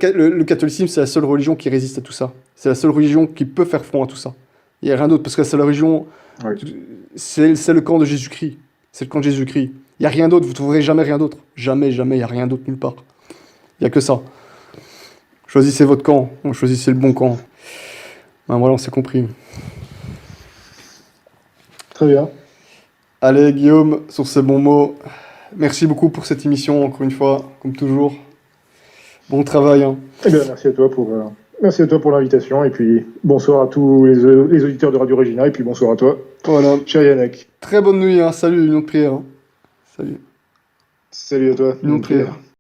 le catholicisme, c'est la seule religion qui résiste à tout ça. C'est la seule religion qui peut faire front à tout ça. Il n'y a rien d'autre, parce que c'est la religion... Oui. C'est le camp de Jésus-Christ. C'est le camp de Jésus-Christ. Il n'y a rien d'autre, vous ne trouverez jamais rien d'autre. Jamais, jamais, il n'y a rien d'autre nulle part. Il n'y a que ça. Choisissez votre camp, choisissez le bon camp. Ben voilà, on s'est compris. Très bien. Allez, Guillaume, sur ces bons mots, merci beaucoup pour cette émission, encore une fois, comme toujours. Bon travail. Hein. Eh bien, merci à toi pour l'invitation. Et puis, bonsoir à tous les auditeurs de Radio Regina. Et puis, bonsoir à toi, Voilà. cher Yannick. Très bonne nuit. Hein. Salut, une autre prière. Hein. Salut. Salut à toi. Une autre prière.